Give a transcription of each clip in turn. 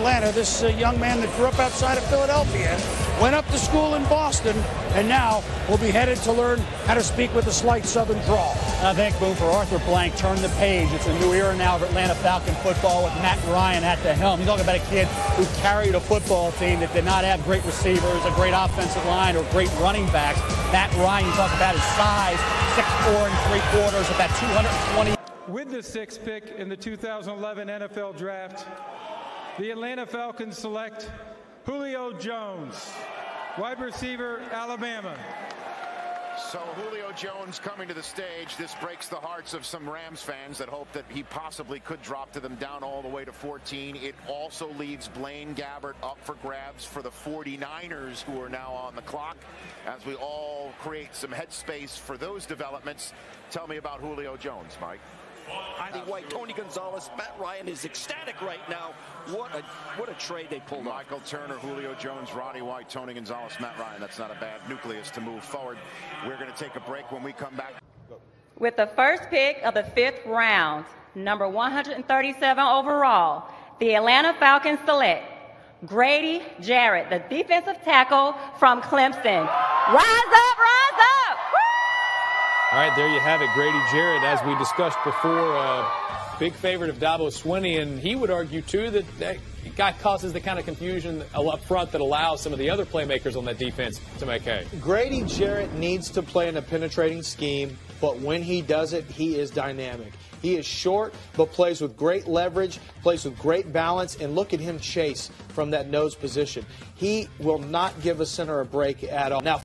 Atlanta. This young man that grew up outside of Philadelphia went up to school in Boston and now will be headed to learn how to speak with a slight southern drawl. I think, Boone, for Arthur Blank, turn the page. It's a new era now of Atlanta Falcon football with Matt Ryan at the helm. You're talking about a kid who carried a football team that did not have great receivers, a great offensive line, or great running backs. Matt Ryan, you talk about his size, 6'4 3/4, about 220. With the sixth pick in the 2011 NFL Draft, the Atlanta Falcons select Julio Jones, wide receiver, Alabama. So Julio Jones coming to the stage. This breaks the hearts of some Rams fans that hope that he possibly could drop to them down all the way to 14. It also leaves Blaine Gabbert up for grabs for the 49ers, who are now on the clock, as we all create some headspace for those developments. Tell me about Julio Jones, Mike. Roddy White, Tony Gonzalez, Matt Ryan is ecstatic right now. What a trade they pulled off. Michael Turner, Julio Jones, Roddy White, Tony Gonzalez, Matt Ryan. That's not a bad nucleus to move forward. We're going to take a break. When we come back. With the first pick of the 5th round, number 137 overall, the Atlanta Falcons select Grady Jarrett, the defensive tackle from Clemson. Rise up, rise up! All right, there you have it, Grady Jarrett, as we discussed before, big favorite of Dabo Swinney, and he would argue, too, that guy causes the kind of confusion up front that allows some of the other playmakers on that defense to make hay. Grady Jarrett needs to play in a penetrating scheme, but when he does it, he is dynamic. He is short, but plays with great leverage, plays with great balance, and look at him chase from that nose position. He will not give a center a break at all. Now,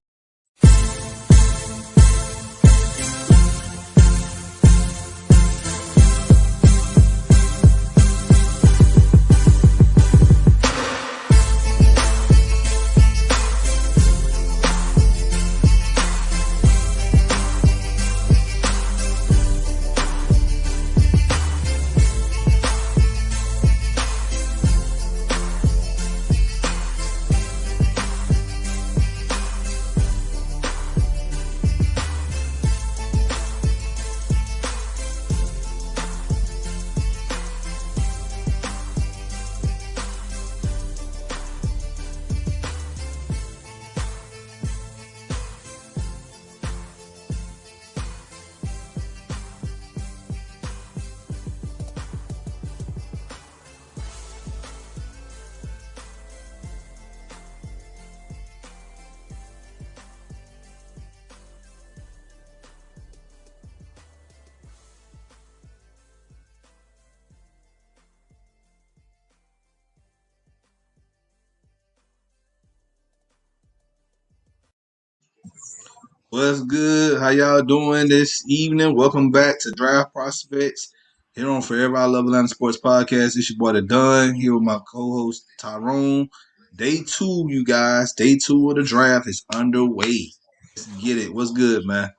What's good? How y'all doing this evening? Welcome back to Draft Prospects here on Forever I Love Atlanta Sports Podcast. It's your boy, The Dunn, here with my co-host, Tyrone. Day 2, you guys. Day 2 of the draft is underway. Let's get it. What's good, man?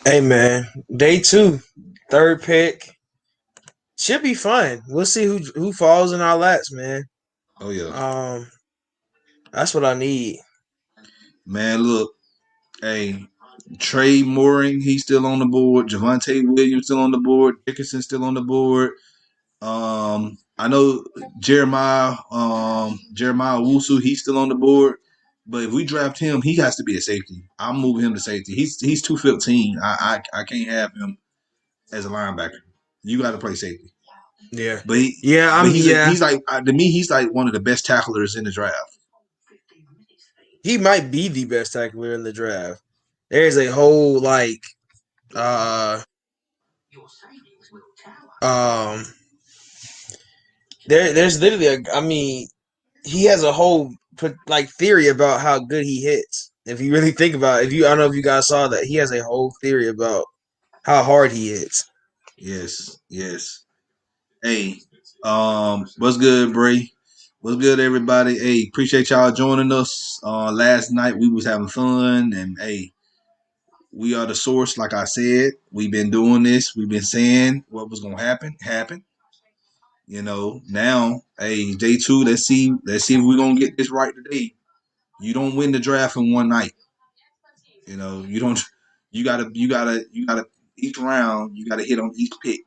Hey, man. Day 2, 3rd pick. Should be fun. We'll see who falls in our laps, man. Oh, yeah. That's what I need. Man, look. Hey, Trey Mooring, he's still on the board. Javonte Williams still on the board. Dickerson still on the board. I know Jeremiah Owusu, he's still on the board. But if we draft him, he has to be a safety. I'm moving him to safety. He's 215. I can't have him as a linebacker. You got to play safety. Yeah. But he's like, to me, he's like one of the best tacklers in the draft. He might be the best tackler in the draft. There's a whole there's literally he has a whole theory about how good he hits. If you really think about it, I don't know if you guys saw that, he has a whole theory about how hard he hits. Yes. Hey, what's good, Bray? What's good, everybody? Hey, appreciate y'all joining us. Last night we was having fun, and hey, we are the source. Like I said, we've been doing this. We've been saying what was gonna happen. You know, now, hey, day 2. Let's see if we're gonna get this right today. You don't win the draft in one night. You know, you don't. You gotta. Each round, you gotta hit on each pick.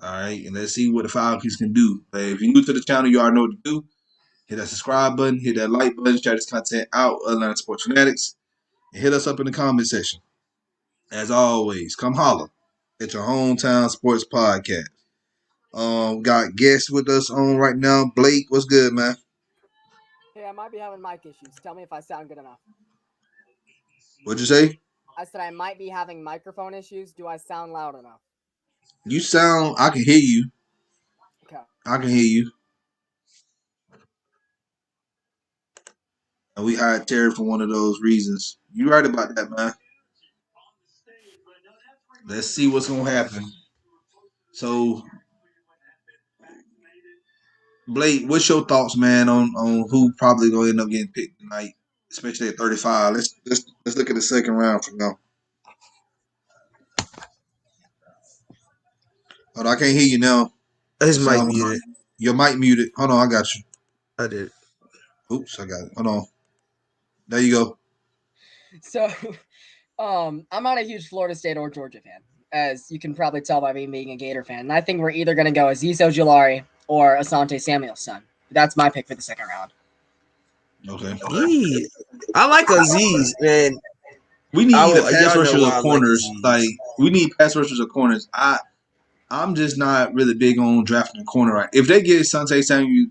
All right, and let's see what the Falcons can do. If you're new to the channel, you already know what to do. Hit that subscribe button, hit that like button, share this content out, Atlanta Sports Fanatics, and hit us up in the comment section. As always, come holler at your hometown sports podcast. Got guests with us on right now. Blake, what's good, man? Hey, I might be having mic issues. Tell me if I sound good enough. What'd you say? I said I might be having microphone issues. Do I sound loud enough? You sound, I can hear you. Okay. I can hear you. And we hired Terry for one of those reasons. You right about that, man. Let's see what's going to happen. So, Blake, what's your thoughts, man, on who probably going to end up getting picked tonight, especially at 35? Let's look at the second round from now. Hold on, I can't hear you now. His mic muted. Your mic muted. Hold on, I got you. I did. Oops, I got it. Hold on. There you go. So, I'm not a huge Florida State or Georgia fan, as you can probably tell by me being a Gator fan. And I think we're either going to go Azeez Ojulari or Asante Samuel's son. That's my pick for the second round. Okay. Yeah. I like Azeez, man. We need either pass rushers or corners. Like, we need pass rushers or corners. I'm just not really big on drafting a corner. Right? If they get Asante Samuel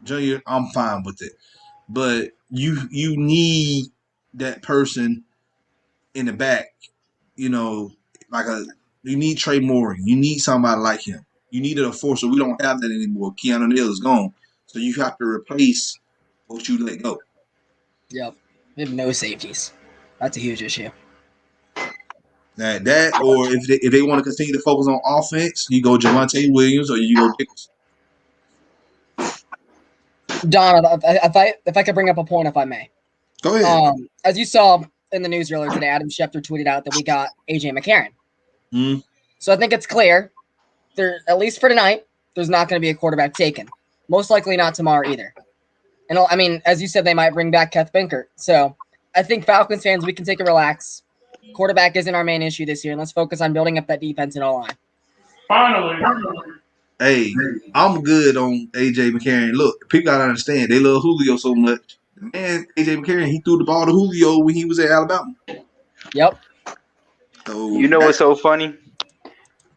Jr., I'm fine with it. But you need that person in the back. You know, you need Trey Mooring. You need somebody like him. You needed a force, so we don't have that anymore. Keanu Neal is gone. So you have to replace what you let go. Yep. We have no safeties. That's a huge issue. That or if they want to continue to focus on offense, you go Javonte Williams or you go Pickles. Don, if I could bring up a point, if I may. Go ahead. As you saw in the news earlier today, Adam Schefter tweeted out that we got AJ McCarron. Mm. So I think it's clear, at least for tonight, there's not going to be a quarterback taken. Most likely not tomorrow either. And I mean, as you said, they might bring back Keth Binkert. So I think Falcons fans, we can take a relax. Quarterback isn't our main issue this year, and let's focus on building up that defense and O-line. Finally. Hey, I'm good on AJ McCarron. Look, people gotta understand they love Julio so much. Man, AJ McCarron, he threw the ball to Julio when he was at Alabama. Yep. So you know what's so funny?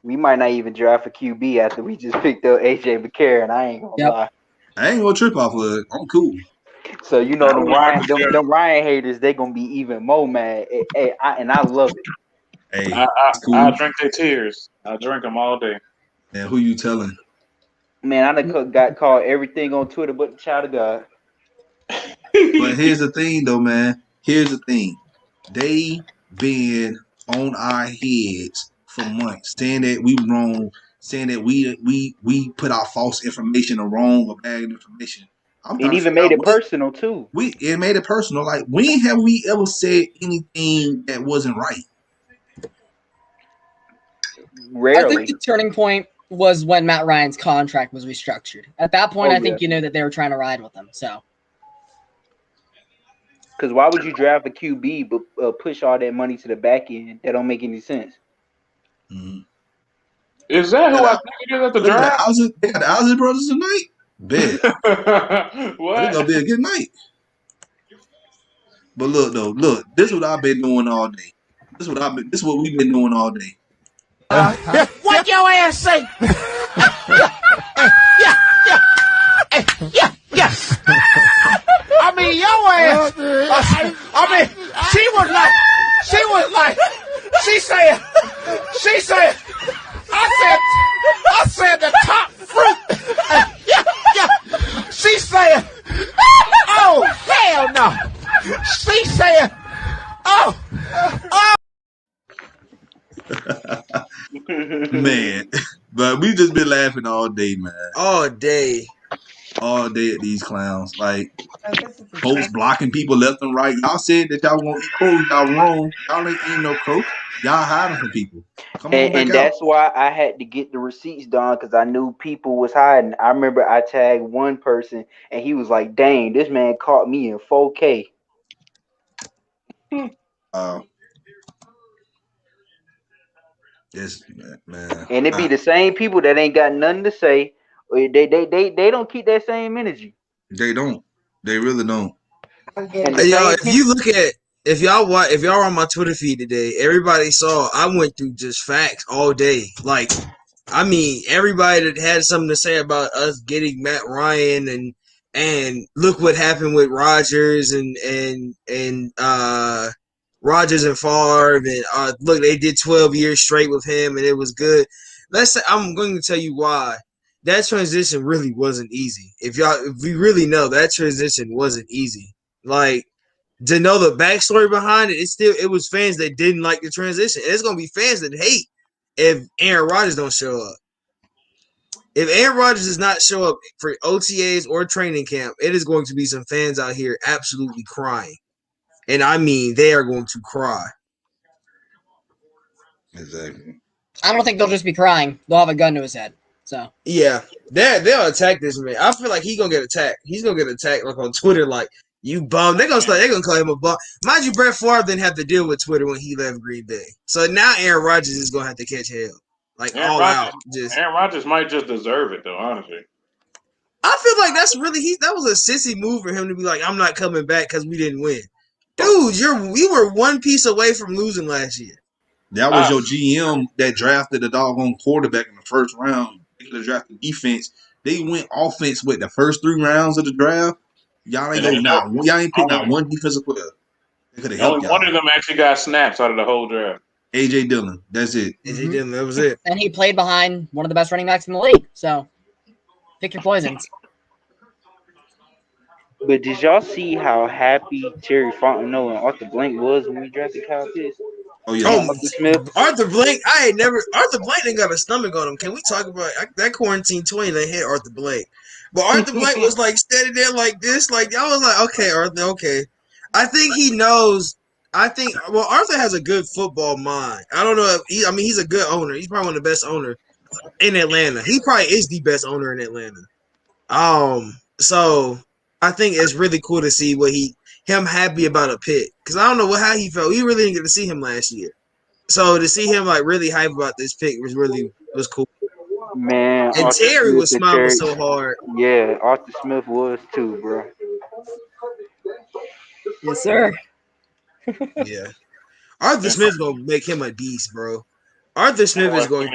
We might not even draft a QB after we just picked up AJ McCarron. I ain't gonna lie. I ain't gonna trip off of it. I'm cool. So you know them Ryan haters, they gonna be even more mad. And I love it. Hey, cool. I drink their tears. I drink them all day. Man, who you telling? Man, I done got called everything on Twitter but the child of God. But here's the thing, though, man. Here's the thing. They been on our heads for months, saying that we wrong, saying that we put out false information or wrong or bad information. It even made it personal too. It made it personal. Like, when have we ever said anything that wasn't right? Rarely. I think the turning point was when Matt Ryan's contract was restructured. At that point, I think you knew that they were trying to ride with him. So, because why would you draft a QB but push all that money to the back end? That don't make any sense. Mm-hmm. Is that who I think it is at the draft? They got the Ozzy brothers tonight. Bet. What? It's gonna be a good night. But look, this is what I've been doing all day. This is what we've been doing all day. What your ass say? Yeah. I mean, your ass. I mean, she was like, she said, I said the top fruit. Yeah. She said, oh, hell no. She said, oh. Man, but we just been laughing all day, man. All day at these clowns. Like, folks blocking people left and right. Y'all said that y'all won't eat crow. Y'all wrong. Y'all ain't eating no crow. Y'all hiding from people. And that's why I had to get the receipts done, because I knew people was hiding. I remember I tagged one person and he was like, dang, this man caught me in 4K. Yes, man. And it be the same people that ain't got nothing to say. They don't keep that same energy. They don't. They really don't. And Y'all, if y'all were on my Twitter feed today, everybody saw I went through just facts all day. Like, I mean, everybody that had something to say about us getting Matt Ryan and look what happened with Rodgers and Rodgers and Favre and look, they did 12 years straight with him and it was good. Let's say I'm going to tell you why that transition really wasn't easy. If we really know that transition wasn't easy, like to know the backstory behind it, it was fans that didn't like the transition. And it's gonna be fans that hate if Aaron Rodgers don't show up. If Aaron Rodgers does not show up for OTAs or training camp, it is going to be some fans out here absolutely crying. And I mean, they are going to cry. Exactly. I don't think they'll just be crying. They'll have a gun to his head. So yeah, they'll attack this man. I feel like he's gonna get attacked. He's gonna get attacked like on Twitter, like you bum. They're gonna call him a bum. Mind you, Brett Favre didn't have to deal with Twitter when he left Green Bay. So now Aaron Rodgers is gonna have to catch hell, like Aaron all Rodgers, out. Just Aaron Rodgers might just deserve it though, honestly. I feel like that's really that was a sissy move for him to be like, I'm not coming back because we didn't win. Dude, we were one piece away from losing last year. That was your GM that drafted the doggone quarterback in the first round. They could have drafted defense. They went offense with the first 3 rounds of the draft. Y'all ain't picked out one defensive player. They could have helped y'all. One of them actually got snaps out of the whole draft. AJ Dillon. That's it. AJ Dillon. That was it. And he played behind one of the best running backs in the league. So pick your poisons. But did y'all see how happy Terry Fontenot and Arthur Blank was when we drafted Kyle Pitts? Oh yeah, Arthur Smith. Arthur Blank. Arthur Blank ain't got a stomach on him. Can we talk about that quarantine 20? They hit Arthur Blank, but Arthur Blank was like standing there like this, like y'all was like, okay, Arthur, okay. I think he knows. Arthur has a good football mind. I don't know if he's a good owner. He's probably one of the best owners in Atlanta. He probably is the best owner in Atlanta. So I think it's really cool to see him happy about a pick, because I don't know how he felt. We really didn't get to see him last year, so to see him like really hype about this pick was cool. Man, and Arthur Terry Smith was smiling so hard. Yeah, Arthur Smith was too, bro. Yes, sir. Yeah, Arthur Smith's gonna make him a beast, bro. Arthur Smith is going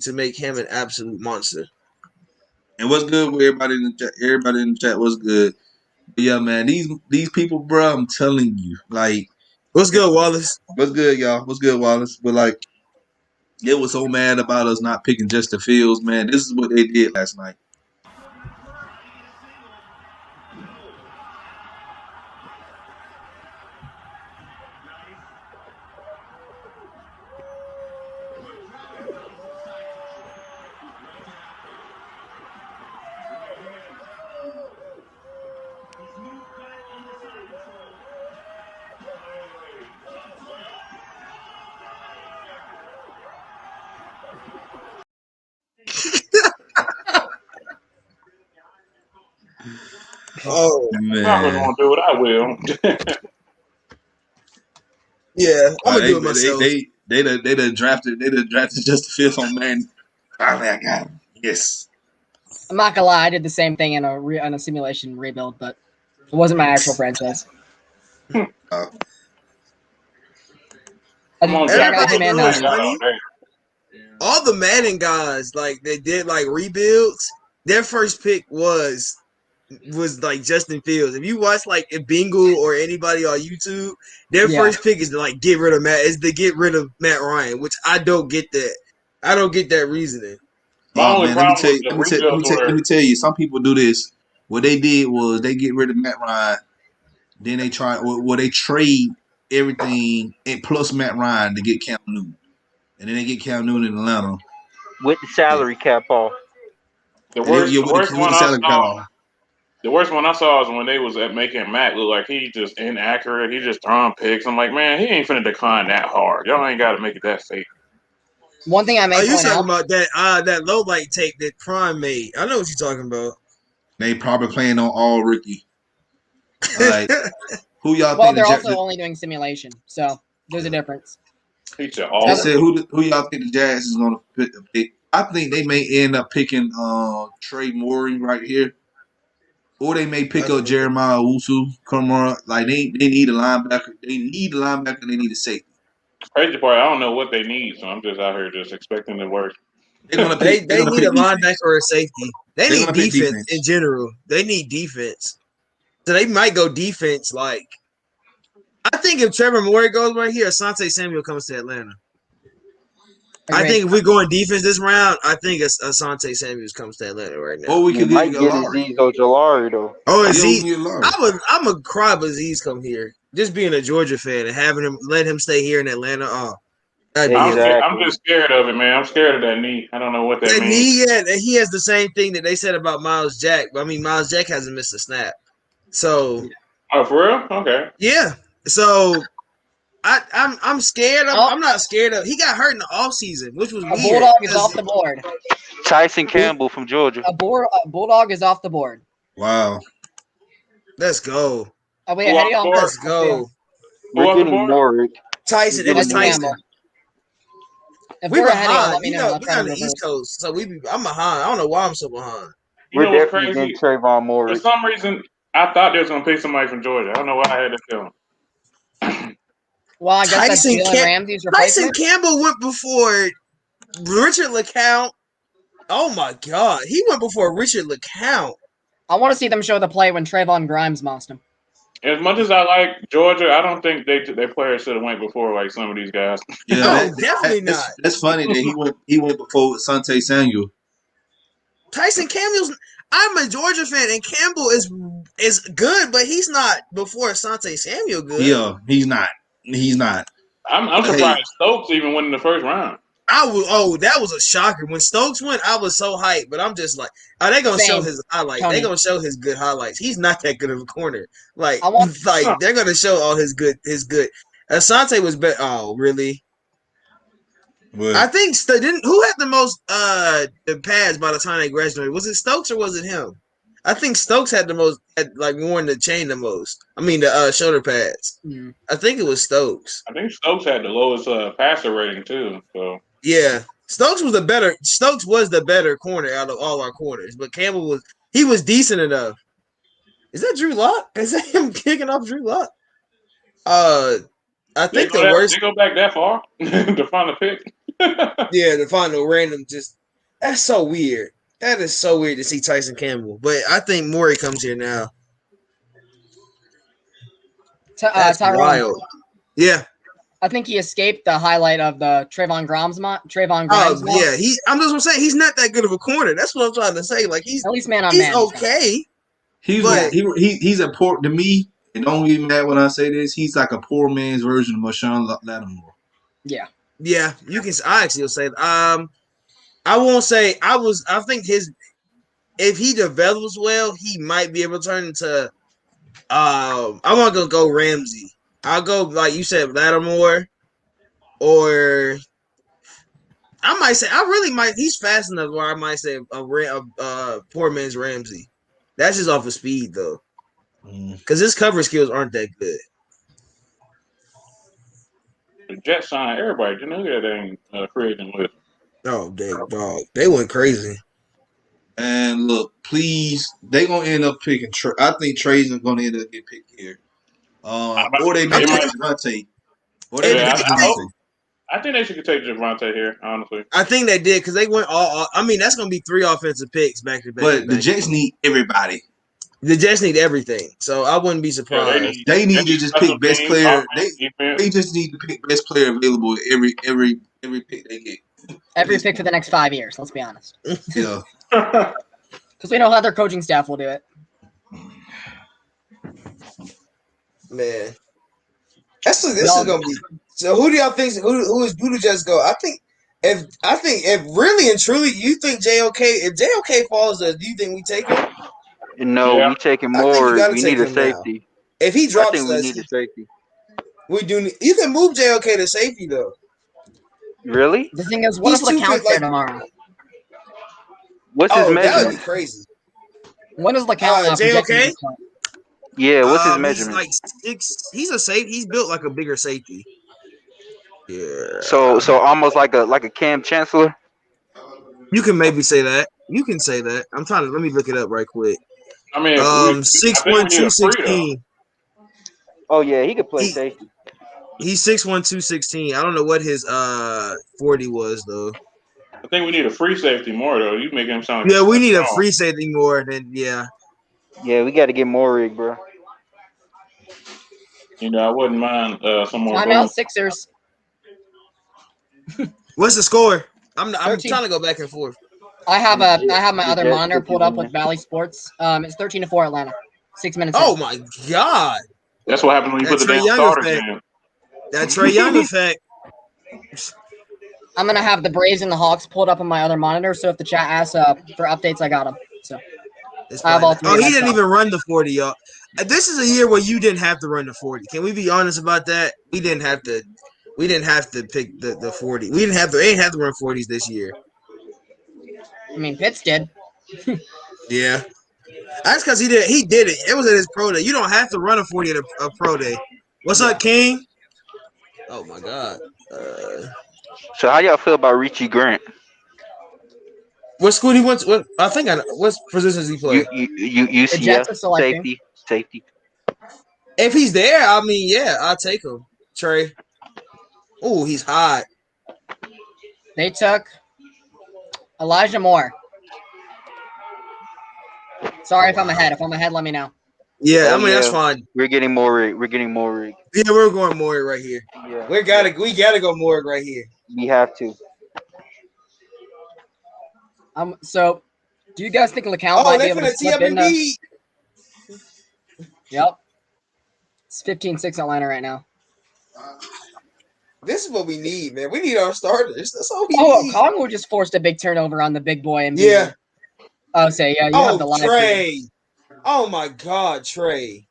to make him an absolute monster. And what's good with everybody in the chat? Everybody in the chat, what's good? But yeah, man, these people, bro, I'm telling you, like, what's good, Wallace? What's good, y'all? What's good, Wallace? But like, they was so mad about us not picking Justin Fields, man. This is what they did last night. Oh man, I'm not gonna do it. I will. Yeah, I'm gonna do it myself. They done drafted Justin Fields on man. Finally, I got him. Yes. I'm not gonna lie, I did the same thing in a simulation rebuild, but it wasn't my actual franchise. All the Madden guys, like they did like rebuilds. Their first pick was like Justin Fields. If you watch like a Bingle or anybody on YouTube, their first pick is to like get rid of Matt Ryan, which I don't get that. I don't get that reasoning. Man, let me tell you, some people do this. What they did was they get rid of Matt Ryan, then they they trade everything and plus Matt Ryan to get Cam Newton, and then they get Cam Newton in Atlanta with the salary cap off. The worst one I saw was when they was making Matt look like he just inaccurate. He just throwing picks. I'm like, man, he ain't finna decline that hard. Y'all ain't got to make it that fake. One thing I may you talking about that low light tape that Prime made? I know what you're talking about. They probably playing on all rookie. Like, who y'all well, think? They're also only doing simulation, so there's a difference. They said who y'all think the Jags is going to pick I think they may end up picking Trey Mooring right here. Or they may pick up Jeremiah Owusu, Kamara. Like they need a linebacker. They need a linebacker. They need a safety. Crazy part, I don't know what they need, so I'm just out here just expecting the worst. They need a linebacker or a safety. They need defense in general. They need defense. So they might go defense. Like I think if Trevor Moore goes right here, Asante Samuel comes to Atlanta. I think if we're going defense this round, I think Asante Samuels comes to Atlanta right now. Or we could get Azeez Ojulari though. Oh, Azeez! I'm a cry if Azeez come here. Just being a Georgia fan and let him stay here in Atlanta. Oh, I'm just scared of it, man. I'm scared of that knee. I don't know what that means. He has the same thing that they said about Miles Jack. I mean, Miles Jack hasn't missed a snap. So, oh, for real? Okay. Yeah. So, I'm scared. I'm not scared of. He got hurt in the offseason, which was weird. Bulldog is off the board. Tyson Campbell from Georgia. A Bulldog is off the board. Wow. Let's go. Are we ahead of Let's go. We're getting more. Tyson. It was Tyson. If we're behind, let me know. We're on the East Coast, so I'm behind. I don't know why I'm so behind. You know We're what's definitely crazy? getting Trayvon Morris. For some reason, I thought they was gonna pick somebody from Georgia. I don't know why I had that feeling. Well, I guess that's Jalen Ramsey's replacement. Tyson Campbell went before Richard LeCount. Oh my God, he went before Richard LeCount. I want to see them show the play when Trayvon Grimes mossed him. As much as I like Georgia, I don't think their players should have went before like some of these guys. Yeah, definitely not. That's funny that he went before Asante Samuel. Tyson Campbell's. I'm a Georgia fan, and Campbell is good, but he's not before Asante Samuel good. Yeah, he's not. He's not. I'm surprised Stokes even went in the first round. That was a shocker. When Stokes went, I was so hyped, but I'm just like, are they gonna show his highlights? They're gonna show his good highlights. He's not that good of a corner. They're gonna show all his good. Asante was better. Oh, really? What? I think who had the most the pads by the time they graduated? Was it Stokes or was it him? I think Stokes had the most, worn the chain the most. I mean, the shoulder pads. Mm. I think it was Stokes. I think Stokes had the lowest passer rating too. So yeah, Stokes was the better corner out of all our corners. But Campbell was decent enough. Is that Drew Lock? Is that him kicking off Drew Lock? I think the worst. They go back that far to find a pick. Yeah, to find a random. That's so weird. That is so weird to see Tyson Campbell. But I think Morey comes here now. That's wild. Yeah. I think he escaped the highlight of the Trayvon Grimes. Yeah. I'm just saying he's not that good of a corner. That's what I'm trying to say. Like he's at least man on he's man. Okay. He's a poor to me. And don't get mad when I say this. He's like a poor man's version of Marshawn Lattimore. Yeah. Yeah. You can. I actually will say. I won't say I think if he develops well, he might be able to turn into I'm gonna go Ramsey. I'll go like you said, Lattimore, or I might say he's fast enough where I might say a poor man's Ramsey. That's just off of speed though. Because his cover skills aren't that good. The Jets signed everybody. Didn't know that they ain't creating with. Oh, they went crazy. And look, please, they gonna end up picking. I think Trey's gonna end up getting picked here, or they may pick Javonte. I think they should take Javonte here. Honestly, I think they did because they went all. I mean, that's gonna be 3 offensive picks back to back. But the Jets need everybody. The Jets need everything, so I wouldn't be surprised. Yeah, they need to just pick best player. They just need to pick best player available every pick they get. Every pick for the next 5 years. Let's be honest. Yeah, because we know how their coaching staff will do it. Man, this is gonna be. So who do y'all think? Who do Jets go? I think if really and truly you think JOK, if JOK falls, do you think we take him? No, we taking more. We need a safety. Now. If he drops, I think we need a safety. We do. You can move JOK to safety though. Really? The thing is, what if LeCount's there tomorrow? What's his measurement? That would be crazy. When is LeCount? JOK? Yeah, what's his measurement? He's like 6. He's a safety. He's built like a bigger safety. Yeah. So almost like a Cam Chancellor. You can maybe say that. You can say that. I'm trying to let me look it up right quick. I mean, I think we need a free though. Oh yeah, he could play safety. He's 6'1", 216. I don't know what his 40 was though. I think we need a free safety more though. You making him sound. Yeah, we need a free safety more than Yeah, we got to get more rig, bro. You know, I wouldn't mind someone. Timeout Sixers. What's the score? I'm trying to go back and forth. I have my other monitor pulled up with Valley Sports. It's 13-4 Atlanta. 6 minutes. Oh my God! That's what happens when you put the damn starters in. That Trae Young effect. I'm gonna have the Braves and the Hawks pulled up on my other monitor. So if the chat asks for updates, I got them. So I have all three. He didn't even run the 40, y'all. This is a year where you didn't have to run the 40. Can we be honest about that? We didn't have to. We didn't have to pick the 40. We didn't have to. They didn't have to run 40s this year. I mean, Pitts did. Yeah, that's because he did. He did it. It was at his pro day. You don't have to run a 40 at a pro day. What's up, King? Oh my God. So how y'all feel about Richie Grant? What school he went to? What positions he play? UCF safety. If he's there, I mean, yeah, I'll take him. Trey. Oh, he's hot. They took Elijah Moore. Sorry if I'm ahead. If I'm ahead, let me know. Yeah, that's fine. We're getting more rig. Yeah, we're going Morrig right here. Yeah. We gotta go Morrig right here. We have to. So do you guys think LeCounte might be able to slip in? Yep. It's 15-6 Atlanta right now. This is what we need, man. We need our starters. That's all we need. Congo just forced a big turnover on the big boy. Yeah. Oh, say yeah. You have the live. Trey. Oh my God, Trey.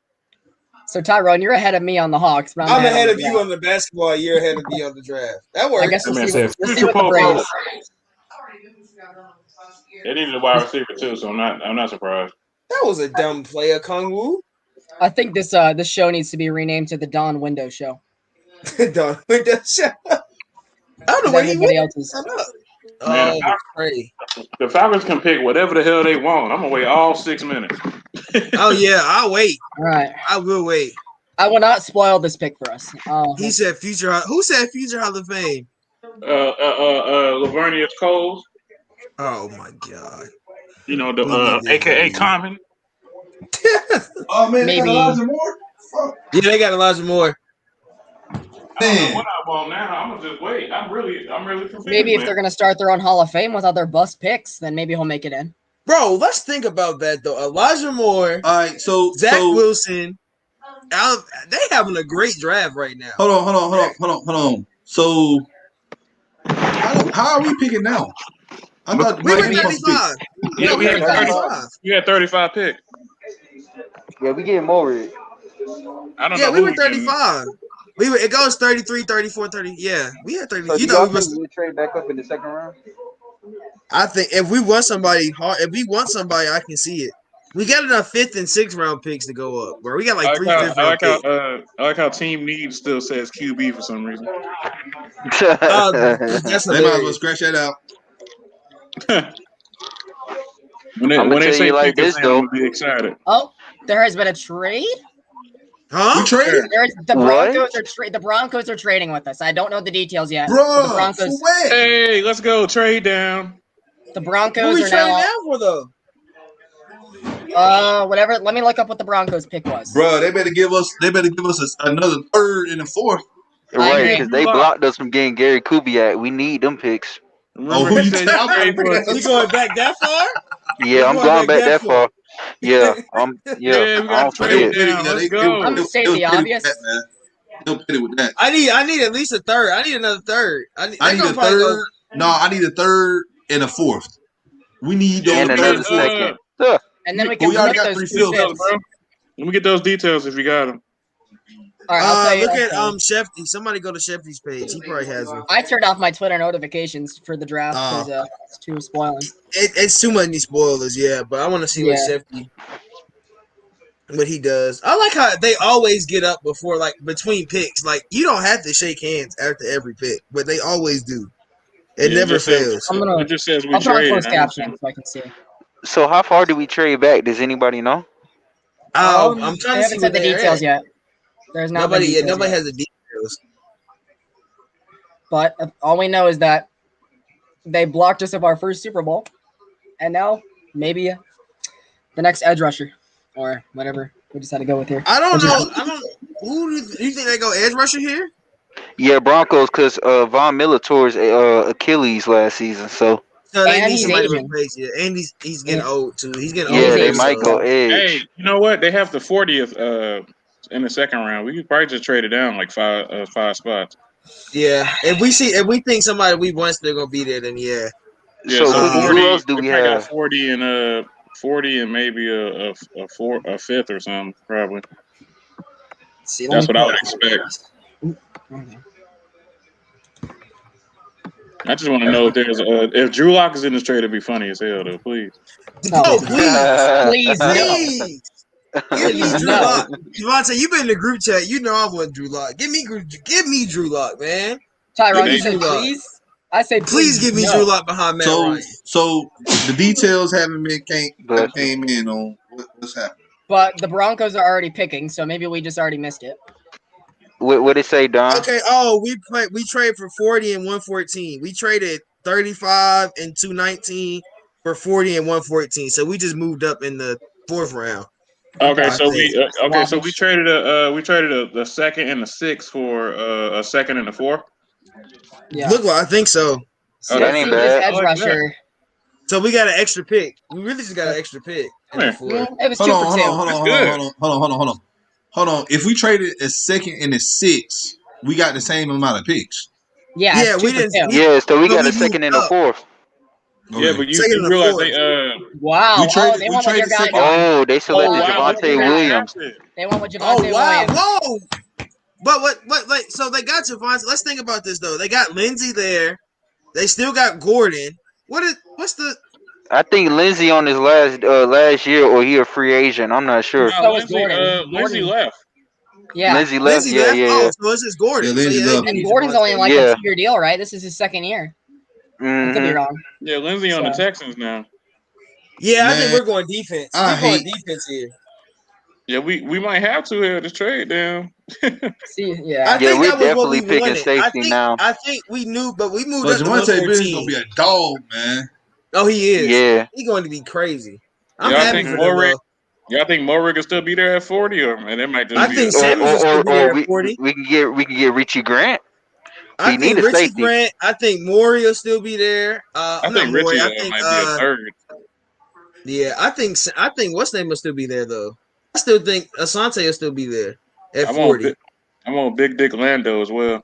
So Tyrone, you're ahead of me on the Hawks, but I'm ahead of you on the basketball. You're ahead of me on the draft. That works. I guess we'll see what the Braves. They needed a wide receiver too, so I'm not surprised. That was a dumb play, Kongwu. I think this show needs to be renamed to the Dawn Window Show. Dawn Window Show. I don't know what everybody else is. Man, the Falcons can pick whatever the hell they want. I'm gonna wait all 6 minutes. Oh yeah, I'll wait. All right, I will wait. I will not spoil this pick for us. He said future. Who said future Hall of Fame? Lavernius Coles. Oh my God. You know the AKA Common. Oh man, maybe. They got Elijah Moore. Fuck. Yeah, they got Elijah Moore. I don't know what I want now. I'm gonna just wait. I'm really confused. Maybe if they're gonna start their own Hall of Fame with other bust picks, then maybe he'll make it in. Bro, let's think about that though. Elijah Moore. All right, so Zach Wilson. They having a great draft right now. Hold on. So how are we picking now? I thought we were 35. Yeah, we had 35. You had 35 pick. Yeah, we getting more rig. I don't know. Yeah, we were 35. It goes 33, 34, 30. Yeah, we had 30. So you know, we would trade back up in the second round. I think if we want somebody, I can see it. We got enough 5th and 6th round picks to go up, bro. We got like 3 5th round picks. I like how Team Need still says QB for some reason. That's they might as well scratch that out. when they say like this, though, I'm be excited. Oh, there has been a trade. Huh? You traded? The Broncos are trading with us. I don't know the details yet. Bro, the Broncos. Hey, let's go trade down. The Broncos Who we are trading now. down for though? Whatever. Let me look up what the Broncos pick was. Bro, they better give us another 3rd and a 4th. Right, because they blocked us from getting Gary Kubiak. We need them picks. Remember who you You going back that far? Yeah, I'm going back that far. Yeah, we got to trade down. Let's go. I'm just saying the obvious. They'll pit it with that. I need at least a 3rd. I need another 3rd. I need a 3rd. No, I need a 3rd and a 4th. We need those. And another second. And then we can already flip got those 3 two fields, fifths. Let me get those details if you got them. All right, I'll tell you. Look at Shefty. Somebody go to Shefty's page. He probably has them. I turned off my Twitter notifications for the draft because it's too spoiling. It's too many spoilers, yeah. But I want to see what he does. I like how they always get up between picks. Like you don't have to shake hands after every pick, but they always do. It never just says, fails. it just says we I'll put on traded. closed captioning so I can see. So how far do we trade back? Does anybody know? I'm trying They to haven't see said what the they're details at. yet. There's not the details Nobody yet. has the details. But all we know is that they blocked us of our first Super Bowl, and now maybe the next edge rusher or whatever we just had to go with here. I don't know. Who do you think they go edge rusher here? Yeah, Broncos, because Von Miller tore his Achilles last season, so So they need he's somebody to Asian. replace you. And he's getting Yeah. old too. He's getting yeah, old. they Asian, might go edge. Hey, you know what? They have the 40th in the second round. We could probably just trade it down like five spots. Yeah. If we think somebody we want they're gonna be there, then yeah. Yeah, So so 40. who else do They we probably got have? 40 and maybe a fifth or something probably. See, That's what I would expect. I just want to know if there's if Drew Lock is in this trade, it'd be funny as hell though. Please. Oh, please. Please, no. Please. Give me Drew No. Lock. Devontae, you've been in the group chat. You know I want Drew Lock. Give me Drew Lock, man. Tyron, Give you me said Drew Lock. please? I say Please give me no. Drew Lock behind Matt Ryan. So the details haven't been came in on what's happening. But the Broncos are already picking, so maybe we just already missed it. What it say, Don? Okay. We trade for 40 and 114. We traded 35 and 219 for 40 and 114. So we just moved up in the fourth round. Okay, so we traded a second and a sixth for a second and a fourth. Yeah. Look, I think so. So that ain't bad. edge rusher. So we got an extra pick. We really just got an extra pick. It was Hold 2 on, for 2. hold on. If we traded a second and a sixth, we got the same amount of picks. Yeah, Yeah, we didn't. Yeah, so we got a second and a fourth. Yeah, but you realize they wow. We They went with your guy. Oh, they selected wow. Javonte Williams. They went with Javonte Oh wow! Williams. Whoa! But what? So they got Javonte. Let's think about this though. They got Lindsey there. They still got Gordon. What's the? I think Lindsey on his last year, or he a free agent. I'm not sure. So is Gordon. Lindsey left. Yeah. Lindsey left. Lindsey left? Yeah. Oh, so it's just Gordon. Yeah, Lindsey left. And Gordon's only like a 2-year deal, right? This is his second year. I could be wrong. Yeah, Lindsey on the Texans now. Yeah, Man, I think we're going defense. Going defense here. Yeah, we might have to here to trade them. See, yeah. I think we're that was what we definitely picking wanted. safety now. I think we knew, but we moved But up to Javonte Williams 114. gonna be a dog, man. Oh, he is. Yeah. He's going to be crazy. I'm Y'all happy think for Morik? them. Y'all think Morik will still be there at 40, or man, it might just I be think Samuels will still be there at 40. we can get Richie Grant. I He think need a Richie safety. Grant. I think Maury will still be there. I think Richie might be a third. Yeah, I think what's name will still be there though. I still think Asante will still be there at 40. I'm on Big Dick Lando as well.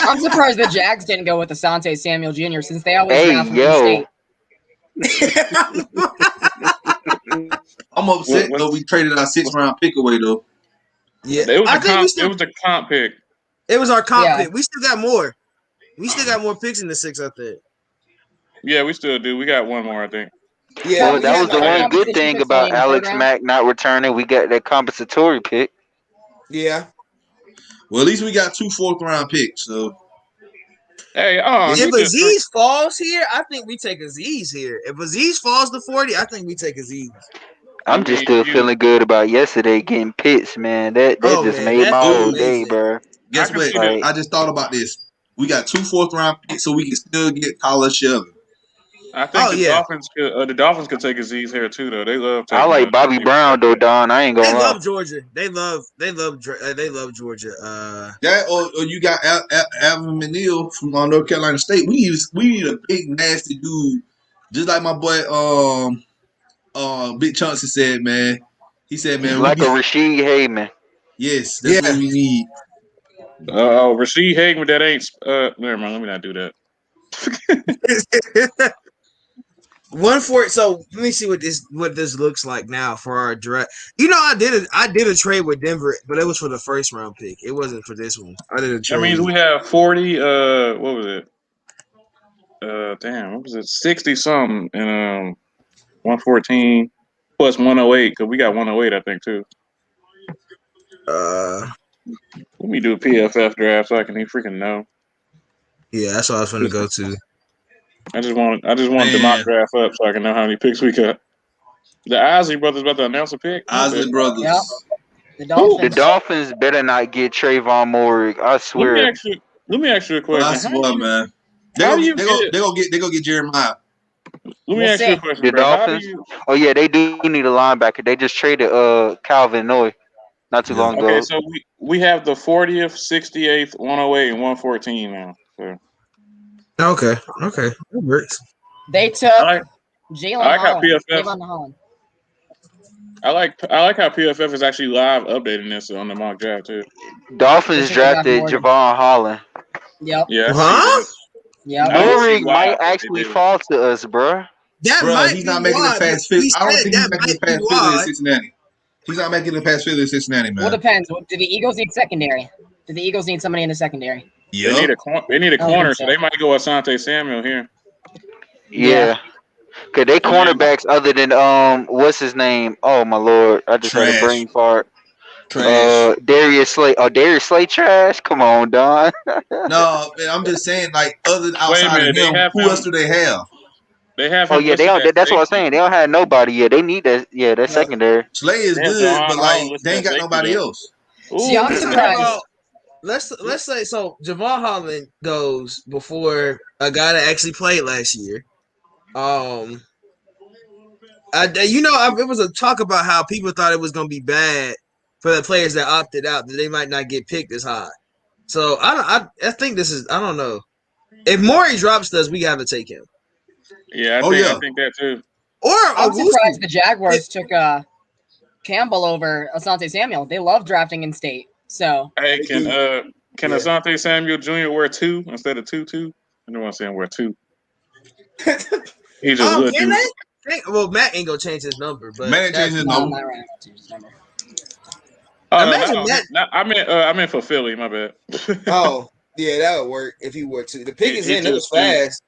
I'm surprised the Jags didn't go with Asante Samuel Jr. since they always Hey, draft from yo. State. I'm upset though. We traded our 6th round pick away though. Yeah, It was I a think comp. we still, It was a comp pick. it was our comp Yeah. pick. We still got more. We still got more picks in the 6, I think. Yeah, we still do. We got one more, I think. Yeah, Well, that was the one good thing about Alex Mack not returning. We got that compensatory pick. yeah. Well, at least we got 2 4th round picks. So Hey, If Aziz falls here, I think we take Aziz here. If Aziz falls to 40, I think we take Aziz. I'm just still feeling good about yesterday getting Pitts, man. That just made my whole day, bro. guess what? I just thought about this. We got 2 4th round picks, so we can still get Tyler Shelby. I think the Dolphins could take Aziz here too, though. They love. I like Bobby Brown though, Don. I ain't They gonna lie. love Georgia. They love Georgia. That or you got Alvin McNeil from North Carolina State. We need a big nasty dude, just like my boy Big Chauncey said, man. He said, man, Like a Rasheed Heyman. Yes, that's what we need. Rasheed Hagan, that ain't. Never mind. Let me not do that. So let me see what this looks like now for our draft. You know, I did a trade with Denver, but it was for the 1st round pick. It wasn't for this one. I did a trade. That means we have 40. What was it? Damn, what was it? 60 something and 114 plus 108 because we got 108, I think too. Let me do a PFF draft so I can even freaking know. Yeah, that's what I was going to go to. I just want the mock draft up so I can know how many picks we got. The Isley brothers about to announce a pick. Isley brothers. Yep. The Dolphins. The Dolphins better not get Trayvon Moore. I swear. Let me ask you a question. I swear, man. They gonna get Jeremiah. Let me ask you a question, The bro. Dolphins. Oh yeah, they do need a linebacker. They just traded Calvin Noy not too long ago. Okay, so we have the 40th, 68th, 108, and 114 now. So. Okay, that works. They took Jalen Holland. I like how PFF is actually live updating this on the mock draft too. Dolphins drafted Javon Holland. Yep. Yeah. Huh? Yeah. Moore might actually fall to us, bro. He's not making it past 50. I don't think he's making it past 50 in Cincinnati. He's not making it past 50 in Cincinnati, man. Well, depends. Do the Eagles need secondary? Do the Eagles need somebody in the secondary? Yeah. They need a corner, so they might go Asante Samuel here. Yeah. Cause they cornerbacks other than what's his name? Oh my lord, I just had a brain fart. Darius Slay. Oh, Darius Slay trash. Come on, Don. No, man, I'm just saying, like, other outside of him, who else do they have? They have. Oh yeah, they don't. That's what I'm saying. They don't have nobody yet. They need that. Yeah, that secondary. Slay is good, but like they ain't got nobody else. See, I'm surprised. Let's say so. Javon Holland goes before a guy that actually played last year. It was a talk about how people thought it was going to be bad for the players that opted out, that they might not get picked as high. So I think this is, I don't know. If Maury drops us, we got to take him. Yeah, I think that too. Or I'm surprised the Jaguars took Campbell over Asante Samuel. They love drafting in state. So hey, can Asante Samuel Jr. wear 2 instead of 2-2? I don't want to say him wear 2. He just would do. Well, Matt ain't gonna change his number, but Matt ain't change his number. I meant for Philly. My bad. Oh, yeah, that would work if he were to. The pick is in. It was fast.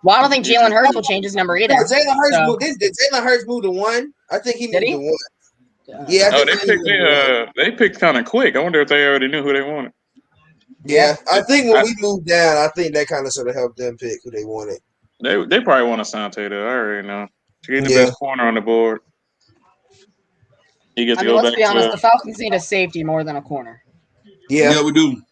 Well, I don't think Jalen Hurts will change his number either. Yeah, did Jalen Hurts move to 1? I think he moved to 1. Yeah. They picked kind of quick. I wonder if they already knew who they wanted. Yeah, I think when we moved down, I think that kind of sort of helped them pick who they wanted. They probably want Asante though. I already know. To get the best corner on the board. He gets to go let's back be honest, the Falcons need a safety more than a corner. Yeah, we do.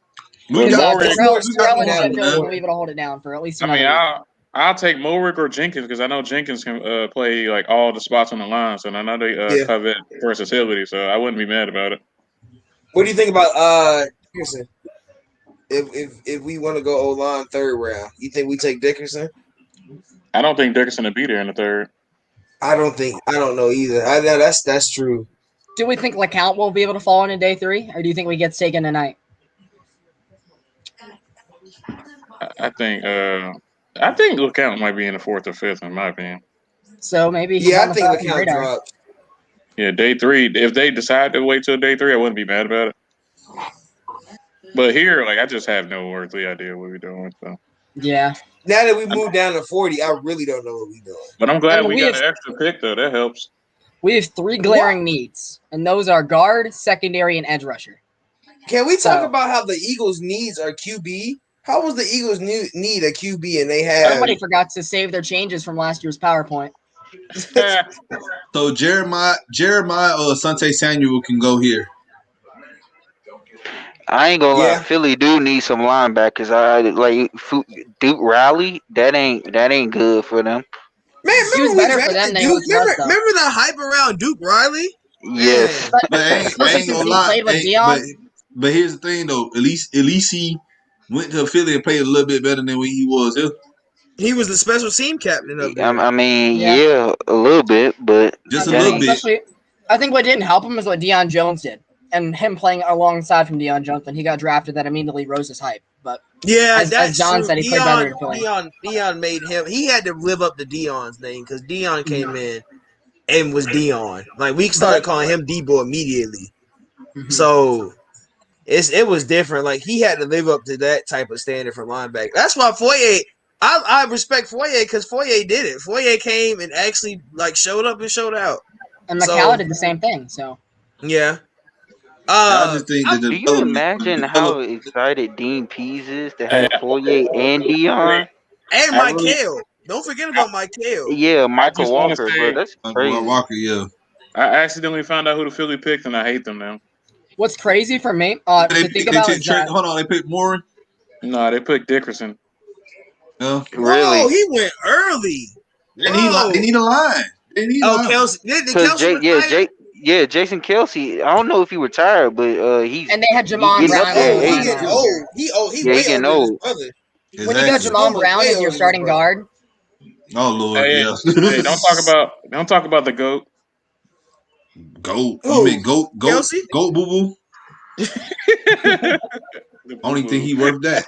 We'll be able to hold it down for at least another week. I'll take Mowick or Jenkins because I know Jenkins can play like all the spots on the line, so I know they covet versatility, so I wouldn't be mad about it. What do you think about Dickerson? If we want to go O-line third round, you think we take Dickerson? I don't think Dickerson will be there in the third. I don't know either. I know that's true. Do we think LeCount will be able to fall in day 3, or do you think we get taken tonight? I think LeCount might be in the 4th or 5th, in my opinion. So maybe I think LeCount drops. Yeah, day 3. If they decide to wait till day 3, I wouldn't be mad about it. But here, like, I just have no earthly idea what we're doing. So. Yeah. Now that we moved down to 40, I really don't know what we're doing. But I'm glad we got an extra pick, though. That helps. We have 3 glaring needs, and those are guard, secondary, and edge rusher. Can we talk about how the Eagles' needs are QB? How was the Eagles need a QB and they have? Somebody forgot to save their changes from last year's PowerPoint. So Jeremiah or Asante Samuel can go here. I ain't gonna lie, Philly do need some linebackers. I like Duke Riley. That ain't good for them. Man, he was better for them than Duke. Remember the hype around Duke Riley? Yes, but I ain't gonna lie. But here's the thing, though. At least he went to Philly and played a little bit better than when he was here. He was the special team captain of there. I mean, a little bit, but just a little bit. I think what didn't help him is what Deion Jones did. And him playing alongside from Deion Jones, when he got drafted, that immediately rose his hype. But as John said, he played better in Philly. Deion made him. He had to live up to Deion's name because Deion came in and was Deion. Like we started calling him Debo immediately. Mm-hmm. So it was different. Like he had to live up to that type of standard for linebacker. That's why Foye. I respect Foye because Foye did it. Foye came and actually like showed up and showed out. And McCalla did the same thing. So yeah. I just think that Do the you imagine how excited Dean Pease is to have Foyer and Dion? And Michael. Don't forget about Michael. Yeah, Michael just wanna Walker, say- bro. That's crazy. Walker, yeah. I accidentally found out who the Philly picked, and I hate them now. What's crazy for me to think about is that hold on, they picked Warren. No, they picked Dickerson. No, really? Whoa, he went early. They need a line. They need a line. Kelsey. Did Kelsey Jason Kelsey. I don't know if he retired, but he's and they had Jamon Brown. He getting old. He way getting older old. than his brother. When you got Jamon Brown as your starting guard. Oh Lord, Hey, hey, don't talk about the GOAT. Goat. You mean goat? Kelsey? Goat boo boo. Only think he worth that.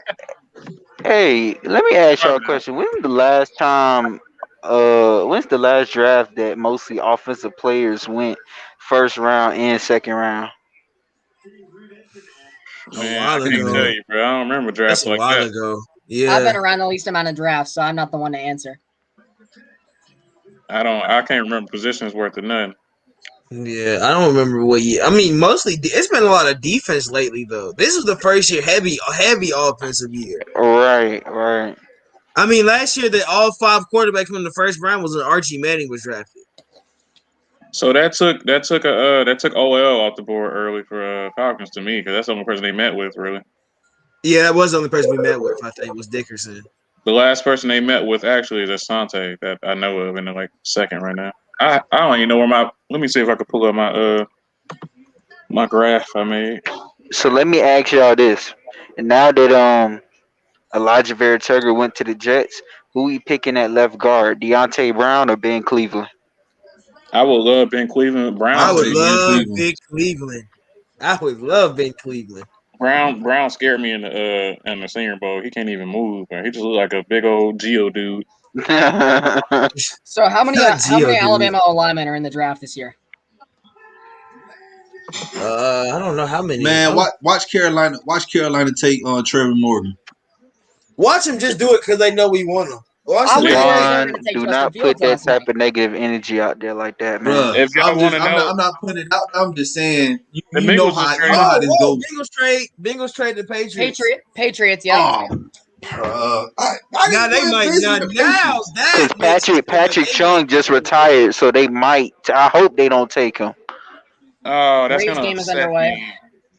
Hey, let me ask y'all a question. When's the last draft that mostly offensive players went first round and second round? Man, I can't tell you, bro. I don't remember drafts like that. Ago. Yeah. I've been around the least amount of drafts, so I'm not the one to answer. I can't remember positions worth of none. Yeah, I don't remember what year. I mean, mostly it's been a lot of defense lately, though. This was the first year heavy offensive year. Right. I mean, last year that all 5 quarterbacks from the first round was when Archie Manning was drafted. So that took OL off the board early for Falcons to me, because that's the only person they met with, really. Yeah, that was the only person we met with. I think was Dickerson. The last person they met with actually is Asante that I know of in the second right now. I don't even know where let me see if I can pull up my graph I made. So let me ask y'all this. And now that Elijah Vera Turger went to the Jets, who we picking at left guard? Deontay Brown or Ben Cleveland? I would love Ben Cleveland. Brown. I would love Ben Cleveland. I would love Ben Cleveland. Brown scared me in the Senior Bowl. He can't even move, man. He just looked like a big old Geo dude. So how many Alabama linemen are in the draft this year? I don't know how many. Man, watch Carolina. Watch Carolina take Trevor Morgan. Watch him just do it because they know we want him. John, do not put that type of negative energy out there like that, man. Bruh, if y'all want to know, I'm not putting it out. I'm just saying you The know Bengals was how this goes. Bengals trade the Patriots. Patriots, yeah. Now they might not. Now because Patrick Chung just retired, so they might. I hope they don't take him. Oh, that's Braves gonna game is upset underway. me.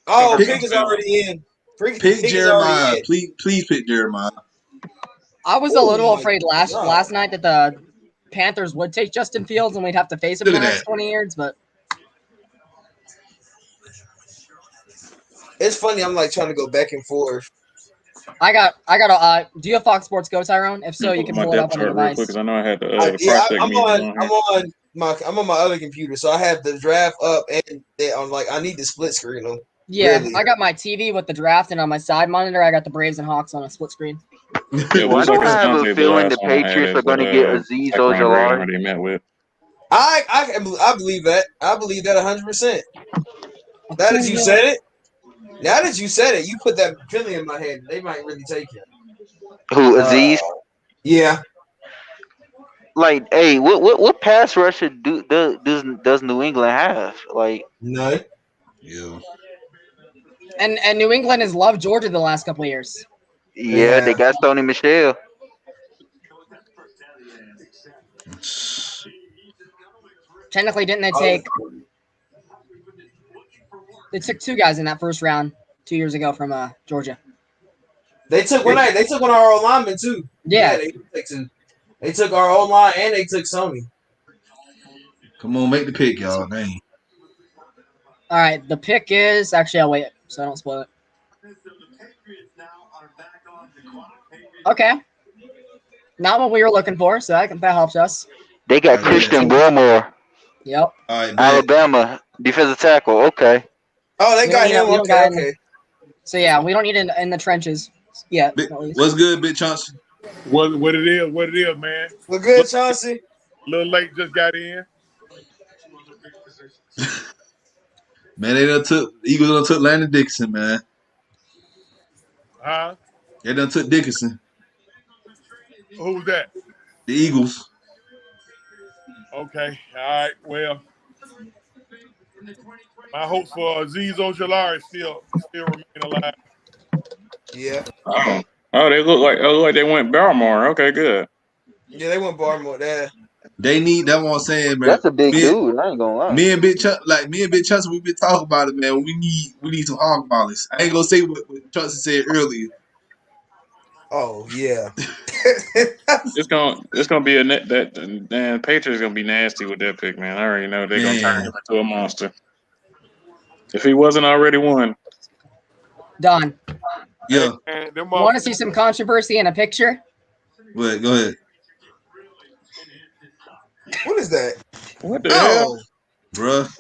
Oh, Pick is already in. Pick Jeremiah. Please pick Jeremiah. I was a little afraid last night that the Panthers would take Justin Fields and we'd have to face him for the next 20 years, but it's funny. I'm trying to go back and forth. I got a. Do you have Fox Sports Go, Tyrone? If so, you can pull it up on your device. Because I know I had the I'm on my other computer, so I have the draft up and I need to split screen them. Yeah, really. I got my TV with the draft, and on my side monitor, I got the Braves and Hawks on a split screen. Yeah, Why don't I have a feeling the Patriots are going to get Azeez Ojulari? They met with. I believe that. I believe that 100%. Now that you said it, you put that feeling in my head. They might really take him. Who, Azeez? Yeah. Like, hey, what pass rusher does New England have? Like, no. Yeah. And New England has loved Georgia the last couple of years. Yeah, they got Stoney Michel. Technically, didn't they take? They took 2 guys in that first round 2 years ago from Georgia. They took one of our old linemen too. Yeah. They took our old line and they took Sony. Come on, make the pick, y'all. Dang. All right, the pick is actually I'll wait so I don't spoil it. Okay. Not what we were looking for, so that helps us. They got Christian Gilmore. Yep. All right, Alabama defensive tackle. Okay. Oh, they got him. Okay. So yeah, we don't need it in the trenches yet. What's good, Big Chauncey? What it is, man. We're good, Chauncey. A little late, just got in. Man, Eagles done took Landon Dickerson, man. Huh? They done took Dickerson. Who's that? The Eagles. Okay. All right. Well, My hope for Azeez Ojulari still remain alive. Yeah. Oh, they look like they went Barmore. Okay, good. Yeah, they went Baltimore there. They need that. What I'm saying, man. That's a big dude. I ain't gonna lie. Me and Big Chunks, we've been talking about it, man. We need some hog mollies. I ain't gonna say what Chunks said earlier. Oh yeah. It's gonna be that Patriots gonna be nasty with that pick, man. I already know they're gonna turn him into a monster. If he wasn't already one. Don. Yeah. You want to see some controversy in a picture? What? Go ahead. What is that? What the hell? Bruh. How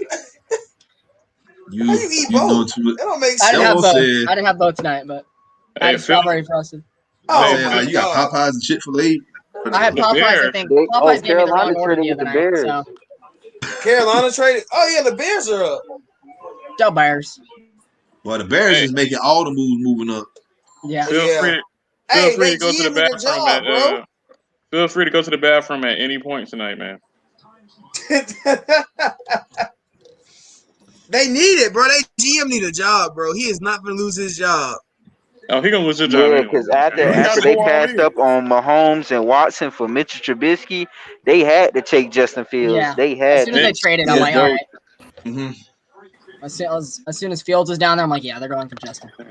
you eat both? That don't make sense. I didn't have both tonight, but I had strawberry frosted. Oh, like you got Popeyes and Chick-fil-A. I had Popeyes, I think. Popeyes gave me the wrong order the other night. So. Carolina traded. Oh yeah, the Bears are up. Go Bears. Well, the Bears is making all the moves moving up. Yeah. Feel free to go to the bathroom feel free to go to the bathroom at any point tonight, man. They need it, bro. They GM need a job, bro. He is not gonna lose his job. Oh, he gonna lose his job. Yeah, anyway. because after they passed up on Mahomes and Watson for Mitchell Trubisky, they had to take Justin Fields. Yeah. They had. As soon as they traded, I'm like, all right. Mm-hmm. As soon as Fields was down there, I'm like, yeah, they're going for Justin. As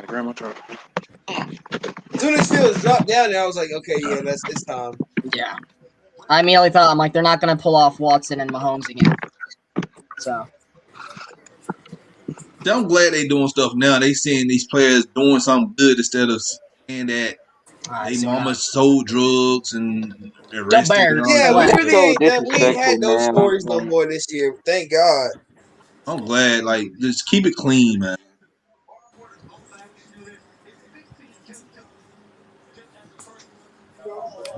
soon as Fields dropped down there, I was like, okay, yeah, it's time. Yeah. I immediately thought, I'm like, they're not going to pull off Watson and Mahomes again. So. I'm glad they doing stuff now. They seeing these players doing something good instead of saying that they mama sold drugs and arrested. Yeah, we ain't had those stories no more this year. Thank God. I'm glad. Like, just keep it clean, man.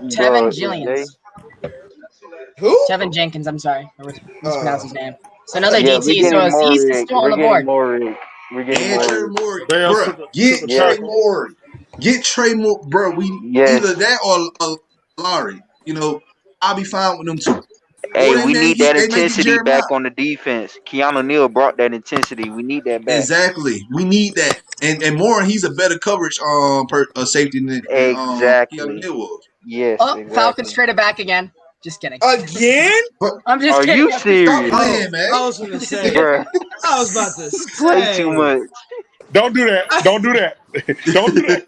Tevin Jillians. Who? Tevin Jenkins, I'm sorry. I mispronounced his name. So another DT, so he's still on the board. We're getting Trey more. Bro, get Trey Moore. Get Trey Moore, bro. Either that or Larry. You know, I'll be fine with them too. Hey, we need that intensity back on the defense. Keanu Neal brought that intensity. We need that back. Exactly. We need that. And Moore, he's a better coverage safety than exactly. Keanu Neal was. Yes. Oh, exactly. Falcons traded back again. Just kidding. Again? I'm just kidding. Are you serious? Man, man. I was gonna say. I was about to say. Play too much. Don't do that. Don't do that. Don't do that.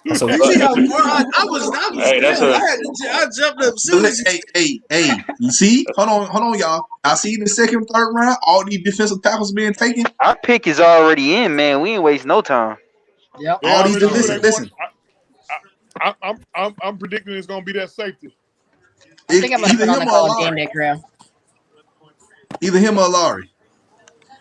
You see how far I was Hey, that's I jumped up soon. Hey, you see? Hold on, y'all. I see in the second, third round, all these defensive tackles being taken. Our pick is already in, man. We ain't waste no time. Yep. All these listen. I'm predicting it's gonna be that safety. I think I'm gonna put on the College Game Day crew. Either him or Laurie.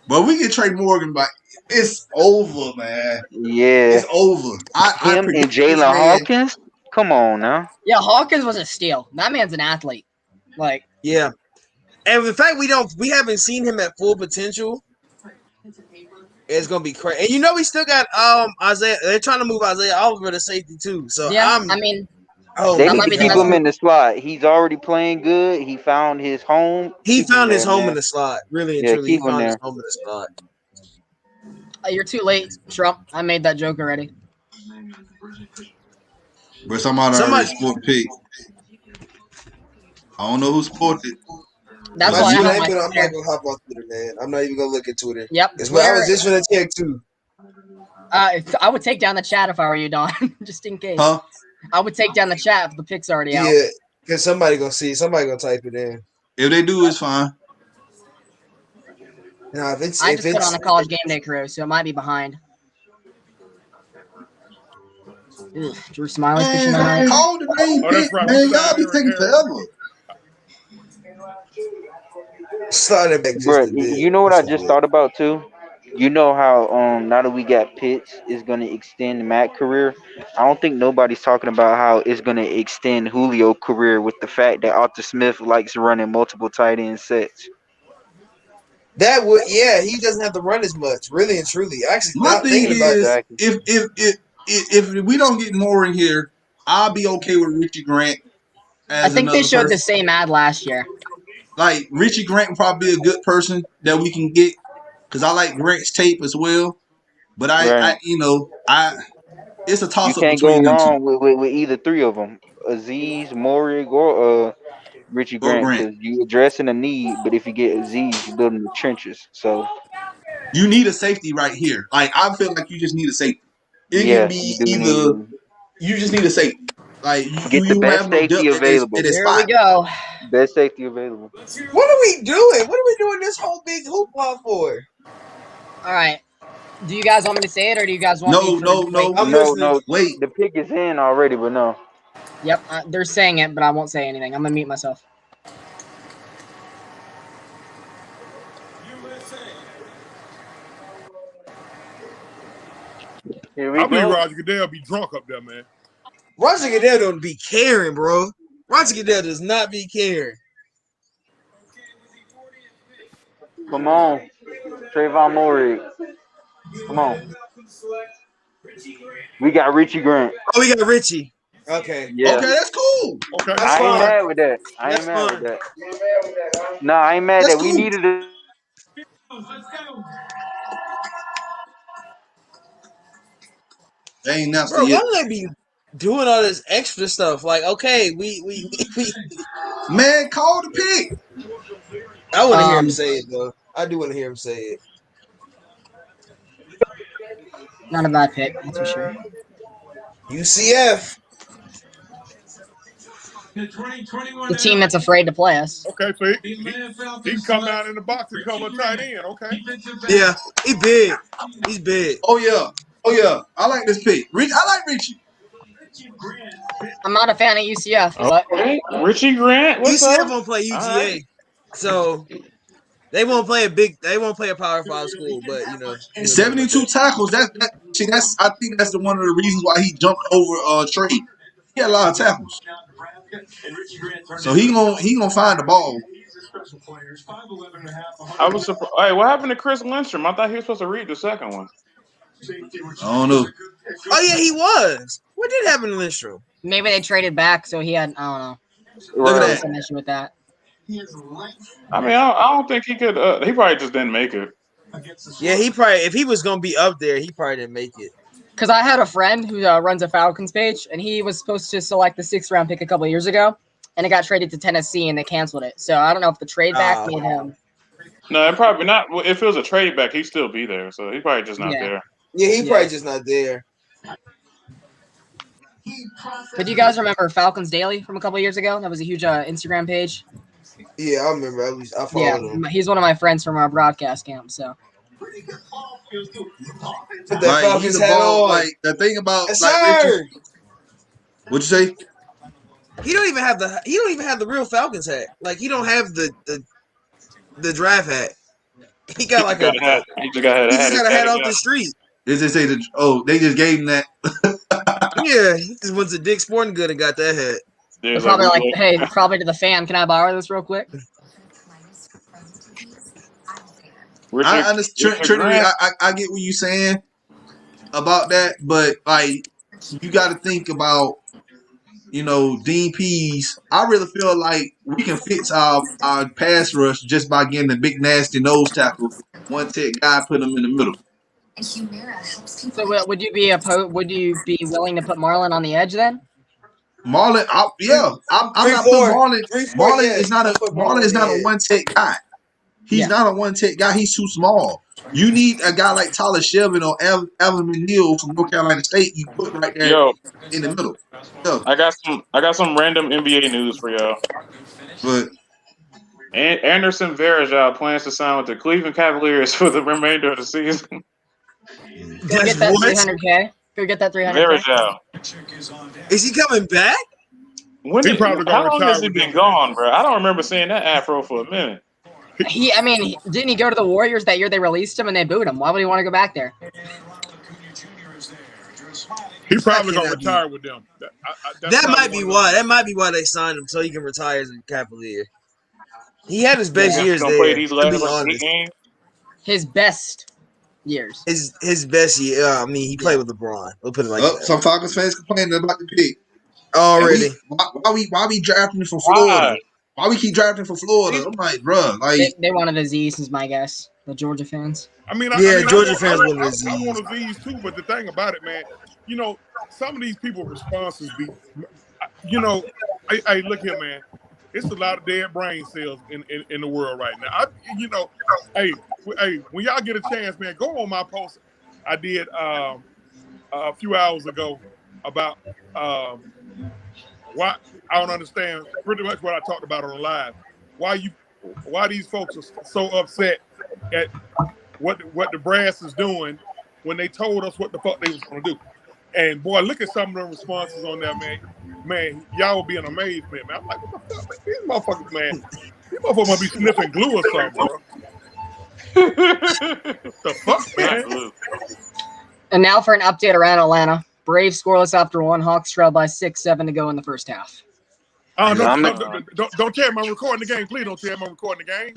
But we get Trey Morgan back. It's over, man. Yeah. It's over. Him and Jalen Hawkins? Come on now. Yeah, Hawkins was a steal. That man's an athlete. Like, yeah. And the fact we haven't seen him at full potential, it's gonna be crazy. And you know we still got Isaiah. They're trying to move Isaiah Oliver to safety too. So yeah, they need to keep him in the slot. He's already playing good. He found his home. He found his home in the slot. Really and truly, he found his home in the slot. You're too late, Trump. I made that joke already. But somebody already sport pick. I don't know who sported it. That's why I'm not gonna hop on Twitter, man. I'm not even gonna look at Twitter. Yep. It's what I was just gonna check too. I would take down the chat if I were you, Don, just in case. Huh? I would take down the chat if the pick's already out. Yeah, because somebody gonna see. Somebody gonna type it in. If they do, it's fine. No, I just put on the College Game Day crew, so it might be behind. Ugh, Drew Smiley's pitching tonight. Call the name pick, man. Y'all be taking forever. Slide back Bro, you know what I just thought about too? You know how now that we got Pitts is gonna extend Matt's career. I don't think nobody's talking about how it's gonna extend Julio's career with the fact that Arthur Smith likes running multiple tight end sets. That would, yeah, he doesn't have to run as much, really and truly. Actually, My not thing thinking about is, that. if we don't get more in here, I'll be okay with Richie Grant. I think they showed the same ad last year. like Richie Grant would probably be a good person that we can get because I like Grant's tape as well. But Right. it's a You toss up can't go between them two. wrong with either three of them, Aziz, Morig, or Richie Or Grant, Grant. because you addressing a need, but if you get Aziz, you building the trenches. So You need a safety right here. Like I feel like you just need a safety. It can yeah, be you do either need you just need a safety. Like get the you don't best have no safety depth at available. that Here we spot. go. Best safety available. What are we doing? What are we doing this whole big hoopla for? All right. Do you guys want me to say it, or do you guys want me to wait? I'm No, listening. no. Wait. The pick is in already, but no. Yep, they're saying it, but I won't say anything. I'm gonna mute myself. Here we I believe go. Roger Goodell be drunk up there, man. Roger Goodell don't be caring, bro. Roger Goodell does not be caring. Come on, Trayvon Morig. Come on. We got Richie Grant. Oh, we got Richie. Okay. Yeah. Okay, that's cool. Okay. That's I ain't fine. mad with that. I ain't That's mad fine. with that. No, I ain't mad That's that we cool. needed it. They ain't announced Bro, it why yet. do they be doing all this extra stuff? Like, okay, we Man, call the pick. I want to hear him say it though. I do want to hear him say it. Not a bad pick, that's for sure. UCF. The team that's afraid to play us. Okay, so he can come down in the box and cover a tight end. Okay. Yeah, he big. He's big. Oh yeah. I like this pick. I like Richie. I'm not a fan of UCF, but Okay. Richie Grant, what's UCF up? won't play UGA, All right. so they won't play They won't play a Power 5 school. But you know 72 tackles. That's I think that's one of the reasons why he jumped over Trey. He had a lot of tackles. So he gonna find the ball. I was surprised. Hey, what happened to Chris Lindstrom? I thought he was supposed to read the second one. I don't know. Oh yeah, he was. What did happen to Lindstrom? maybe they traded back, so he had, I don't know. Look at There's that. some issue with that. I mean, I don't think he could. He probably just didn't make it. Yeah, he probably if he was gonna be up there, he probably didn't make it. Because I had a friend who runs a Falcons page, and he was supposed to select the 6th round pick a couple of years ago, and it got traded to Tennessee, and they canceled it. So I don't know if the trade back made him. No, probably not. If it was a trade back, he'd still be there. So he's probably just not there. Yeah, he probably just not there. But do you guys remember Falcons Daily from a couple of years ago? That was a huge Instagram page. Yeah, I remember. At least I followed him. He's one of my friends from our broadcast camp. So Put that Falcons hat on. Like the thing about Yes, like sir. Richie, what'd you say? He don't even have the real Falcons hat. Like he don't have the draft hat. He got like a hat. He just got a hat off the street. They just say they just gave him that. Yeah, he just went to Dick's Sporting Good and got that hat. they're probably like, hey, probably to the fan, can I borrow this real quick? I understand, Trinity. I get what you're saying about that, but like you got to think about, Dean Pease. I really feel like we can fix our pass rush just by getting the big nasty nose tackle, one tech guy, put him in the middle. So would you be willing to put Marlon on the edge then? Marlon, I'm not putting Marlon. Marlon is not a one tech guy. He's not a one tech guy. He's too small. You need a guy like Tyler Shelvin or Alvin McNeil from North Carolina State. You put right there in the middle. Yo. I got some random NBA news for y'all. But Anderson Varejao plans to sign with the Cleveland Cavaliers for the remainder of the season. Go get that 300K. Go get that 300K. Varejao. Is he coming back? How long has he been gone, bro? I don't remember seeing that afro for a minute. Didn't he go to the Warriors that year? They released him and they booed him. Why would he want to go back there? He probably gonna retire with them. That might be why. That might be why they signed him so he can retire as a Cavalier. He had his best years there. Play these last to be honest, games. His best years. His best year. I mean, he played with LeBron. We'll put it like that. Some Falcons fans complaining about the pick already. Why we drafting from Florida? Why we keep drafting for Florida? I'm like, bro, like they wanted Aziz, is my guess. The Georgia fans. I mean, Georgia fans I want want Aziz too, but the thing about it, man, you know, some of these people's responses be, you know, hey, look here, man. It's a lot of dead brain cells in the world right now. Hey, when y'all get a chance, man, go on my post I did a few hours ago about why I don't understand pretty much what I talked about on the live. Why these folks are so upset at what the brass is doing when they told us what the fuck they was gonna do. And boy, look at some of the responses on there, man. Man, y'all will be in amazement, man. I'm like, what the fuck, man? These motherfuckers, man. These motherfuckers must be sniffing glue or something, bro. The fuck, man? And now for an update around Atlanta. Braves scoreless after one. Hawks trail by 6-7 to go in the first half. Oh, don't tell me I'm recording the game. Please don't tell me I'm recording the game.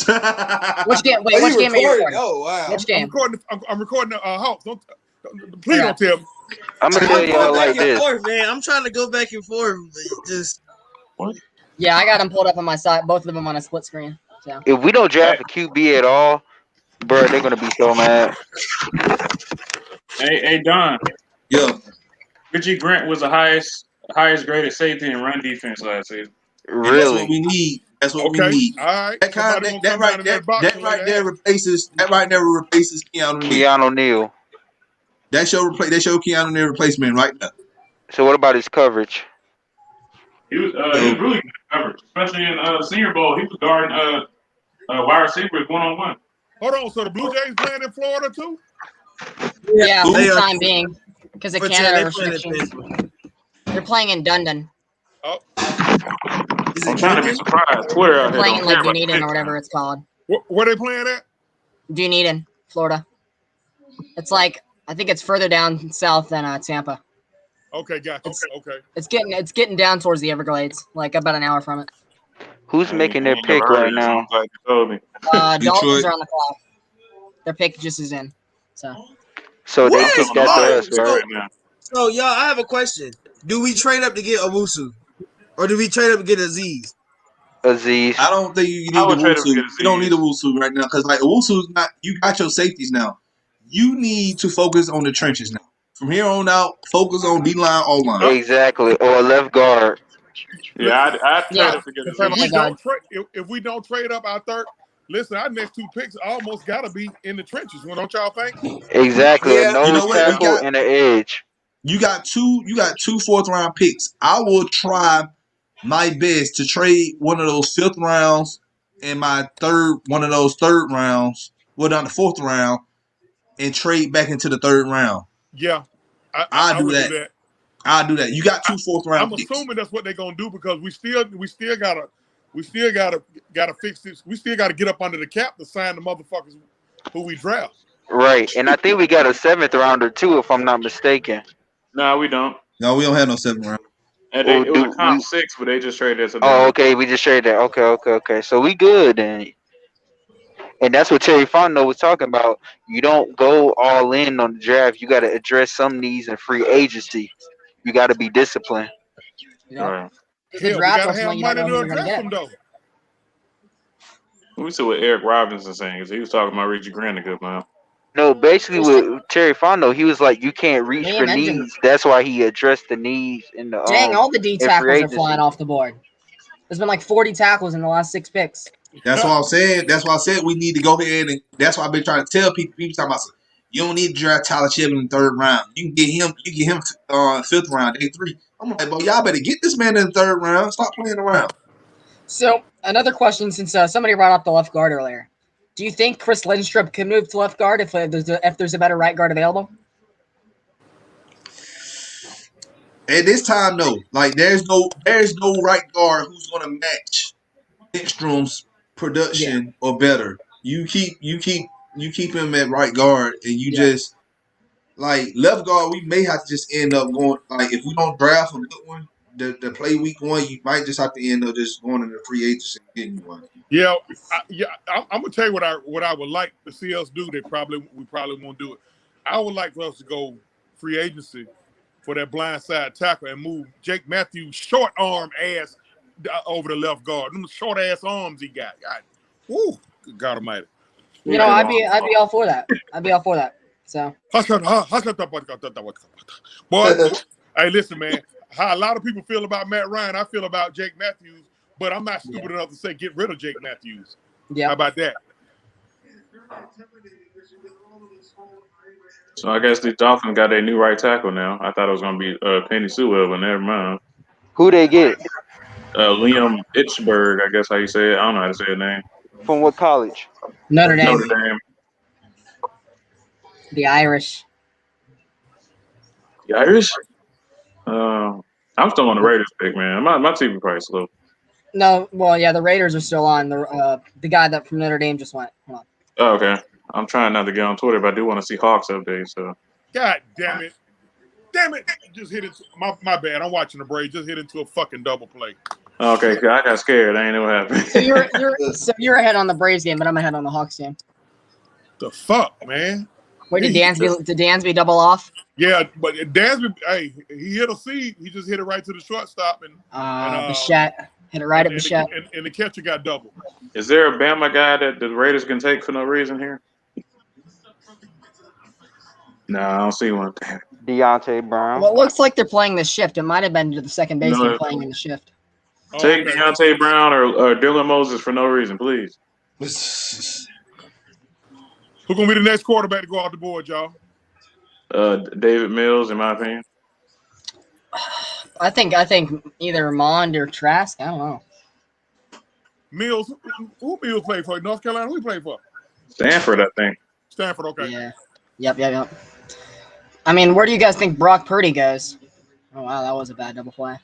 Which game? Wait, which game are you recording? Oh, wow. Which game? I'm recording the Hawks. Please don't tell me. I'm gonna tell y'all like this. Man, I'm trying to go back and forth, but just what? Yeah, I got them pulled up on my side. Both of them on a split screen. So. If we don't draft a QB at all, bro, they're gonna be so mad. Hey, Don. Yeah. Richie Grant was the highest graded safety in run defense last season. Really? That's what we need. That's what we need. All right. That right there replaces Keanu Neal. That's your Keanu Neal replacement right now. So what about his coverage? He was really good coverage, especially in Senior Bowl. He was guarding wide receivers 1-on-1. Hold on. So the Blue Jays playing in Florida too? Yeah, for the time being, because of Canada restrictions. They're playing in Dundon. Oh. I'm trying to be surprised. Twitter out They're here playing in like Dunedin or whatever it's called. Where they playing at? Dunedin, Florida. It's like, I think it's further down south than Tampa. Okay, gotcha. Okay. It's getting down towards the Everglades, like about an hour from it. Who's making their pick right now? Dolphins are on the clock. Their pick just is in. So they kicked that to us, right? So, y'all, I have a question. Do we trade up to get Owusu? Or do we trade up to get Aziz? Aziz. I don't think you need Owusu. You don't need Owusu right now because, like, Owusu's not – you got your safeties now. You need to focus on the trenches now. From here on out, focus on D-line, O-line. Exactly, or a left guard. Yeah, I'd trade up to get Aziz. If we don't trade up our third – listen, our next two picks almost got to be in the trenches. Don't y'all think? Exactly, a nose tackle and an edge. You got two fourth-round picks. I will try my best to trade one of those fifth rounds and one of those third rounds, down the fourth round, and trade back into the third round. Yeah, I'll do that. I'll do that. You got two fourth-round picks. I'm assuming that's what they're gonna do because we still gotta fix this. We still gotta get up under the cap to sign the motherfuckers who we draft. Right, and I think we got a 7th rounder too, if I'm not mistaken. No, we don't. No, we don't have no 7th round. And it was a comp 6, but they just traded us. Oh, okay, we just traded that. Okay. So we good, and that's what Terry Fontenot was talking about. You don't go all in on the draft. You got to address some needs in free agency. You got to be disciplined. Right. The draft is when you don't know who you're going to get. We see what Eric Robinson saying because he was talking about Richie Grant a good man. No, basically with Terry Fontenot, he was like, you can't reach for needs. That's why he addressed the needs in the Dang, all the D tackles are flying off the board. There's been like 40 tackles in the last 6 picks. That's what I'm saying. That's why I said we need to go ahead and that's why I've been trying to tell people. People talking about you don't need to draft Tyler Chibin in the 3rd round. You can get him 5th round, day 3. I'm like, well, y'all better get this man in the 3rd round. Stop playing around. So another question, since somebody brought up the left guard earlier. Do you think Chris Lindstrom could move to left guard if there's a better right guard available? At this time, no. Like there's no right guard who's going to match Lindstrom's production or better. You keep him at right guard, and you just like left guard. We may have to just end up going like if we don't draft a good one, the play week 1, you might just have to end up just going into free agency and getting one. Yeah, I'm gonna tell you what I would like to see us do. We probably won't do it. I would like for us to go free agency for that blind side tackle and move Jake Matthews' short arm ass over the left guard. Them short ass arms he got. God, woo, good God Almighty. You know, I'd be all for that. I'd be all for that. So. Boy, hey, listen, man. How a lot of people feel about Matt Ryan, I feel about Jake Matthews, but I'm not stupid enough to say get rid of Jake Matthews. Yeah. How about that? So I guess the Dolphins got their new right tackle now. I thought it was going to be Penny Sewell, but never mind. Who they get? Liam Itchberg, I guess how you say it. I don't know how to say his name. From what college? Notre Dame. Notre Dame. The Irish. The Irish? I'm still on the Raiders pick, man. My TV probably slow. No, well, yeah, the Raiders are still on. The guy that from Notre Dame just went. Hold on. Oh, okay. I'm trying not to get on Twitter, but I do want to see Hawks updates. So. God damn it. Damn it. Just hit it. My bad. I'm watching the Braves. Just hit into a fucking double play. Okay, I got scared. I ain't know what happened. So you're ahead on the Braves game, but I'm ahead on the Hawks game. The fuck, man? Wait, did Dansby double off? Yeah, but Dansby, hey, he hit a seed. He just hit it right to the shortstop, and Bichette hit it right at Bichette, and the catcher got double. Is there a Bama guy that the Raiders can take for no reason here? No, I don't see one. Deontay Brown. Well, it looks like they're playing the shift. It might have been to the second baseman playing in the shift. Take Deontay Brown or Dylan Moses for no reason, please. Who's gonna be the next quarterback to go off the board, y'all? David Mills, in my opinion. I think either Mond or Trask. I don't know. Mills, who Mills played for? North Carolina, who he played for? Stanford, I think. Stanford, okay. Yeah. Yep. I mean, where do you guys think Brock Purdy goes? Oh wow, that was a bad double play.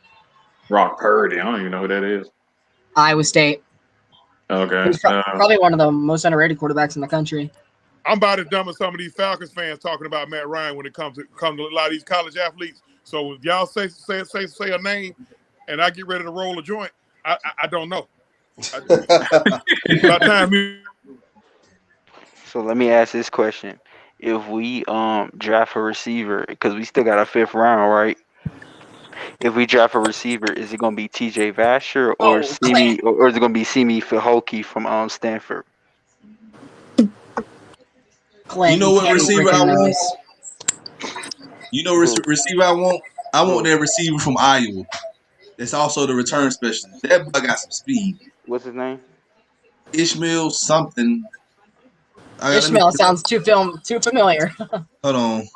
Brock Purdy, I don't even know who that is. Iowa State. Okay. He's probably one of the most underrated quarterbacks in the country. I'm about as dumb as some of these Falcons fans talking about Matt Ryan when it comes to a lot of these college athletes. So if y'all say a name, and I get ready to roll a joint, I don't know. By time So let me ask this question: if we draft a receiver, because we still got a 5th round, right? If we draft a receiver, is it going to be T.J. Vasher or is it going to be Simi Fehoko from Stanford? You know what receiver I want? You know receiver I want? I want that receiver from Iowa. It's also the return specialist. That boy got some speed. What's his name? Ishmael something. Ishmael sounds too familiar. Hold on.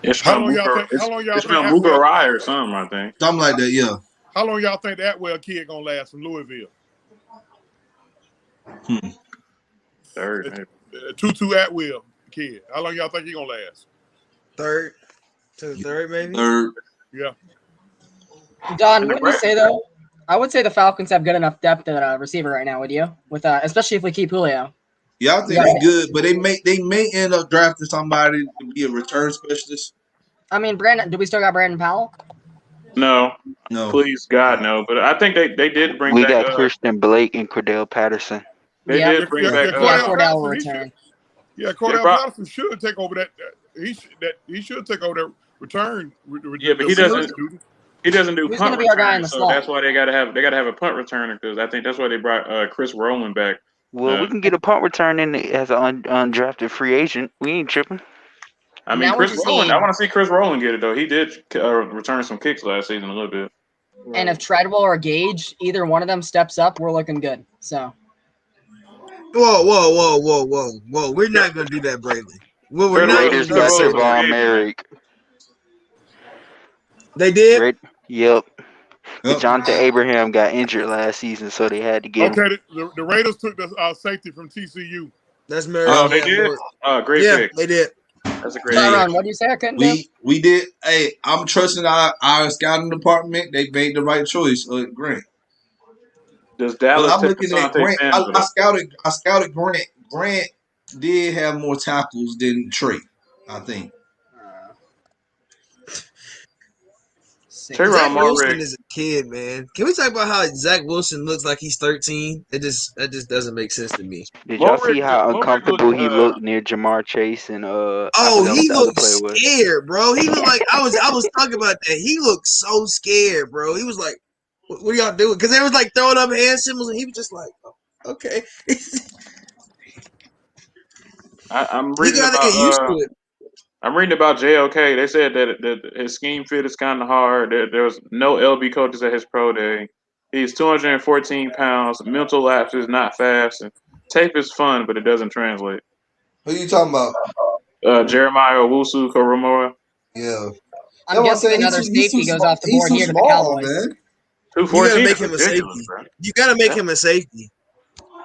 Ishmael Mugarai or something, I think. Something like that, yeah. How long y'all think that kid gonna last from Louisville? Third, maybe. Tutu Atwell kid. How long y'all think he gonna last? Third to the third, maybe. Third. Yeah. Don, what do you say though? I would say the Falcons have good enough depth at receiver right now. Would you? With especially if we keep Julio. Yeah, I think they're good, but they may end up drafting somebody to be a return specialist. I mean, Brandon. Do we still got Brandon Powell? No. Please, God, no. But I think they did bring back. We got Christian Blake and Cordell Patterson. They did bring back. Cordell will return. Cordell Patterson should take over that. He should take over that return. Yeah, but he doesn't. He doesn't do Who's punt be our guy in return, the so slot? that's why they gotta have a punt returner, because I think that's why they brought Chris Rowland back. Well, we can get a punt return in as an undrafted free agent. We ain't tripping. I mean, Chris Rowland. I want to see Chris Rowland get it though. He did return some kicks last season a little bit. And if Treadwell or Gage, either one of them steps up, we're looking good. So. Whoa. We're not going to do that, Braylon. Well, we're not Raiders got Savon Merrick. They did? Yep. Jonathan Abraham got injured last season, so they had to get him. Okay, the Raiders took the safety from TCU. That's Merrick. Oh, they did? Great pick. They did. That's a great Tyron, what do you say? I couldn't do? We did. Hey, I'm trusting our scouting department. They made the right choice. Grant. Does Dallas? I'm looking at Grant. I scouted Grant. Grant did have more tackles than Trey, I think. Zach Wilson is a kid, man. Can we talk about how Zach Wilson looks like he's 13? That just doesn't make sense to me. Did y'all see how uncomfortable he looked near Jamar Chase and he looked scared, bro. He looked like I was talking about that. He looked so scared, bro. He was like, What are y'all doing? Because they was like throwing up hand symbols, and he was just like, oh, okay. I'm He reading got to get used to about it. I'm reading about JOK. They said that his scheme fit is kind of hard. There was no LB coaches at his pro day. He's 214 pounds. Mental lapses, not fast. And tape is fun, but it doesn't translate. Who you talking about? Jeremiah Owusu Koromora. Yeah. I'm guessing another safety goes off the board here to the Cowboys. You got to 214 make is him a ridiculous, safety. bro. You got to make him a safety.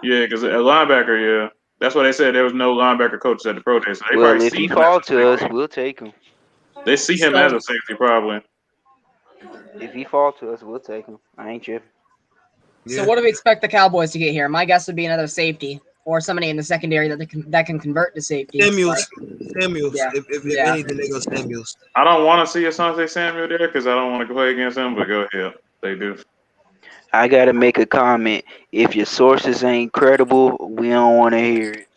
Yeah, because a linebacker, yeah. That's why they said there was no linebacker coaches at the pro day. So they Well, probably if see he him as fall a to us, safety. we'll take him. They see him as a safety, probably. If he fall to us, we'll take him. I ain't tripping. So what do we expect the Cowboys to get here? My guess would be another safety or somebody in the secondary that can convert to safety. Samuels. Yeah. If anything, they go Samuels. I don't want to see Asante Samuel there because I don't want to play against him, but go ahead. They do. I gotta make a comment. If your sources ain't credible, we don't want to hear it.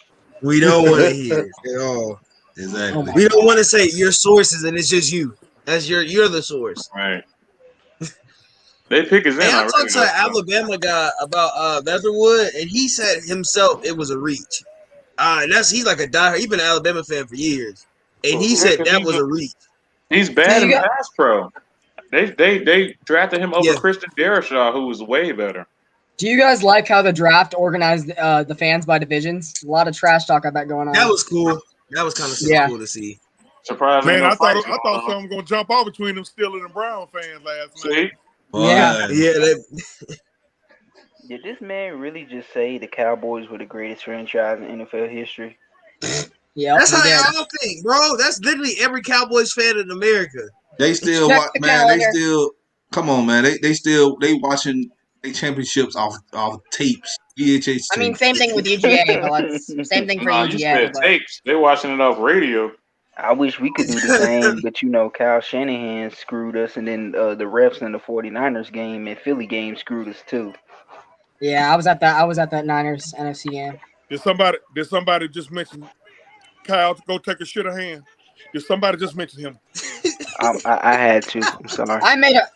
We don't want to hear it at all. Exactly. We don't want to say your sources and it's just you. That's you're the source. Right. They pick his in Hey, I already. talked to an Alabama guy about Leatherwood, and he said himself it was a reach. He's like a diehard. He's been an Alabama fan for years, and he said that was a reach. He's bad in pass pro. They drafted him over Christian Darrisaw, who was way better. Do you guys like how the draft organized the fans by divisions? A lot of trash talk I bet going on. That was cool. That was kind of cool to see. Surprising. Man, I thought something was gonna jump off between them Steelers and Brown fans last night. Yeah. Did this man really just say the Cowboys were the greatest franchise in NFL history? Yeah, that's how they all think, bro. That's literally every Cowboys fan in America. They still watch, man. They still come on, man. They watching they championships off tapes, VHS tapes. I mean, same thing with UGA, but same thing for Nah, UGA. you said tapes. They watching it off radio. I wish we could do the same, but you know, Kyle Shanahan screwed us, and then the refs in the 49ers game and Philly game screwed us too. Yeah, I was at that Niners NFC game. Did somebody just mention Kyle to go take a shit of hand? Did somebody just mention him? I had to. I'm sorry.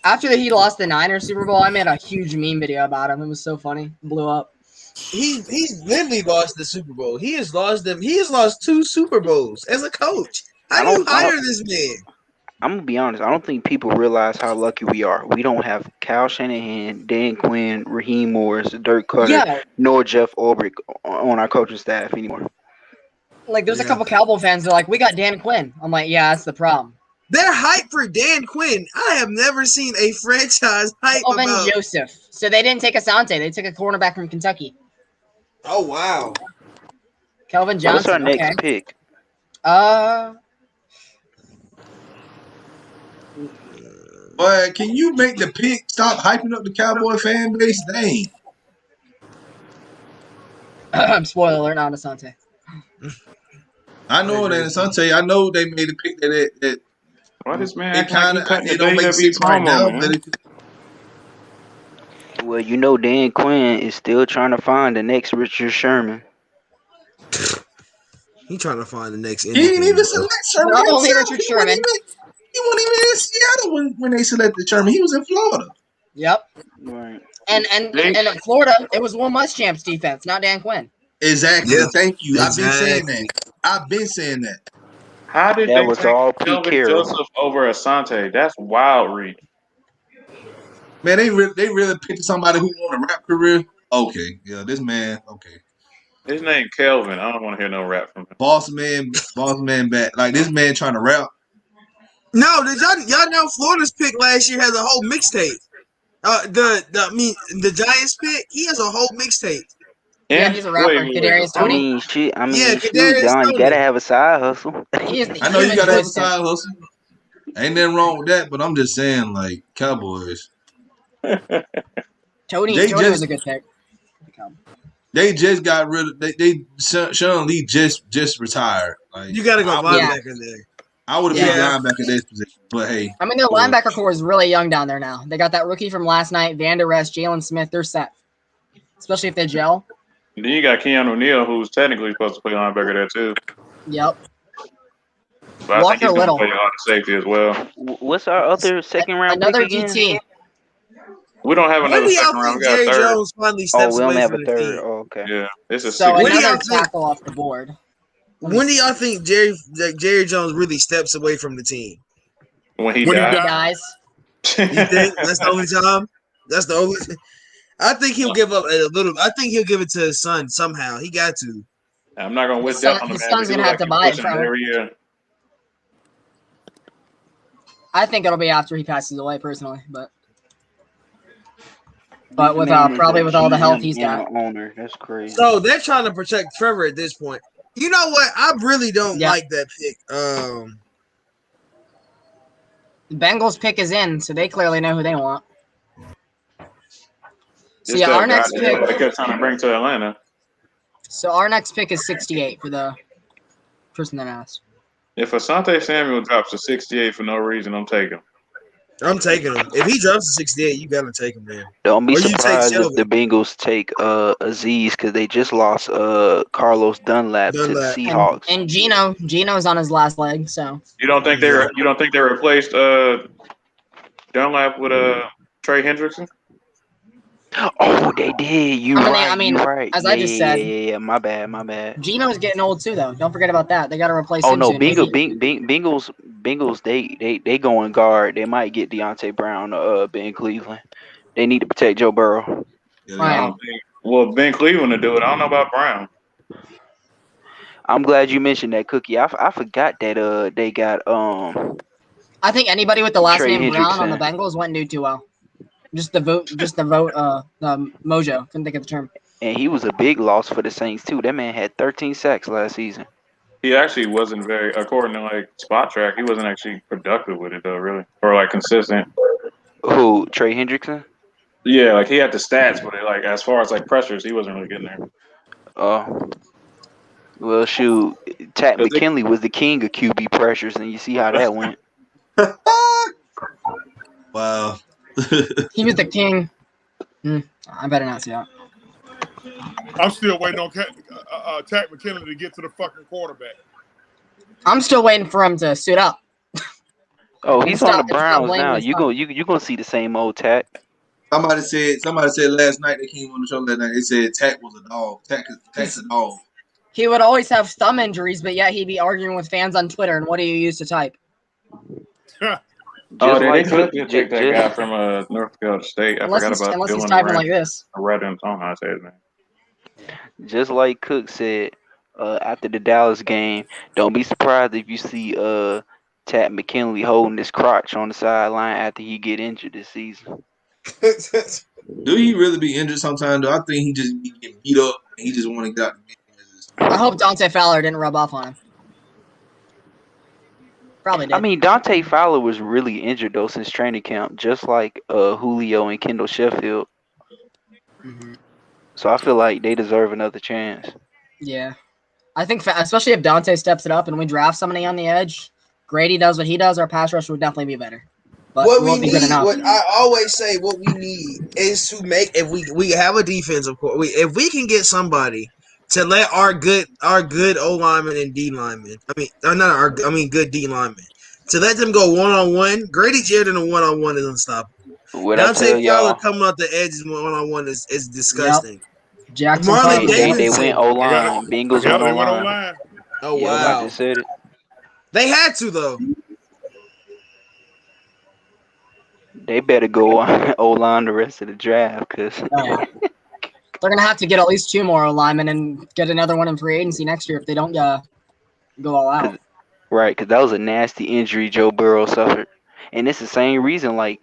After he lost the Niners Super Bowl, I made a huge meme video about him. It was so funny. Blew up. He's literally lost the Super Bowl. He has lost them. He has lost 2 Super Bowls as a coach. How do you hire this man? I'm gonna be honest. I don't think people realize how lucky we are. We don't have Kyle Shanahan, Dan Quinn, Raheem Morris, Dirk Cutter, nor Jeff Ulbrich on our coaching staff anymore. Like, there's a couple Cowboy fans that are like, we got Dan Quinn. I'm like, yeah, that's the problem. They're hyped for Dan Quinn. I have never seen a franchise hype about Joseph. So they didn't take Asante. They took a cornerback from Kentucky. Oh, wow. Kelvin Johnson. What's our next pick? But can you make the pick stop hyping up the Cowboy fan base? Dang. Spoiler alert, not Asante. I know that Asante. I know they made a pick that why this man it kind of it don't make sense right now. Well, you know, Dan Quinn is still trying to find the next Richard Sherman. He trying to find the next. He didn't even select Sherman. Not only Richard Sherman. He wasn't even in Seattle when they selected Sherman. He was in Florida. Yep. Right. And in Florida, it was Will Muschamp's defense, not Dan Quinn. Exactly. Yeah. Thank you. Exactly. I've been saying that. How did That they was take all Pete Kelvin Carroll. Joseph over Asante? That's wild reach. Man, they really picked somebody who want a rap career. Okay, yeah, this man. Okay, His name Kelvin. I don't want to hear no rap from him. boss man back. Like this man trying to rap. No, did y'all know Florida's pick last year has a whole mixtape? The Giants pick, he has a whole mixtape. Yeah, he's a rapper. Kadarius Toney. Shoot, Don, Kadarius you gotta have a side hustle. I know you gotta have a side hustle. Ain't nothing wrong with that, but I'm just saying, like Cowboys. Tony was a good pick. They just got rid of Sean Lee just retired. Like, You gotta go linebacker there. I would have been linebacker this position, but hey. I mean, their linebacker core is really young down there now. They got that rookie from last night, Van Der Esch, Jalen Smith. They're set, especially if they gel. And then you got Keanu Neal, who's technically supposed to play linebacker there too. Yep. But I think he's going to play on safety as well. What's our other second round Another pick again? DT. We don't have When another do second y'all round. think We got a Jerry third. Jones finally Oh, steps we only away have from a the third. team? Oh, okay. Yeah, it's a So six. When do another y'all think? tackle off the board. When do y'all think Jerry Jones really steps away from the team? When he When he died. Dies. You think that's the only time? That's the only. I think he'll give up a little. I think he'll give it to his son somehow. He got to. I'm not gonna wish His death on the man. son's He gonna look have like to he's buy it pushing from him. every year. I think it'll be after he passes away, personally, but His with name is probably a with all the health GM he's and got. an owner. That's crazy. So they're trying to protect Trevor at this point. You know what? I really don't Yeah. like that pick. The Bengals pick is in, so they clearly know who they want. So It's yeah, that our next guy pick. that they kept trying to bring to Atlanta. So our next pick is 68 for the person that asked. If Asante Samuel drops to 68 for no reason, I'm taking him. I'm taking him. If he drops to 68, you gotta take him, man. Don't be Or you take surprised if Shelby. the Bengals take Aziz because they just lost Carlos Dunlap to the Seahawks. And Geno's on his last leg, so You don't think they replaced Dunlap with Trey Hendrickson? Oh, they did. You I mean, right. as Yeah, I just said, yeah. My bad. Geno's getting old too, though. Don't forget about that. They got to replace Oh him no, soon. Bengals. They going guard. They might get Deontay Brown Ben Cleveland. They need to protect Joe Burrow. I don't think. Well, Ben Cleveland to do it. I don't know about Brown. I'm glad you mentioned that, Cookie. I forgot that they got I think anybody with the last Trey name Brown on the Hendrickson. Bengals wouldn't do too well. Just the vote. Mojo. Couldn't think of the term. And he was a big loss for the Saints too. That man had 13 sacks last season. He actually wasn't very, according to like Spot Track, he wasn't actually productive with it though, really, or like consistent. Who? Trey Hendrickson? Yeah, like he had the stats, but like as far as like pressures, he wasn't really getting there. Well, shoot, Pat McKinley was the king of QB pressures, and you see how that went. Wow. He was the king. I better not see that. I'm still waiting on Tack McKinley to get to the fucking quarterback. I'm still waiting for him to suit up. Oh, he's on the Browns blaming now. his You son. gonna see the same old Tat. Somebody said last night, they came on the show last night, they said Tack was a dog. Tack's a dog. He would always have thumb injuries, but yet he'd be arguing with fans on Twitter. And what do you use to type? They could take that guy from North Dakota State. I forgot about unless he's Dylan typing Wright. like this. I read him. I don't know how to say his name. Just like Cook said after the Dallas game, don't be surprised if you see Tat McKinley holding his crotch on the sideline after he get injured this season. Do he really be injured sometimes? Though I think he just be getting beat up and he just want to get out. I hope Dante Fowler didn't rub off on him. Probably did. I mean, Dante Fowler was really injured though since training camp, just like Julio and Kendall Sheffield. Mm-hmm. So I feel like they deserve another chance. Yeah. I think, especially if Dante steps it up and we draft somebody on the edge, Grady does what he does, our pass rush would definitely be better. But What it we won't be need, good enough. what I always say, what we need is to make, if we have a defense, of course, if we can get somebody to let our good O linemen and D linemen, good D linemen, to let them go one on one. Grady Jarrett in a one on one is unstoppable. What I tell Dante Fowler y'all, coming off the edges one on one is disgusting. Yep. Jackson Marlon they Davidson. went O line. Bengals went They O went line. O-line. Oh Yeah, wow! I just said it. They had to though. They better go O line the rest of the draft because They're going to have to get at least 2 more linemen and get another one in free agency next year if they don't go all out. Right, because that was a nasty injury Joe Burrow suffered, and it's the same reason. Like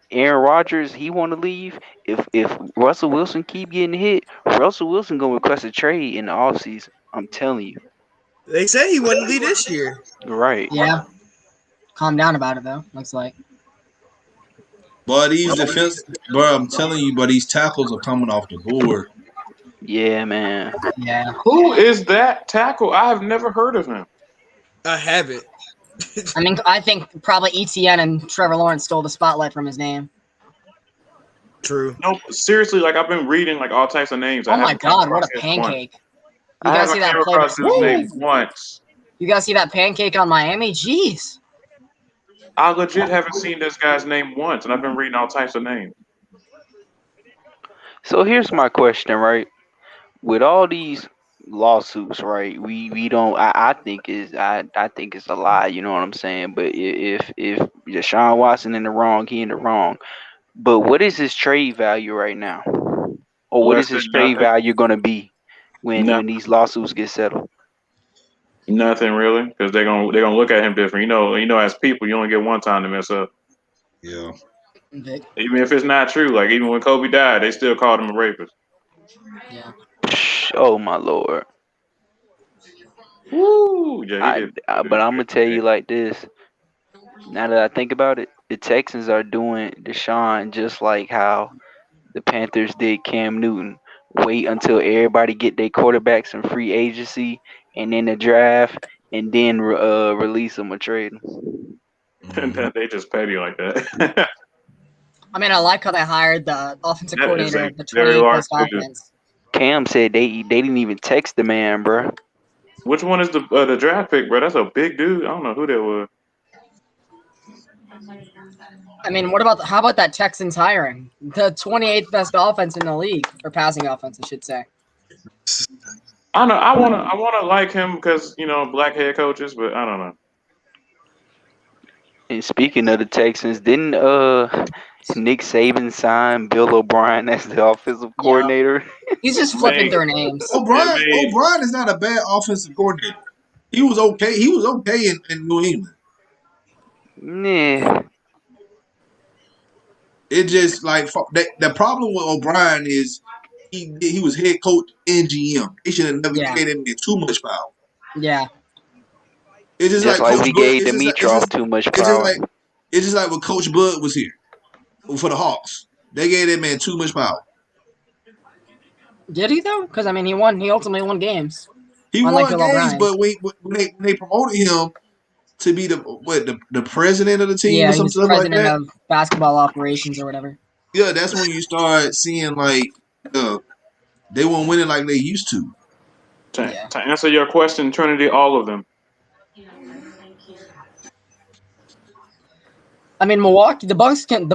Aaron Rodgers, he want to leave. If Russell Wilson keep getting hit, Russell Wilson gonna request a trade in the offseason. I'm telling you. They say he wouldn't leave this year. Right. Yeah. Calm down about it though. Looks like. But these defense, bro, I'm telling you, but these tackles are coming off the board. Yeah, man. Yeah. Who is that tackle? I have never heard of him. I haven't. I mean, I think probably ETN and Trevor Lawrence stole the spotlight from his name. True. No, seriously, like I've been reading like all types of names. Oh my God, what a pancake! You guys see that play? Across his name once. You guys see that pancake on Miami? Jeez. I legit haven't seen this guy's name once, and I've been reading all types of names. So here's my question, right? With all these lawsuits, right? We don't. I think it's a lie. You know what I'm saying? But if Deshaun Watson in the wrong, he in the wrong. But what is his trade value right now? Or what Less is than his trade nothing. value going to be No, when these lawsuits get settled? nothing really, because they're gonna look at him different. As people, you only get one time to mess up. Yeah. Even if it's not true, like even when Kobe died, they still called him a rapist. Yeah. Oh my lord! Woo! Yeah, he did. But I'm gonna tell you like this. Now that I think about it, the Texans are doing Deshaun just like how the Panthers did Cam Newton. Wait until everybody get their quarterbacks in free agency and then the draft, and then release them or trade them. They just petty like that. I mean, I like how they hired the offensive That is coordinator a of the very 28th large best dude. offense. Cam said they didn't even text the man, bro. Which one is the draft pick, bro? That's a big dude. I don't know who that was. I mean, how about that Texans hiring the 28th best offense in the league, or passing offense, I should say. I don't know. I wanna like him because black head coaches, but I don't know. And speaking of the Texans, didn't Nick Saban sign Bill O'Brien as the offensive Yeah, coordinator? he's just flipping through names. O'Brien is not a bad offensive coordinator. He was okay. He was okay in New England. Nah. It just like the problem with O'Brien is he was head coach and GM. He should have never gave him too much power. Yeah. It's just Just like like Coach we Bud. gave Dimitrov too much power. It's just like when Coach Bud was here for the Hawks. They gave that man too much power. Did he though? Because I mean, he won. He ultimately won games. He Unlike won Bill games, O'Brien. but when they promoted him to be the president of the team Yeah, or he some was stuff like president that. of basketball operations or whatever. Yeah, that's when you start seeing like they weren't winning like they used to. To answer your question, Trinity, all of them. I mean, Milwaukee, the Bucks can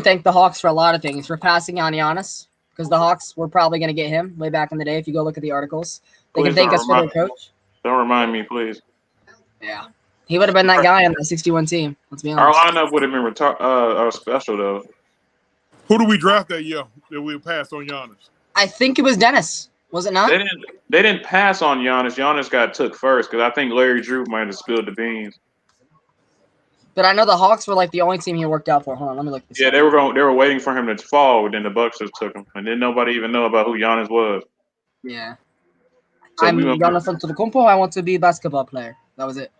thank the Hawks for a lot of things, for passing on Giannis, because the Hawks were probably going to get him way back in the day. If you go look at the articles, they can Please thank us for their coach. Don't remind me, please. Yeah, he would have been that guy on the 61 team. Let's be honest. Our lineup would have been special though. Who do we draft that year that we passed on Giannis? I think it was Dennis. Was it not? They didn't pass on Giannis. Giannis got took first because I think Larry Drew might have spilled the beans. But I know the Hawks were like the only team he worked out for. Hold on, let me look this up. They were waiting for him to fall, but then the Bucks just took him, and then nobody even know about who Giannis was. Yeah. So I'm Giannis Antetokounmpo. I want to be a basketball player. That was it.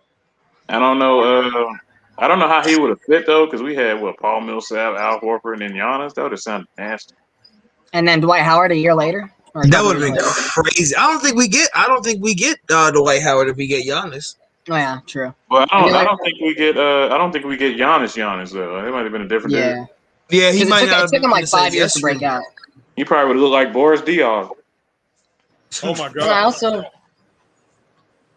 I don't know. I don't know how he would have fit though, because we had Paul Millsap, Al Horford, and then Giannis. That would have sounded nasty. And then Dwight Howard a year later. That would have been crazy. I don't think we get Dwight Howard if we get Giannis. Oh yeah, true. Well, I don't think we get Giannis though. It might have been a different dude. Yeah, he might not. It took him like 5 years to break out. He probably would have looked like Boris Diaw. Oh my god!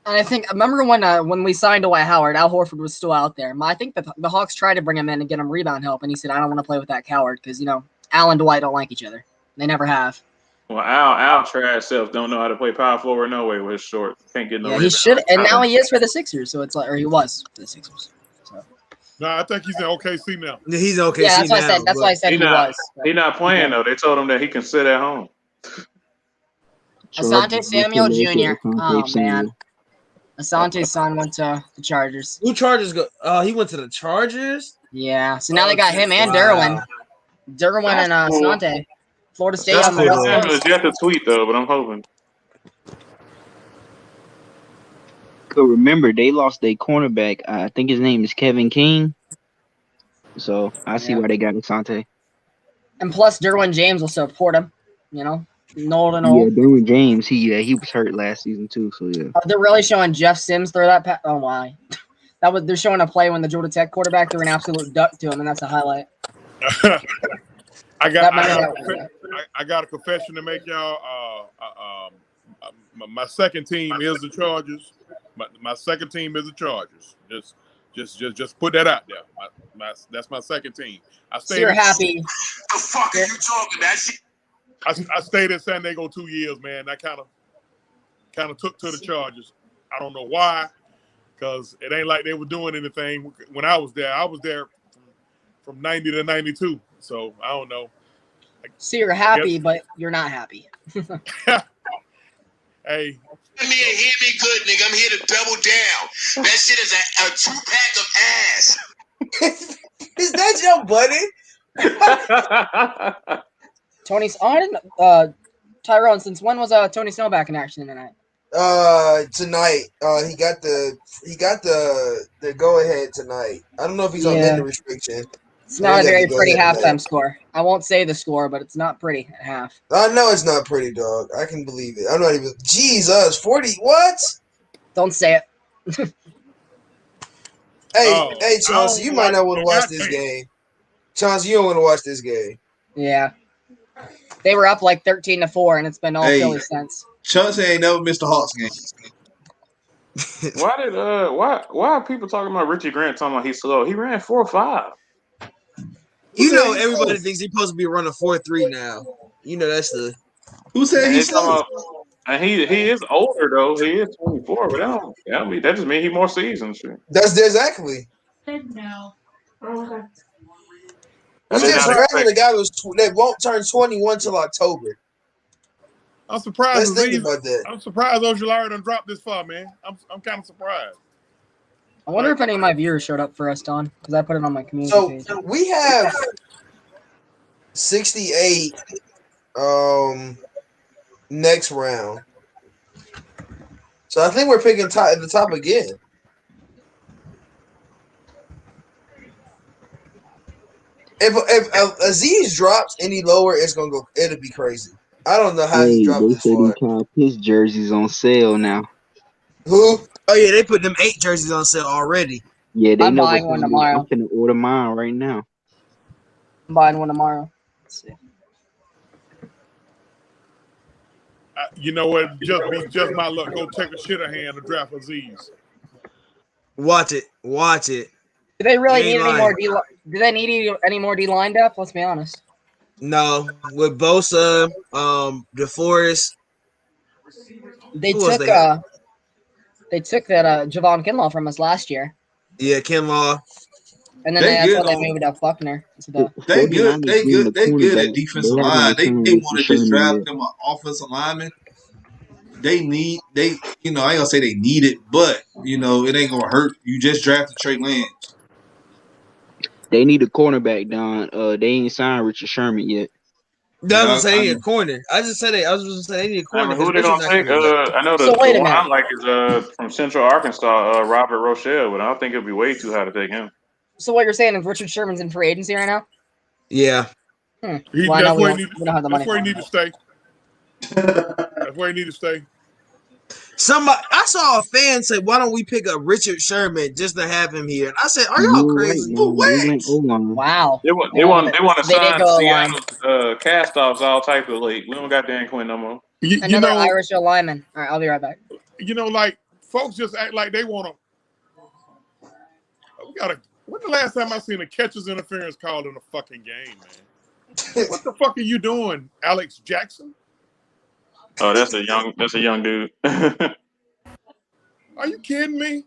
And I think remember when we signed Dwight Howard, Al Horford was still out there. I think the Hawks tried to bring him in and get him rebound help, and he said, "I don't want to play with that coward because Al and Dwight don't like each other. They never have." Well, Al trash self don't know how to play power forward no way with his short. Can't get no. Yeah, he should, and now he is for the Sixers. So it's like, or he was for the Sixers. So. No, I think he's in OKC now. He's OKC yeah, that's now. That's why I said he was. He's not playing though. They told him that he can sit at home. Asante Samuel Jr. Oh man, Asante's son went to the Chargers. Who Chargers go? He went to the Chargers. Yeah, so now they got him and Derwin. Derwin and Asante. Florida State on the West Coast. You have to tweet though, but I'm hoping. But remember, they lost their cornerback. I think his name is Kevin King. So I see why they got Asante. And plus, Derwin James will support him. Nolan. Yeah, Derwin James. He was hurt last season too. So yeah. They're really showing Jeff Sims throw that pass. Oh my, they're showing a play when the Georgia Tech quarterback threw an absolute duck to him, and that's a highlight. I got a confession to make, y'all. My second team is the Chargers. My second team is the Chargers. Just put that out there. That's my second team. So you're happy. The fuck are you talking that shit? I stayed in San Diego 2 years, man. I kind of took to the Chargers. I don't know why, because it ain't like they were doing anything when I was there. I was there from 90 to 92, so I don't know. So you're happy, but you're not happy. Hey. Hear me and hear me good, nigga. I'm here to double down. That shit is a 2-pack of ass. Is that your buddy? Tony's on. Tyrone, since when was Tony Snow back in action tonight? Tonight. He got the go ahead tonight. I don't know if he's on minute restriction. It's not a very pretty halftime score. I won't say the score, but it's not pretty at half. I know it's not pretty, dog. I can believe it. I'm not even. Jesus, 40. What? Don't say it. Hey, Chauncey, you might not want to watch this game. Chauncey, you don't want to watch this game. Yeah. They were up like 13-4, and it's been all Philly since. Chauncey ain't never missed a Hawks game. Why are people talking about Richie Grant talking about he's slow? He ran 4.5. You know everybody thinks he's supposed to be running 4.3 now. You know that's the. Who said he's slow? And he is older though. He is 24, but that just means he's more seasoned. That's exactly. No. Okay. We just drafted a guy that won't turn 21 till October. I'm surprised. Let's think about that. I'm surprised Ojulari done dropped this far, man. I'm kind of surprised. I wonder if any of my viewers showed up for us, Don, because I put it on my community page. So we have 68 next round. So I think we're picking at the top again. If Aziz drops any lower, it'll be crazy. I don't know how he dropped this far. His jerseys on sale now. Who? Oh yeah, they put them 8 jerseys on sale already. Yeah, they I'm know buying one tomorrow. I'm gonna order mine right now. I'm buying one tomorrow. Let's see. You know what? Just my luck. Go take a shit hand and draft Aziz. Watch it. Do they really need any more D? Do they need any more D line depth? Let's be honest. No, with Bosa, DeForest. They took that Javon Kinlaw from us last year. Yeah, Kinlaw. And then that's why they moved up Buckner. They good. They good at defensive line. They want to just draft them an offensive lineman. I ain't gonna say they need it, but it ain't gonna hurt. You just drafted Trey Lance. They need a cornerback, Don. They ain't signed Richard Sherman yet. That was saying a corner. I was just saying they need a corner. Who they gonna take? I know the one I like is from Central Arkansas, Robert Rochelle, but I don't think it'll be way too high to take him. So what you're saying is Richard Sherman's in free agency right now? Yeah. Well, That's where he need to stay. That's where he need to stay. I saw a fan say, "Why don't we pick up Richard Sherman just to have him here?" And I said, "Are y'all crazy?" Wow. They want to sign Seattle cast-offs all type of late. We don't got Dan Quinn no more. Another Irish lineman. All right, I'll be right back. Like folks just act like they want to. When the last time I seen a catcher's interference called in a fucking game, man? What the fuck are you doing, Alex Jackson? Oh, that's a young dude. Are you kidding me?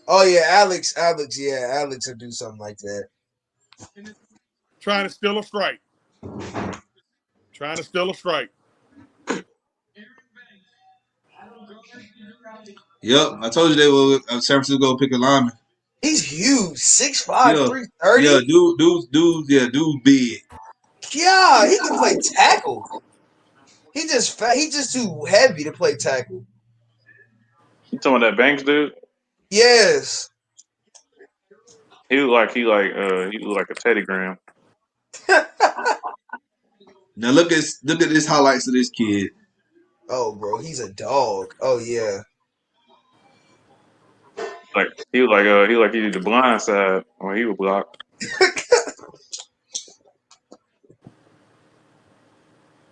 Oh yeah, Alex will do something like that. Trying to steal a strike. Yep, I told you they were San Francisco pick a lineman. He's huge, 6'5", 330. Yeah, dude's big. Yeah, he can play tackle. He just too heavy to play tackle. You talking about that Banks dude? Yes. He look like a Teddy Graham. Now look at this highlights of this kid. Oh, bro, he's a dog. Oh yeah. He did the blind side when he was blocked.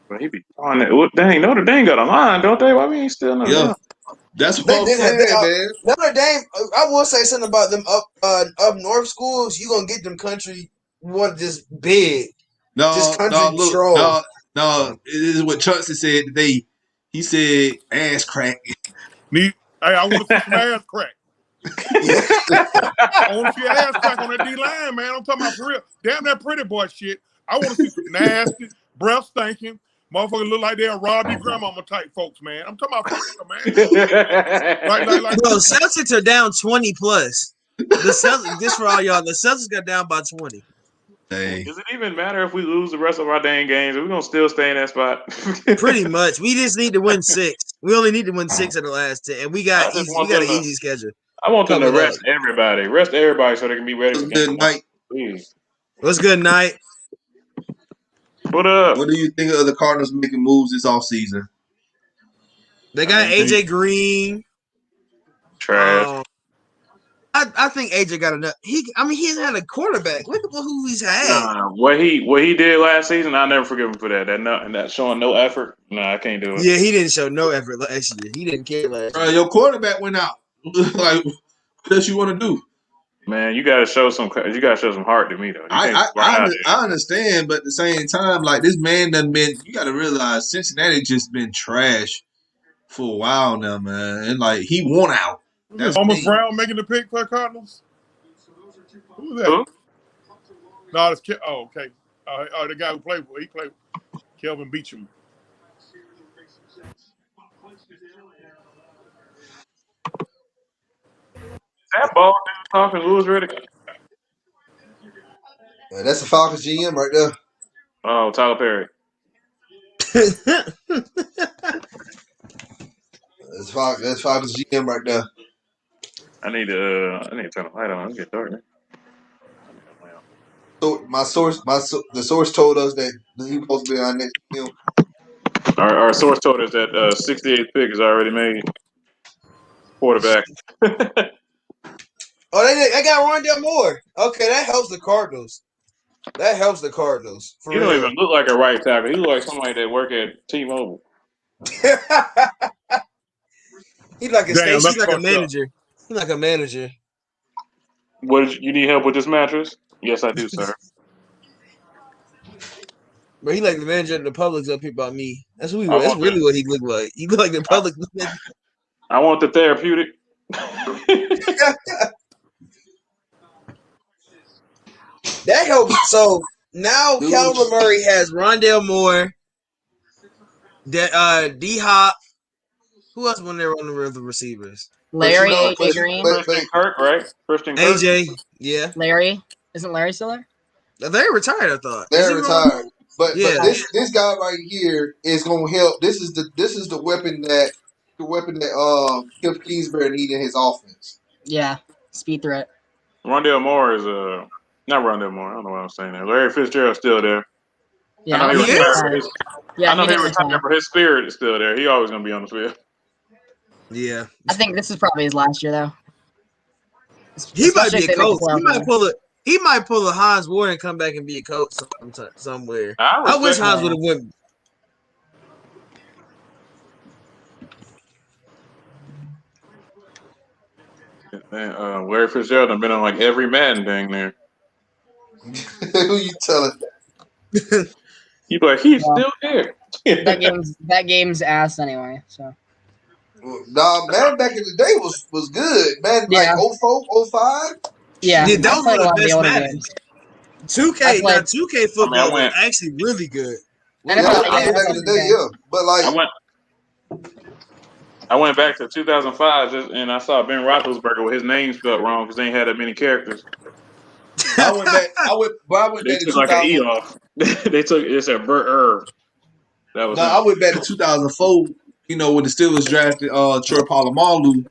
But he be on that. Well, dang, Notre Dame got a line, don't they? Why we ain't still Notre Dame? That's what I'm saying, man. Notre Dame. I will say something about them up north schools. You gonna get them country one just big. Just country troll. No. This is what Chauncey said today. He said ass crack. Hey, I want to see some ass crack. I want to see ass crack on that D-line, man. I'm talking about for real. Damn that pretty boy shit. I want to see some nasty, breath stinking, motherfuckers look like they're Robbie grandmama type folks, man. I'm talking about for real, man. like Bro, Celtics are down 20 plus. The Celtics, just for all y'all, the Celtics got down by 20. Hey. Does it even matter if we lose the rest of our dang games? Are we gonna still stay in that spot? Pretty much. We just need to win 6. We only need to win 6 of the last 10, and we got easy. We got an easy schedule. I want them to rest everybody. Rest everybody so they can be ready for Good night. Please. What's good night? What up? What do you think of the Cardinals making moves this offseason? They got AJ Green. Trash. I think AJ got enough. He hasn't had a quarterback. Look at who he's had. What he did last season, I'll never forgive him for that. That showing no effort. No, I can't do it. Yeah, he didn't show no effort last year. He didn't care last year. Your quarterback went out. Like, what else you want to do? Man, you gotta show some heart to me though. I understand, but at the same time, like this man done been. You got to realize Cincinnati just been trash for a while now, man. And like he won out. That's Thomas Brown making the pick for the Cardinals. Who's that? Who? No, it's okay. The guy who played Kelvin Beachum. That ball talking Louis Riddick. That's the Falcons GM right there. Oh, Tyler Perry. That's Falcons GM right there. I need to turn the light on. It's getting dark. So the source told us that he supposed to be our next GM. Our source told us that 68th pick is already made. Quarterback. Oh, they got Rondell Moore. Okay, that helps the Cardinals. He don't even look like a right tackle. He look like somebody that work at T-Mobile. He's like a manager. He's like a manager. You need help with this mattress? Yes, I do, sir. But he like the manager of the Publix up here by me. That's really what he looked like. He looked like the Publix. I want the therapeutic. That helps. So now Calvin Murray has Rondell Moore, D Hop. Who else when they were on the receivers? Larry, AJ Green, Christian Kirk, right? Christian Kirk. AJ, yeah. Larry, isn't Larry still there? They're retired, I thought. They're retired. But this guy right here is gonna help. This is the weapon that Cliff Kingsbury needed in his offense. Yeah, speed threat. Rondell Moore is not Rondell Moore. I don't know what I'm saying there. Larry Fitzgerald's still there. Yeah, I know he retired. Yeah, I know he retired, but his spirit is still there. He always gonna be on the field. Yeah, I think this is probably his last year though. He might be a coach. He might pull a Hans Ward and come back and be a coach somewhere. I wish Hans would have went. Man, Larry Fitzgerald have been on like every Madden dang there. Who you telling? You like he's still there. that game's ass anyway. So. Nah, Madden back in the day was good. Madden like 04, 05. Yeah, that was one of the best Madden. 2K football was actually really good. Back in the day, yeah. But like I went back to 2005 and I saw Ben Roethlisberger with his name spelled wrong because they ain't had that many characters. I went back they took like an E off. It said Bert That was I went back to 2004. You know, when the Steelers drafted Troy Polamalu,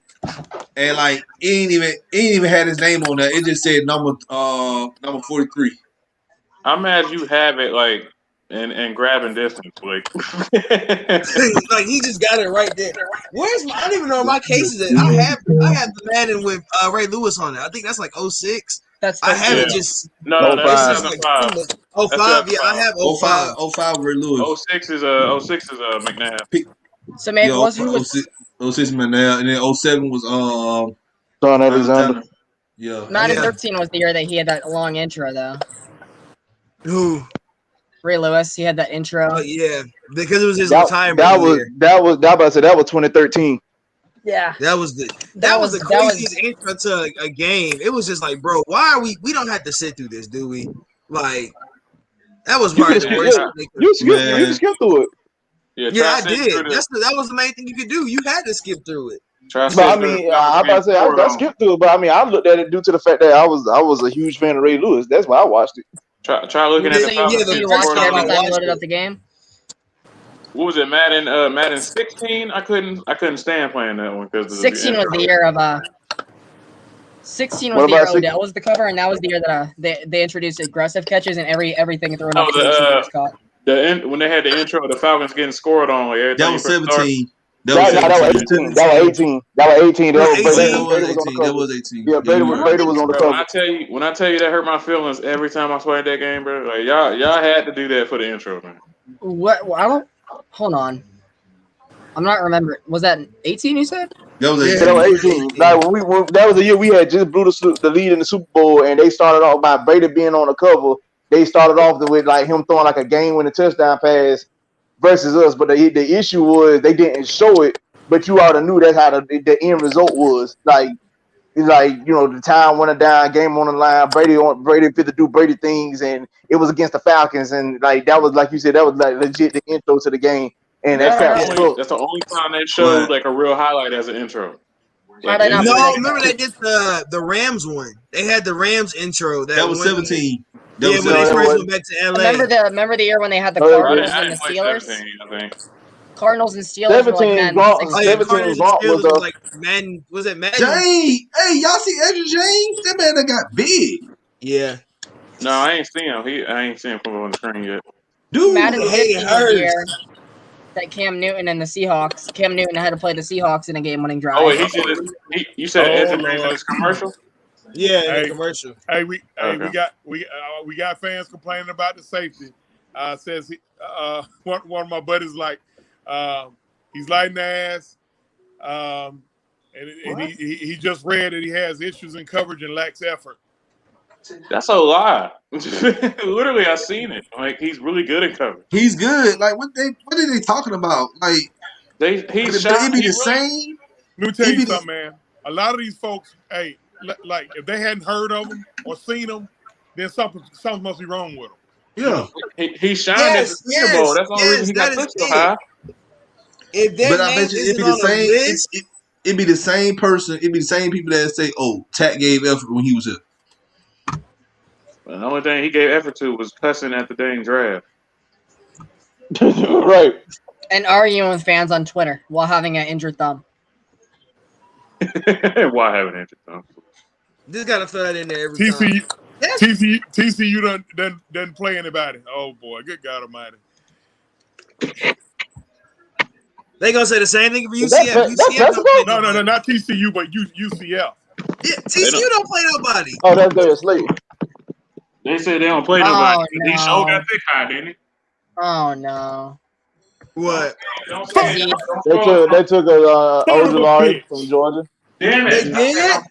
and like he ain't even had his name on there. It just said number 43. I'm mad you have it like in grabbing distance, like like he just got it right there. I don't even know where my case is at. I have the Madden with Ray Lewis on it. I think that's like 06. I have it just no, that's 2005. 05, yeah, I have 05. 05 Ray Lewis. 06 is McNabb. So maybe who was 06 McNabb, and then 07 was Don Alexander. Yeah. Madden 13 was the year that he had that long intro though. Who? Ray Lewis. He had that intro. Oh yeah, because it was his That retirement was year. that was that about to say that was 2013. Yeah, that was the craziest intro to a game. It was just like, bro, why are we don't have to sit through this, do we? Like that was probably the worst. You skip through it. Yeah, I did. That was the main thing you could do. You had to skip through it. But I mean, I'm about to say I skipped through it, but I mean, I looked at it due to the fact that I was a huge fan of Ray Lewis. That's why I watched it. Try looking at the Falcons. You watched it every time you loaded up the game. What was it, Madden 16? I couldn't stand playing that one because 16 was the year of 16 was the year Odell was the cover, and that was the year that they introduced aggressive catches and everything thrown up. When they had the intro of the Falcons getting scored on, like, that was 17. That was 18. That was 18. That was 18. That was 18. Yeah, Brady was on the cover. When I tell you that hurt my feelings every time I played that game, bro. Like y'all had to do that for the intro, man. What? I don't. Hold on. I'm not remembering. Was that 18? You said? That was 18. That was 18. Like that was the year we had just blew the lead in the Super Bowl, and they started off by Brady being on the cover. They started off with like him throwing like a game-winning touchdown pass versus us, but the issue was they didn't show it, but you already knew that's how the end result was. Like it's like, you know, the time went down, game on the line, Brady fit to do Brady things, and it was against the Falcons, and like that was, like you said, that was like legit the intro to the game. And that's the only time they showed like a real highlight as an intro. Like, remember they did the Rams one. They had the Rams intro. That was 17. When they first went back to LA. Remember the year when they had the Cardinals and the Steelers? 17, I think. Cardinals and Steelers 17 was like Madden. Was it Madden? James, hey, y'all see Edge James? That man that got big. Yeah. No, I ain't seen him. I ain't seen him come on the screen yet. Dude, Madden 15 year that Cam Newton and the Seahawks. Cam Newton had to play the Seahawks in a game-winning drive. Oh, wait, you said Edge James in his commercial? Yeah, in the commercial. Hey, we got fans complaining about the safety. Says one of my buddies like he's lighting the ass, and he just read that he has issues in coverage and lacks effort. That's a lie. Literally, I seen it. Like he's really good at coverage. He's good. Like what are they talking about? Like Let me tell you something, man. A lot of these folks, hey, like if they hadn't heard of them or seen them, then something must be wrong with them. Yeah, he shined at the Super Bowl. That's the only reason he got pushed so high. But I bet you it'd be the same. It'd be the same person. It'd be the same people that say, "Oh, Tat gave effort when he was here." Well, the only thing he gave effort to was cussing at the dang draft. Right. And arguing with fans on Twitter while having an injured thumb. Why having an injured thumb? Just gotta throw that in there every time. TCU doesn't play anybody. Oh boy, good God Almighty! They gonna say the same thing for UCF. No, not TCU, but UCF. Yeah, TCU don't play nobody. Oh, that's Darius Slade. They say they don't play nobody. No. He showed got thick high, didn't he? Oh no! What? They took a Ojulari from Georgia. Damn it! They did.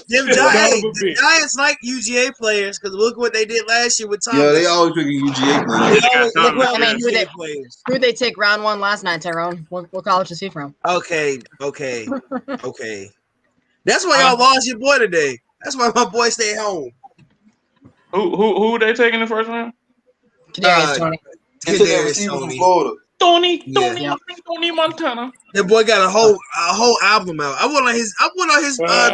The Giants like UGA players because look what they did last year with Thomas. Yeah, they always picking UGA players. Who they take round one last night, Tyrone? What college is he from? Okay. That's why y'all lost your boy today. That's why my boy stayed home. Who they taking the first round? Kadarius Toney. Tony Montana. That boy got a whole album out. I went on his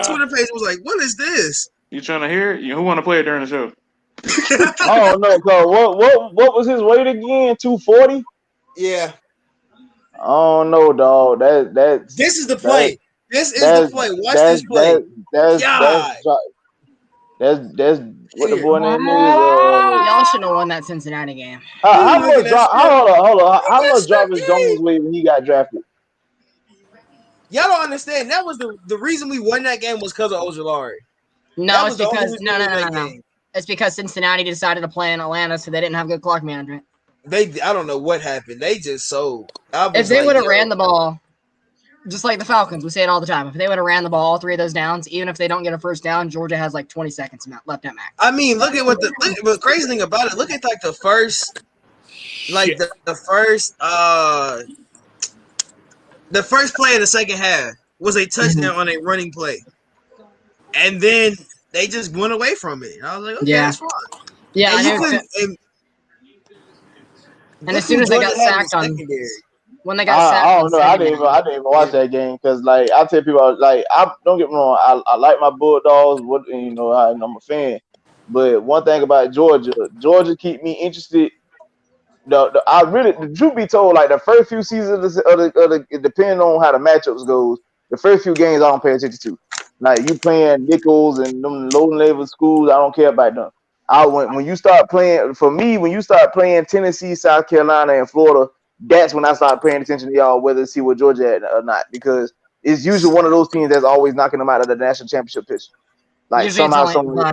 Twitter page. Was like, what is this? You trying to hear it? Who want to play it during the show? Oh no, what was his weight again? 240? Yeah. Oh no, dog. This is the play. This is the play. Watch this play. That's what the boy name is. Y'all should have won that Cincinnati game. How much Jarvis Jones weighed when he got drafted? Y'all don't understand. That was the reason we won that game was because of Ojulari. No, it's because no. It's because Cincinnati decided to play in Atlanta, so they didn't have good clock management. I don't know what happened. They just sold. If they would have ran the ball, just like the Falcons, we say it all the time. If they would have ran the ball all three of those downs, even if they don't get a first down, Georgia has like 20 seconds left at max. I mean, look at the crazy thing about it. Look at like the first like the first play in the second half was a touchdown on a running play, and then they just went away from it. And I was like, okay, that's fine. Yeah, and I know. And as soon as they got sacked on, when they got sacked, I don't know. I didn't even watch that game because, like, I tell people, like, I don't get me wrong. I like my Bulldogs. I'm a fan. But one thing about Georgia keep me interested. The truth be told, like the first few seasons depending on how the matchups goes, the first few games I don't pay attention to. Like you playing Nichols and them low level schools, I don't care about them. When you start playing Tennessee, South Carolina, and Florida, that's when I start paying attention to y'all, whether to see what Georgia at or not, because it's usually one of those teams that's always knocking them out of the national championship picture. Like usually somehow,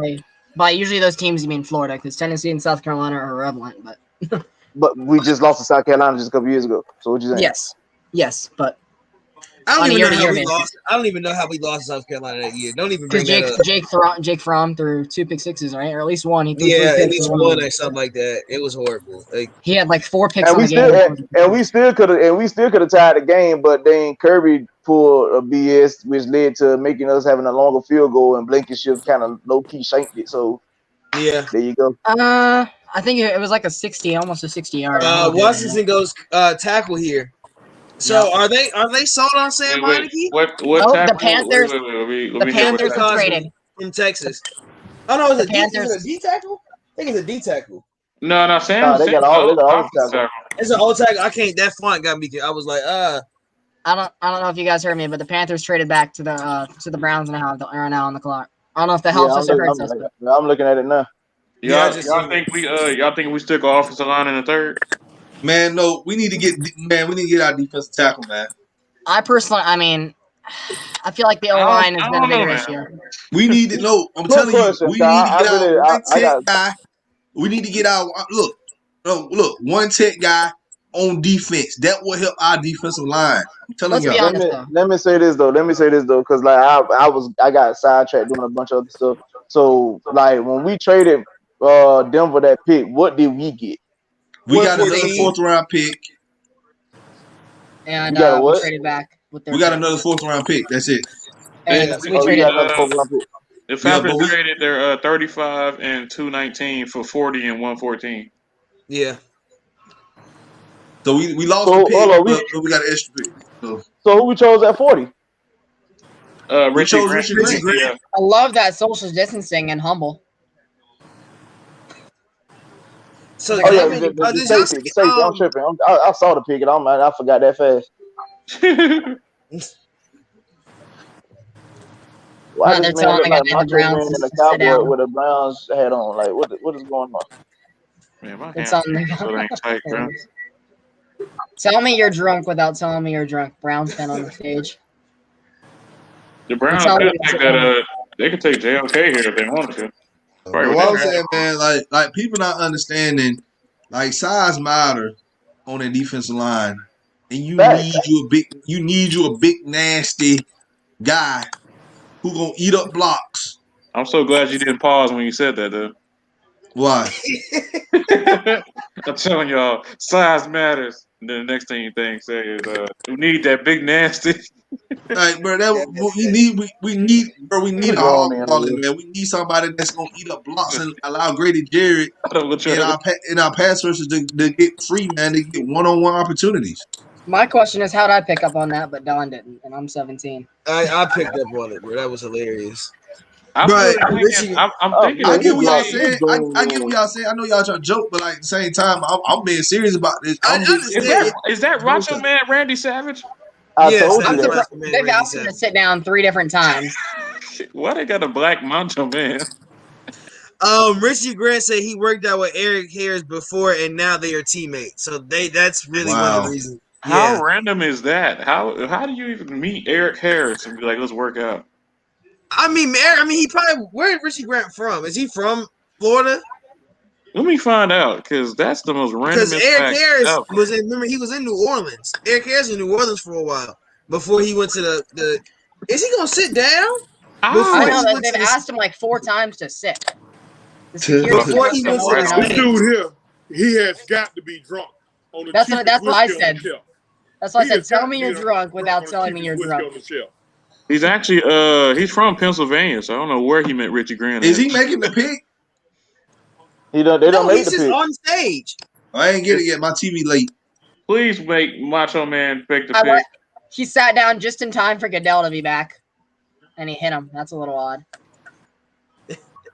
by usually those teams you mean Florida, because Tennessee and South Carolina are irrelevant, but we just lost to South Carolina just a couple years ago. So what you saying? Yes, but I don't even know how we lost. I don't even know how we lost South Carolina that year. Don't even bring that up. Jake Fromm threw 2 pick sixes, right? Or at least one. He threw at least one or something like that. It was horrible. Like he had like 4 picks and on the game. And we still could have tied the game, but then Kirby pulled a BS, which led to making us having a longer field goal, and Blankenship kind of low key shanked it. So yeah, there you go. I think it was like almost a 60-yard. Washington goes tackle here. So are they sold on Sam Heineke? What the Panthers. The Panthers are traded from Texas. Oh no, is it a D tackle? I think it's a D tackle. No, Sam. They got all tackle. It's an old tackle. I can't. That font got me. I was like, I don't know if you guys heard me, but the Panthers traded back to the Browns now. They're now on the clock. I don't know if that helps us or hurts us. I'm looking at it now. Y'all think we still go offensive line in the third? Man, no, we need to get our defensive tackle, man. I feel like the O-line has been a bigger issue. We need to know. I'm telling you, we need to get our one tech guy. We need to get our look, one tech guy on defense. That will help our defensive line. I'm telling you. Let me say this though, because like I got sidetracked doing a bunch of other stuff. So like when we traded Denver that pick, what did we get? We got another 4th round pick. And we traded back with their. We got another 4th round pick. That's it. And we traded another 4th round pick. The Falcons traded their 35 and 219 for 40 and 114. Yeah. So we lost the pick, but we got an extra pick. So who we chose at 40? Richie Grant. Yeah. I love that social distancing and humble. So the safety. I'm tripping. I saw the pick, and I forgot that fast. Why does man look like Macho Man in a cowboy with a Browns hat on? Like, what is going on? Man, my hands ain't tight, bro. Tell me you're drunk without telling me you're drunk. Browns fan on the stage. The Browns could take that. They could take JOK here if they wanted to. Right, what I'm saying, man, like people not understanding, like size matter on a defensive line, and you need you a big nasty guy who gonna eat up blocks. I'm so glad you didn't pause when you said that, though. Why? I'm telling y'all, size matters. And then the next thing you say is, we need that big nasty. Like, bro, we need a hard calling, man. We need somebody that's gonna eat up blocks and allow Grady Jarrett in our pass rushes to get free, man. To get one-on-one opportunities. My question is, how did I pick up on that, but Don didn't, and I'm 17. I picked up on it, bro. That was hilarious. I get what y'all saying. I get what y'all saying. I know y'all trying to joke, but like at the same time, I'm being serious about this. Is that Macho Man Randy Savage? Yes, they've asked him to sit down 3 different times. Why they got a black Macho Man? Richie Grant said he worked out with Eric Harris before, and now they are teammates. So that's really one of the reasons. How random is that? How do you even meet Eric Harris and be like, let's work out? I mean, he probably. Where is Richie Grant from? Is he from Florida? Let me find out, because that's the most random. Because Eric Harris was in. Remember, he was in New Orleans. Eric Harris was in New Orleans for a while before he went to the. Is he gonna sit down? I know that they've asked him like 4 times to sit. Before he went to this dude here, he has got to be drunk. on the That's cheapest what I whiskey on said. the shelf. That's why I He said, is tell me you're goddamn drunk without on the telling me you're cheapest drunk. whiskey on the shelf. He's actually he's from Pennsylvania, so I don't know where he met Richie Grant. Is he making the pick? They don't make he's the just pick. on stage. I ain't get it yet. My TV late. Please make Macho Man pick the pick. He sat down just in time for Goodell to be back, and he hit him. That's a little odd.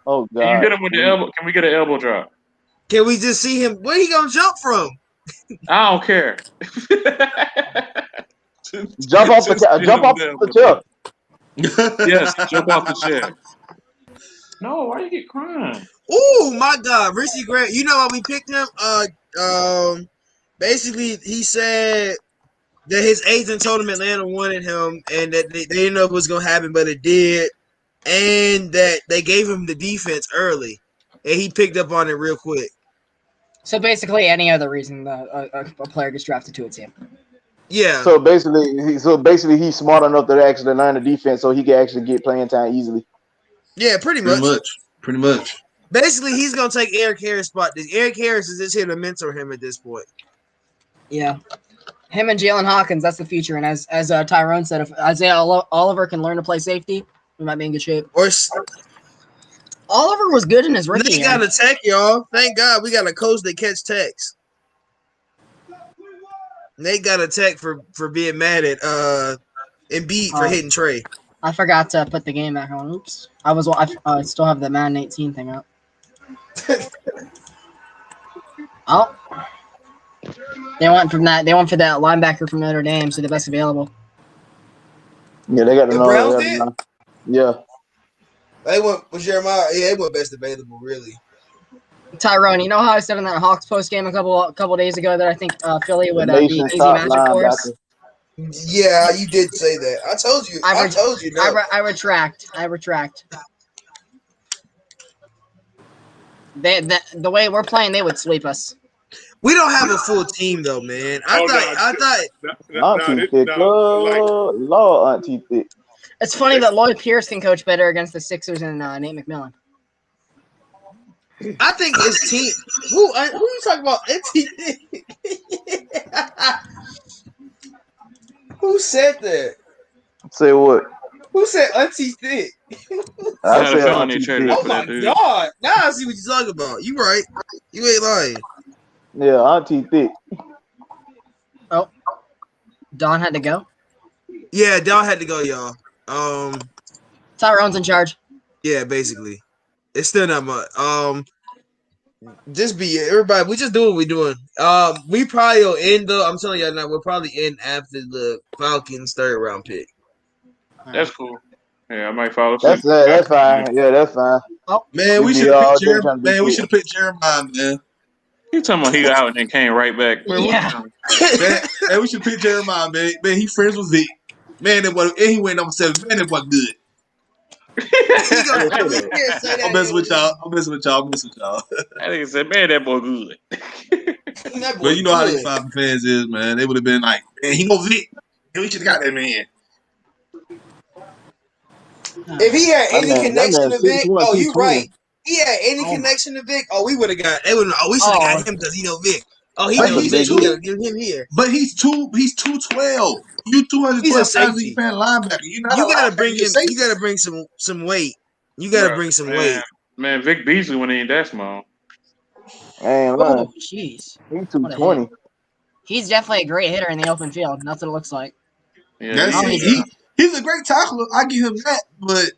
Oh God! Can you hit him with the elbow? Can we get an elbow drop? Can we just see him? Where he gonna jump from? I don't care. Jump off the chair. Yes, jump off the chair. No, why you get crying? Oh my God, Richie Grant. You know why we picked him? Basically he said that his agent told him Atlanta wanted him, and that they didn't know if it was gonna happen, but it did, and that they gave him the defense early, and he picked up on it real quick. So basically, any other reason a player gets drafted to a team. Yeah. So basically, he's smart enough to actually learn the defense, so he can actually get playing time easily. Yeah, pretty much. Pretty much. Basically, he's gonna take Eric Harris' spot. Eric Harris is just here to mentor him at this point. Yeah. Him and Jalen Hawkins, that's the future. And as Tyrone said, if Isaiah Oliver can learn to play safety, we might be in good shape. Oliver was good in his rookie They year. got a tech, y'all. Thank God we got a coach that catch techs. Nate got a tech for being mad at Embiid for hitting Trey. I forgot to put the game back on. Oops. I still have the Madden 18 thing up. Oh. They went for that linebacker from Notre Dame, so the best available. Yeah, they got to know. Browns did? Yeah. They went with Jeremiah. Yeah, they went best available, really. Tyrone, you know how I said in that Hawks post game a couple days ago that I think Philly would be an easy top matchup for us? Yeah, you did say that. I told you. I told you. No. I retract. The way we're playing, they would sweep us. We don't have a full team though, man. I thought. Auntie Thick. Lord, Auntie Thick. It's funny that Lloyd Pierce can coach better against the Sixers and Nate McMillan. I think his team. Who you talking about? Auntie Thick? Who said that? Say what? Who said Auntie Thick? I said Auntie Thick. Oh my God! Now I see what you're talking about. You right. You ain't lying. Yeah, Auntie Thick. Oh, Don had to go. Yeah, Don had to go, y'all. Tyrone's in charge. Yeah, basically, it's still not much. Just be everybody. We just do what we're doing. We probably will end up. I'm telling y'all now. We'll probably end after the Falcons' third round pick. That's cool. Yeah, I might follow. That's fine. Yeah, that's fine. Oh man, we should have picked Jeremiah. Man, you talking about he out and then came right back? Man, yeah. Man, we should pick Jeremiah. Man, he friends with Vic. Man, he went number 7. Man, that was good. I'm messing with y'all. I think said, man, that boy good. But you know how these Falcons fans is, man. They would have been like, man, he go Vic. We should have got that man. If he had any connection to Vic, you right. He had any connection to Vic, we would have got. They would. We should have got him because he know Vic. He knows Vic. Give him here. But he's 212. You 212 times you playing linebacker. You gotta bring him. You gotta bring some weight. You gotta bring some weight. Man, Vic Beasley when he ain't that small. Man, oh, jeez. He's 220. He's definitely a great hitter in the open field. That's what it looks like. Yeah, he's a great tackler. I give him that, but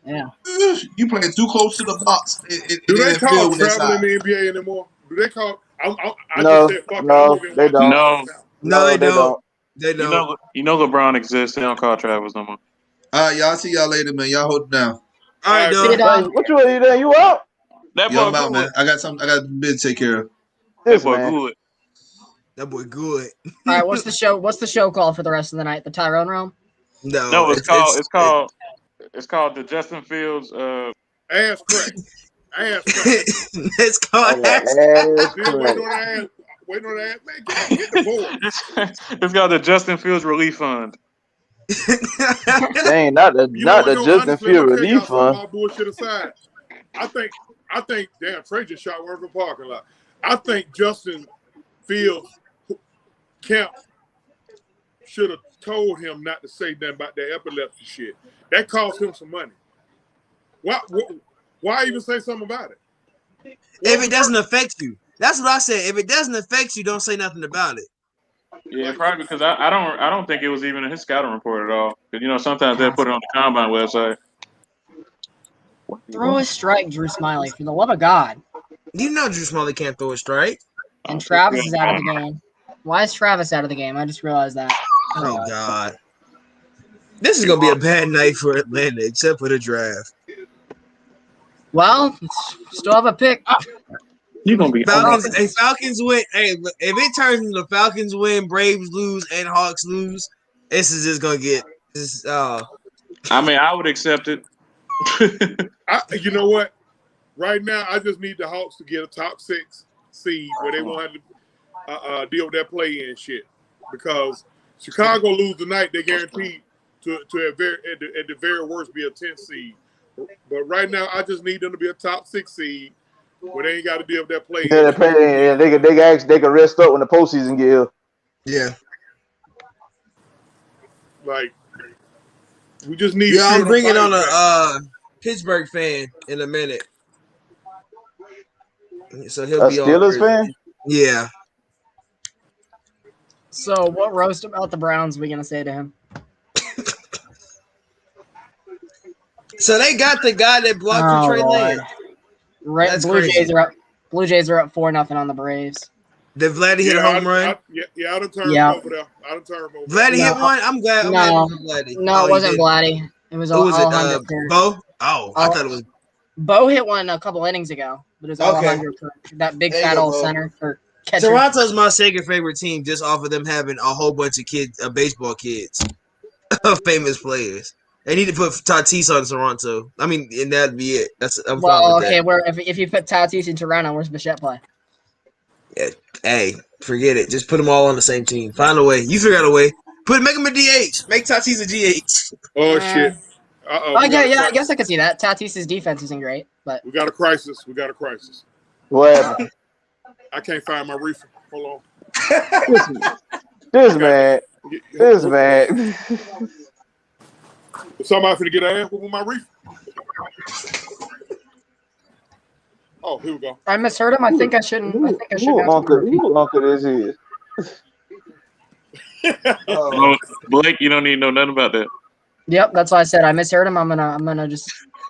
you playing too close to the box. Do they call traveling in the NBA anymore? Do they call? No, they don't. No, they don't. They don't. You know LeBron exists. They don't call travels no more. All right, y'all. See y'all later, man. Y'all hold it down. All right, dude. What you are there? You out? That boy I'm out, man. I got a bit to take care of. That boy good. That boy good. All right, what's the show called for the rest of the night? The Tyrone Realm? No, it's called the Justin Fields ass crack. It's called ass crack. Wait on that, man. Get the board. It's called the Justin Fields Relief Fund. Dang, not the Justin Fields Relief Fund. All bullshit aside, I think damn Trey just shot one from parking lot. I think Justin Fields Camp should have told him not to say nothing about that epilepsy shit. That cost him some money. Why even say something about it? If it doesn't affect you. That's what I said. If it doesn't affect you, don't say nothing about it. Yeah, probably because I don't think it was even in his scouting report at all. Because sometimes they'll put it on the combine website. Throw a strike, Drew Smiley, for the love of God. You know Drew Smiley can't throw a strike. And Travis is out of the game. Why is Travis out of the game? I just realized that. Oh God. This is gonna be a bad night for Atlanta, except for the draft. Well, still have a pick. You're gonna be Falcons. Hey, Falcons win. Hey, if it turns into Falcons win, Braves lose, and Hawks lose, this is just gonna get this. I mean, I would accept it. You know what? Right now, I just need the Hawks to get a top 6 seed where they won't have to deal with that play-in shit. Because Chicago lose tonight, they guaranteed to at the very worst be a 10th seed. But right now, I just need them to be a top 6 seed where they ain't got to deal with that play-in. Yeah, they can rest up when the postseason get here. Yeah. Like, we just need. Yeah, I'm bringing on a Pittsburgh fan in a minute. So he'll be Steelers fan? Yeah. So what roast about the Browns are we going to say to him? So they got the guy that blocked for Trey Lance. Right, Blue Jays are up 4-0 on the Braves. Did Vladdy hit a home run? I done turned him over there. Vladdy hit one? I'm glad. Vladdy. No, it wasn't Vladdy. It was Alejandro. Bo? Oh, I thought it was. Bo hit one a couple innings ago, but it was Alejandro, that big fat old center for catcher. Toronto's my second favorite team, just off of them having a whole bunch of kids, baseball kids, famous players. They need to put Tatis on Toronto. I mean, and that'd be it. I'm fine with that. Where if you put Tatis in Toronto, where's Bichette play? Yeah, hey, forget it. Just put them all on the same team. Find a way. You figure out a way. Make them a DH. Make Tatis a DH. Oh shit. I guess I could see that. Tatis's defense isn't great, but we got a crisis. What? I can't find my reefer. Hold on. This man. Somebody finna get an ass with my reefer. Oh, here we go. I misheard him. I think I shouldn't. Who uncle this is? Blake, you don't need to know nothing about that. Yep, that's why I said I misheard him. I'm not gonna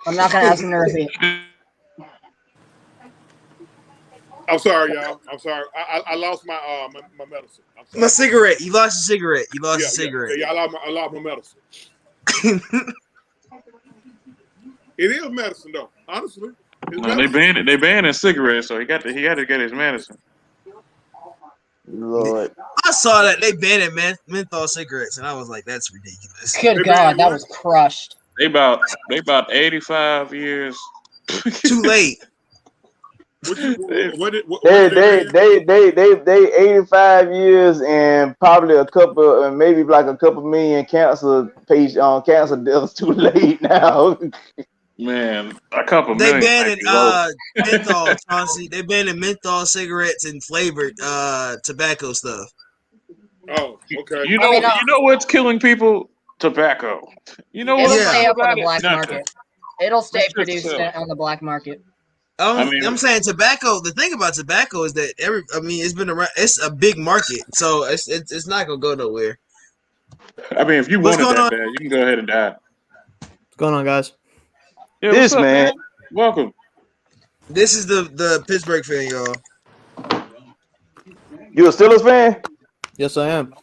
ask him to repeat. I'm sorry, y'all. I'm sorry. I lost my my medicine. My cigarette. You lost your cigarette. You lost your cigarette. Yeah, I lost my medicine. It is medicine, though. Honestly, no, they banned cigarettes, so he got to get his medicine. Lord, I saw that they banned menthol cigarettes, and I was like, "That's ridiculous." Good God, that was crushed. They about 85 years too late. They 85 years and probably a couple, maybe like a couple million cancer deaths too late now. Man, a couple they million. Banned menthol, Chauncey. They banned menthol cigarettes and flavored tobacco stuff. Oh, okay. You know what's killing people? Tobacco. You know what? It'll stay up on the black market. It'll stay produced on the black market. I'm saying tobacco. The thing about tobacco is that it's been around. It's a big market, so it's not gonna go nowhere. I mean, if you want it that bad, you can go ahead and die. What's going on, guys? Yeah, this up, man. Welcome. This is the Pittsburgh fan, y'all. You a Steelers fan? Yes, I am.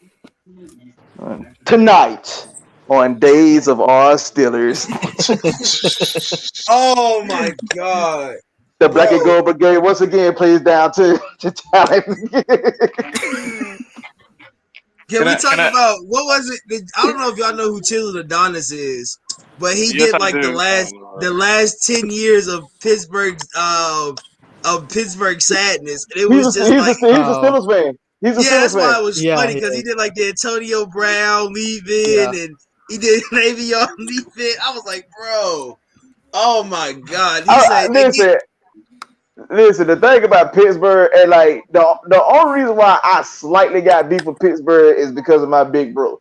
Tonight on Days of Our Steelers. Oh my God. The Black and Gold Brigade once again plays down to talent. Can we talk about what was it? I don't know if y'all know who Chisel Adonis is, but he did like the last 10 years of Pittsburgh sadness. It was he's a Steelers fan. He's a Steelers fan. That's why it was funny because he did like the Antonio Brown leave-in and he did Le'Veon leave-in. I was like, bro, oh my God. Listen, the thing about Pittsburgh, and like the only reason why I slightly got beef with Pittsburgh is because of my big bro.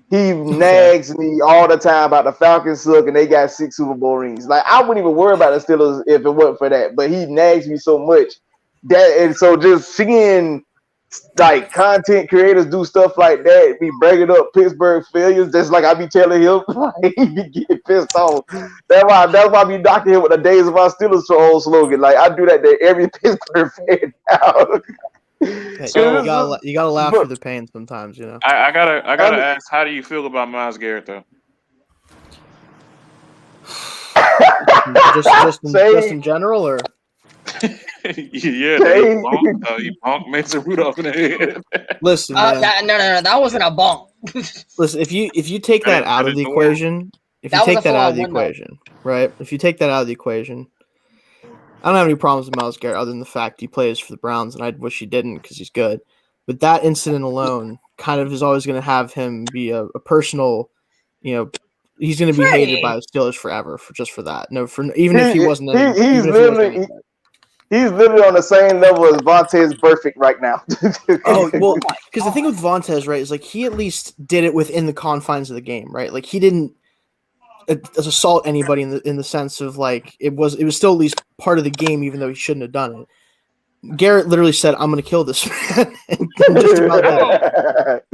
He nags me all the time about the Falcons suck and they got 6 Super Bowl rings. Like I wouldn't even worry about the Steelers if it wasn't for that. But he nags me so much that, and so just seeing like content creators do stuff like that, be bringing up Pittsburgh failures, just like I be telling him, like, he be getting pissed off. That's why I be knocking him with the days of our Steelers old slogan. Like I do that to every Pittsburgh fan now. Hey, you gotta laugh through the pain sometimes, you know. I gotta ask, how do you feel about Myles Garrett though? just in general, or Yeah, he bonked Mason Rudolph in the head. listen, No, man. that wasn't a bonk. Listen, if you take that out of the equation, right? If you take that out of the equation, I don't have any problems with Myles Garrett other than the fact he plays for the Browns, and I wish he didn't because he's good. But that incident alone kind of is always going to have him be a personal, you know, he's going to be hated by the Steelers forever for that. No, even if he wasn't. He's literally on the same level as Vontaze Burfict right now. Oh, well, because the thing with Vontaze, right, is like he at least did it within the confines of the game, right? Like he didn't assault anybody in the sense of like it was still at least part of the game, even though he shouldn't have done it. Garrett literally said, "I'm going to kill this man." Just about that.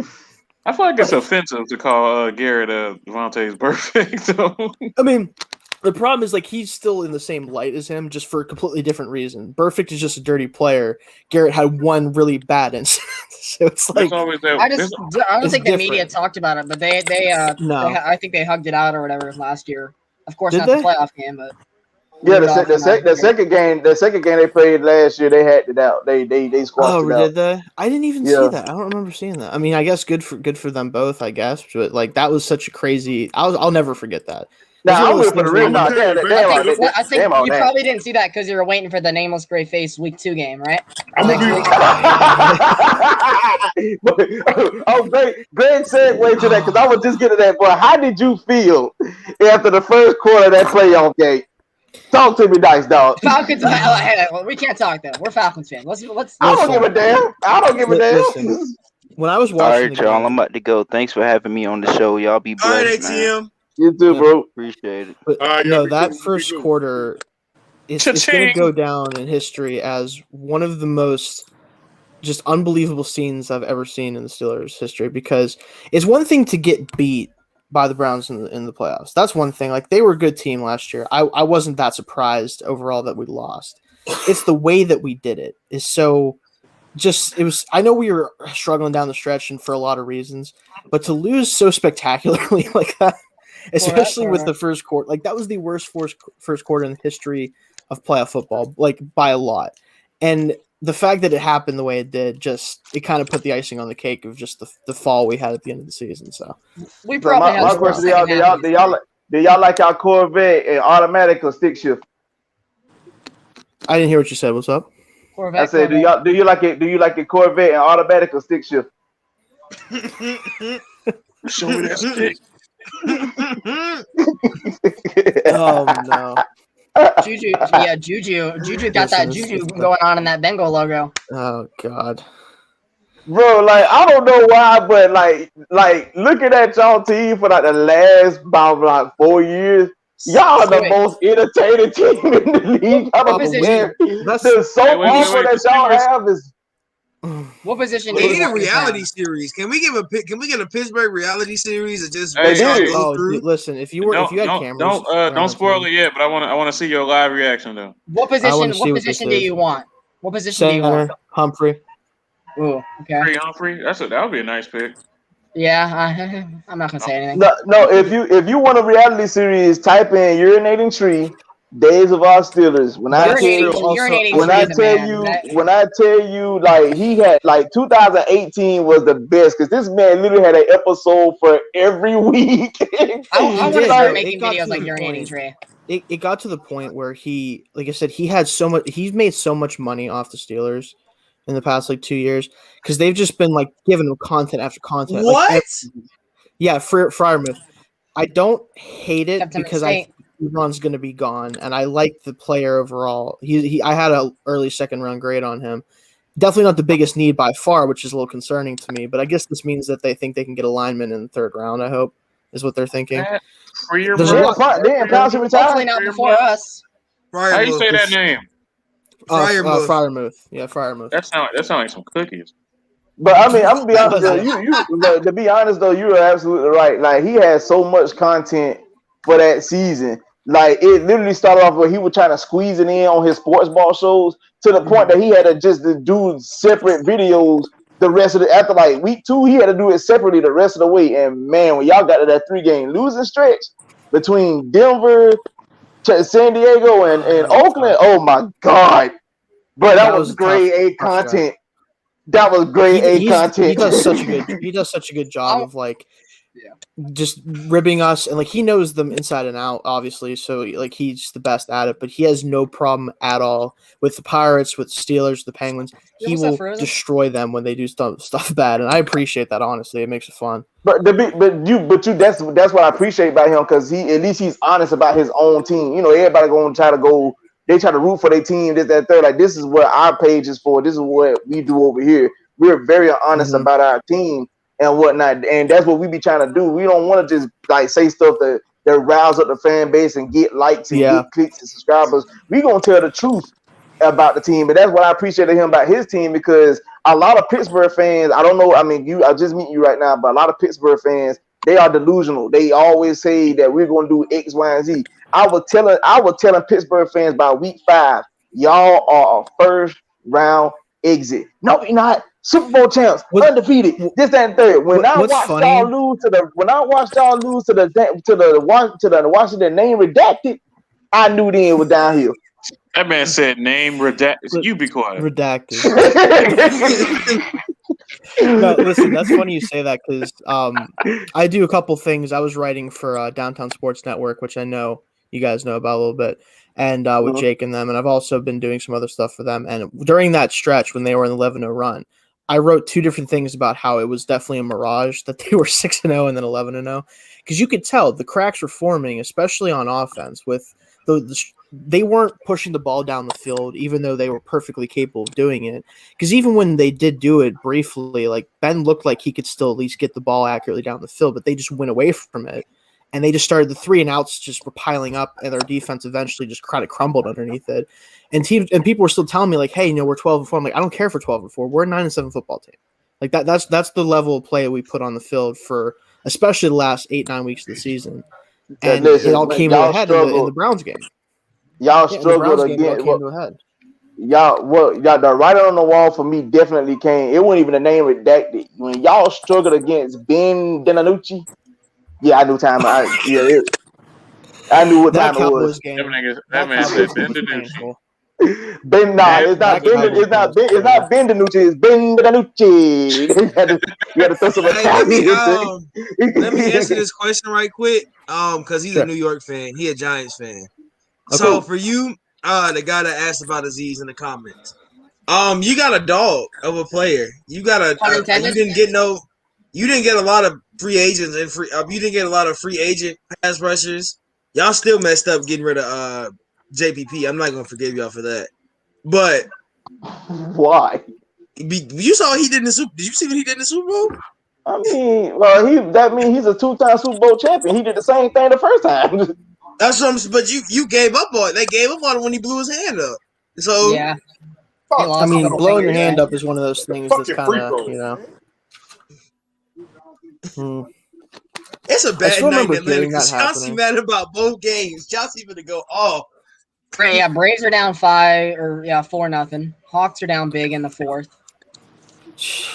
I feel like it's offensive to call Garrett Vontaze Burfict. So. I mean, the problem is like he's still in the same light as him, just for a completely different reason. Burfict is just a dirty player. Garrett had one really bad incident, so it's like I don't think the media talked about it, but I think they hugged it out or whatever last year. Of course, not the playoff game, but yeah, the second game they played last year, they hacked it out. They squashed it out. Did they? I didn't even see that. I don't remember seeing that. I mean, I guess good for them both, I guess. But like that was such a crazy. I'll never forget that. I think you probably didn't see that because you were waiting for the nameless gray face week 2 game, right? Great segue to that because I was just getting that. But how did you feel after the first quarter of that playoff game? Talk to me, nice dog. Falcons. We can't talk though. We're Falcons fans. Let's. I don't give a damn. I don't give a damn. Listen, when I was watching, all right, y'all, I'm about to go. Thanks for having me on the show. Y'all be blessed, man. You too, bro. Appreciate it. But that first quarter it's going to go down in history as one of the most just unbelievable scenes I've ever seen in the Steelers' history, because it's one thing to get beat by the Browns in the playoffs. That's one thing. Like, they were a good team last year. I wasn't that surprised overall that we lost. It's the way that we did it is so just – it was. I know we were struggling down the stretch and for a lot of reasons, but to lose so spectacularly like that, especially with the first quarter, like that was the worst first quarter in the history of playoff football, like by a lot. And the fact that it happened the way it did, it kind of put the icing on the cake of just the fall we had at the end of the season. So we probably my question to do y'all like our Corvette and automatic or stick shift? I didn't hear what you said. What's up? Corvette, I said, do you like it? Do you like a Corvette and automatic or stick shift? Show me that stick. Oh no. Juju got that Juju going on in that Bengal logo. Oh God, bro! Like, I don't know why, but like looking at y'all team for like the last about like 4 years, y'all are the most entertaining team in the league. I don't know. The soap opera that y'all have is. What position? They need a reality series. Can we get a Pittsburgh reality series or just? Listen, if you had cameras, don't spoil it yet. But I want to see your live reaction though. What position? What position do you want? What position do you want? Humphrey. Ooh, okay. Humphrey. That would be a nice pick. Yeah, I'm not gonna say anything. No. If you want a reality series, type in urinating tree. Days of our Steelers. When I tell you, like he had like 2018 was the best because this man literally had an episode for every week. I want to start making videos like urinating tree. It got to the point where he, like I said, he's made so much money off the Steelers in the past like 2 years because they've just been like giving him content after content. What? Like, Freiermuth. I don't hate it because Ebron's going to be gone, and I like the player overall. I had an early second round grade on him. Definitely not the biggest need by far, which is a little concerning to me. But I guess this means that they think they can get a lineman in the third round. I hope is what they're thinking. There's a lot. Hopefully not before us. How you say that name? Fryermuth. Yeah, Fryermuth. That sound like some cookies. But I mean, I'm gonna be honest though. But to be honest though, you are absolutely right. Like he has so much content for that season. Like it literally started off where he was trying to squeeze it in on his sports ball shows to the point that he had to just do separate videos the rest of the after like week 2, he had to do it separately the rest of the way. And man, when y'all got to that 3-game losing stretch between Denver, San Diego, and Oakland, oh my God. But that was grade A content. That was grade A content. He does such a good job of like just ribbing us, and like he knows them inside and out, obviously. So like he's the best at it, but he has no problem at all with the Pirates, with the Steelers, the Penguins. He will destroy them when they do stuff bad, and I appreciate that. Honestly, it makes it fun. But that's what I appreciate about him, because at least he's honest about his own team. You know, everybody going to try to go. They try to root for their team, this, that, third. Like, this is what our page is for. This is what we do over here. We're very honest about our team and whatnot. And that's what we be trying to do. We don't want to just, like, say stuff that rouse up the fan base and get likes and get clicks and subscribers. We going to tell the truth about the team. And that's what I appreciated him about his team, because a lot of Pittsburgh fans, I don't know, I mean, I just meet you right now, but a lot of Pittsburgh fans, they are delusional. They always say that we're going to do X, Y, and Z. I was telling Pittsburgh fans by week 5, y'all are a first round exit. No, you're not. Super Bowl champs, undefeated. This, that, and third. When I watched y'all lose to the Washington name redacted, I knew then it was downhill. That man said name redacted. You be quiet. Redacted. No, listen, that's funny you say that, because I do a couple things. I was writing for Downtown Sports Network, which I know you guys know about a little bit, and with Jake and them, and I've also been doing some other stuff for them. And during that stretch when they were in the 11-0 run, I wrote 2 different things about how it was definitely a mirage that they were 6-0 and then 11-0, because you could tell the cracks were forming, especially on offense. With they weren't pushing the ball down the field, even though they were perfectly capable of doing it. Because even when they did do it briefly, like Ben looked like he could still at least get the ball accurately down the field, but they just went away from it. And they just started, the 3 and outs just were piling up, and their defense eventually just kind of crumbled underneath it. And people were still telling me, like, hey, we're 12-4. I'm like, I don't care for 12-4. We're a 9-7 football team. Like that's the level of play we put on the field for especially the last 8-9 weeks of the season. And it all came to a head in the Browns game. Y'all struggled again. The writing on the wall for me definitely came. It wasn't even a name redacted. When y'all struggled against Ben DiNucci, I knew time. I knew what time it was. That man said Ben DiNucci. It's not Ben DiNucci. It's Ben DiNucci. You had to throw some let me answer this question right quick. Because he's a New York fan. He a Giants fan. So for you, the guy that asked about Aziz in the comments, you got a dog of a player. You got you didn't get a lot of free agents and you didn't get a lot of free agent pass rushers. Y'all still messed up getting rid of JPP. I'm not gonna forgive y'all for that. But why? You saw what he did in the Super. Did you see what he did in the Super Bowl? I mean, that means he's a 2-time Super Bowl champion. He did the same thing the first time. That's what I'm saying. But you gave up on it. They gave up on it when he blew his hand up. So yeah. I mean, blowing your hand up is one of those things that's kind of, It's a bad night in Atlanta because Chelsea mad about both games. Chelsea gonna go off. Yeah, Braves are down 4-0. Hawks are down big in the 4th.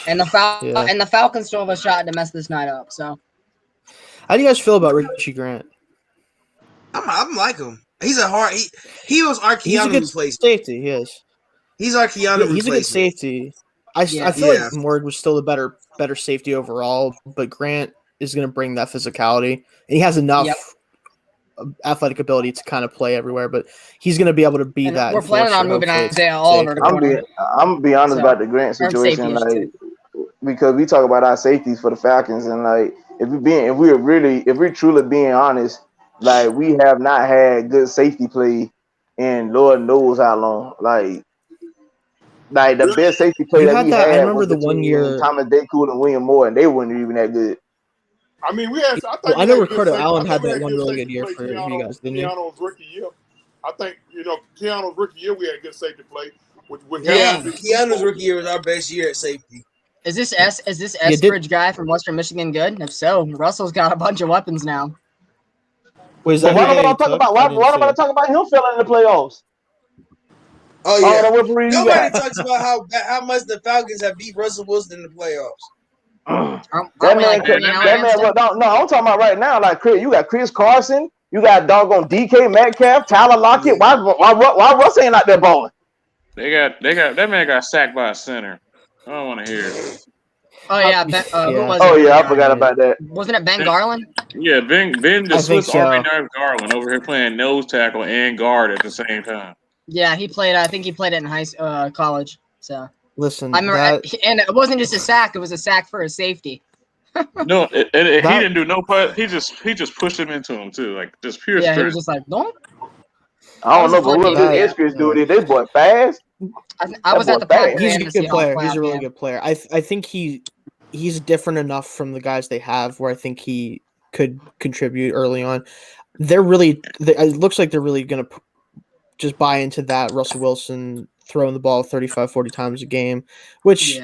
And the Falcons still have a shot to mess this night up. So, how do you guys feel about Richie Grant? I'm like him. He's a hard. He was our Keanu replacement. Safety, he is. He's our Keanu. He's a good safety. I feel like Morg was still the better safety overall, but Grant is going to bring that physicality, and he has enough athletic ability to kind of play everywhere. But he's going to be able to be that. We're planning on moving Isaiah Oliver to corner. I'm gonna be honest about the Grant situation, because we talk about our safeties for the Falcons, and like if we're truly being honest, Like we have not had good safety play in Lord knows how long. Like the best safety play You that had we that. I had remember was the one between year. Thomas Dacool and William Moore, and they weren't even that good. I mean, we had. I think Well, I we know had good Ricardo safety. Allen I had think we that had one good really safety good year play for you guys, didn't you? Keanu's rookie year. I think Keanu's rookie year we had good safety play. With Yeah, Helms, Keanu's rookie year was our best year at safety. Is this Eskridge guy from Western Michigan good? If so, Russell's got a bunch of weapons now. Wait, is But that why who nobody they talk took? about I didn't see it. him failing in the playoffs? Oh Oh, yeah. the referee you Nobody got. talks about how much the Falcons have beat Russell Wilson in the playoffs. That man, no, I'm talking about right now. Like Chris, you got Chris Carson, you got doggone DK Metcalf, Tyler Lockett. Why Russ ain't out there balling? They got that man got sacked by a center. I don't want to hear it. Oh yeah, who was Oh it? yeah, I forgot about that. Wasn't it Ben Garland? Yeah, Ben the I think Swiss Army so. knife Garland over here playing nose tackle and guard at the same time. Yeah, he played. I think he played it in college. So Listen, I remember, and it wasn't just a sack; it was a sack for a safety. No, he didn't do no put. He just pushed him into him too, like just pure Yeah, strength. he was just like, "Don't." I don't know, but whoever this Eskridge dude is, this boy fast. I was at the Packers. He's a good player. He's a really good player. I think he's different enough from the guys they have where I think he could contribute early on. It looks like they're really going to just buy into that Russell Wilson throwing the ball 35, 40 times a game, which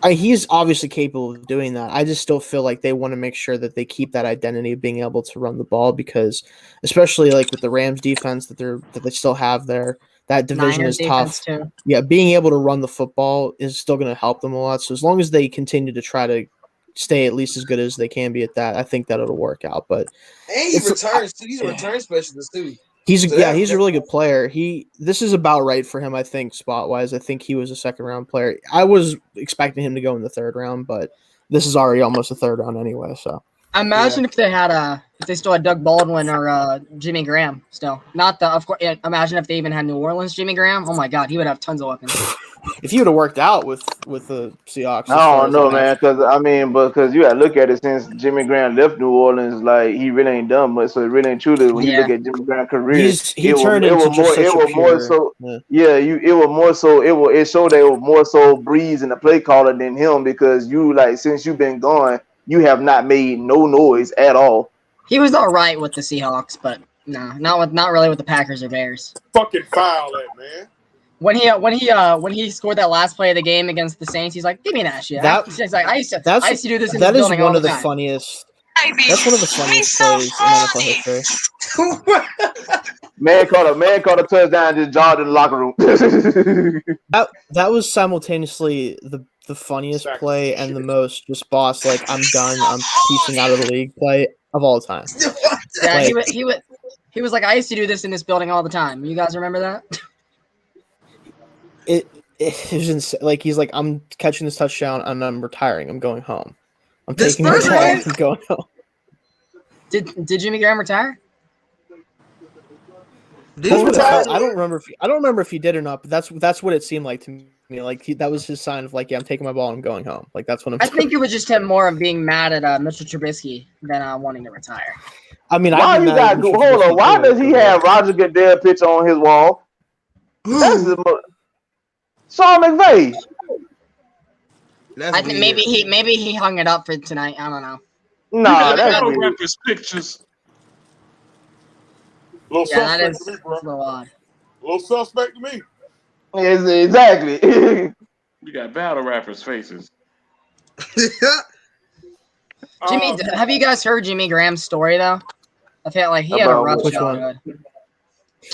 he's obviously capable of doing that. I just still feel like they want to make sure that they keep that identity of being able to run the ball because, especially like with the Rams defense that they still have there, that division Niners is tough. too. Yeah, being able to run the football is still going to help them a lot. So as long as they continue to try to stay at least as good as they can be at that, I think that it'll work out. But And he returns too. He's a return specialist too. he's a really good player. This is about right for him, I think, spot wise. I think he was a second round player. I was expecting him to go in the third round, but this is already almost a third round anyway. So Imagine if they still had Doug Baldwin or Jimmy Graham still. Not the of course. Imagine if they even had New Orleans Jimmy Graham. Oh my God, he would have tons of weapons. If he would have worked out with the Seahawks, I don't know, man, because you gotta look at it since Jimmy Graham left New Orleans, like he really ain't done much. So it really ain't truly when you look at Jimmy Graham's career, it showed that it was more so Breeze and the play caller than him because since you've been gone, you have not made no noise at all. He was all right with the Seahawks, but no, not really with the Packers or Bears. Fucking foul that man. When he scored that last play of the game against the Saints, he's like, "Give me that shit." He's like, I used to do this in the building all the time. That's one of the funniest plays in NFL history. Man caught a touchdown and just jogged in the locker room. that was simultaneously the funniest play and the most just boss, like, I'm done, I'm piecing out of the league play of all time. Yeah, he was like, I used to do this in this building all the time. You guys remember that? It was insane. Like, he's like, I'm catching this touchdown and I'm retiring. I'm going home. I'm taking my ball. I'm going home. Did Jimmy Graham retire? I don't remember if he did or not, but that's what it seemed like to me. Like that was his sign of like, yeah, I'm taking my ball and I'm going home. Like that's what I'm. I think it was just him more of being mad at Mr. Trubisky than wanting to retire. I mean, why does he have Roger Goodell picture on his wall? Sean McVay. I think maybe he hung it up for tonight. I don't know. Nah, that's rappers pictures. That is a little odd. A little suspect to me. Yes, exactly. You got battle rappers' faces. Jimmy, have you guys heard Jimmy Graham's story though? I feel like he had a rough childhood.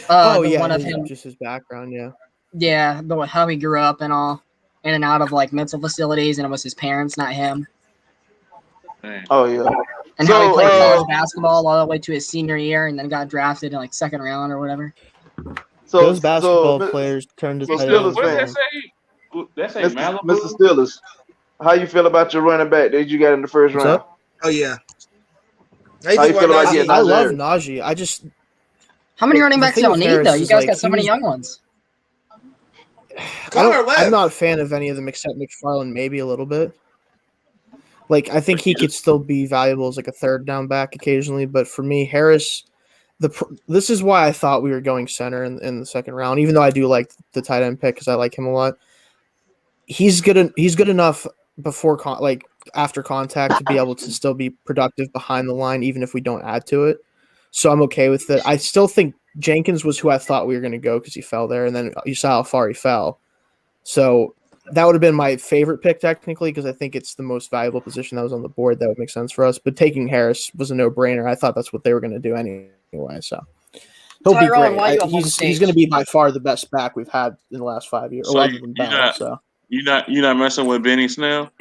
One of him, just his background, yeah. Yeah, how he grew up and all, in and out of like mental facilities, and it was his parents, not him. Oh yeah. And how he played college basketball all the way to his senior year, and then got drafted in like second round or whatever. So those basketball players turned to Steelers fans. That's Mr. Steelers. How you feel about your running back that you got in the first round? Oh yeah. How you feel about getting I love Najee. How many running backs y'all need though? You guys got so many young ones. I'm not a fan of any of them except McFarland, maybe a little bit. Like, I think he could still be valuable as like a third down back occasionally, but for me, Harris, this is why I thought we were going center in the second round, even though I do like the tight end pick because I like him a lot. He's good enough after contact to be able to still be productive behind the line, even if we don't add to it. So I'm okay with it. I still think Jenkins was who I thought we were going to go because he fell there, and then you saw how far he fell. So that would have been my favorite pick technically because I think it's the most valuable position that was on the board. That would make sense for us. But taking Harris was a no-brainer. I thought that's what they were going to do anyway. So he'll be great. He's going to be by far the best back we've had in the last 5 years. So you're not messing with Benny Snell?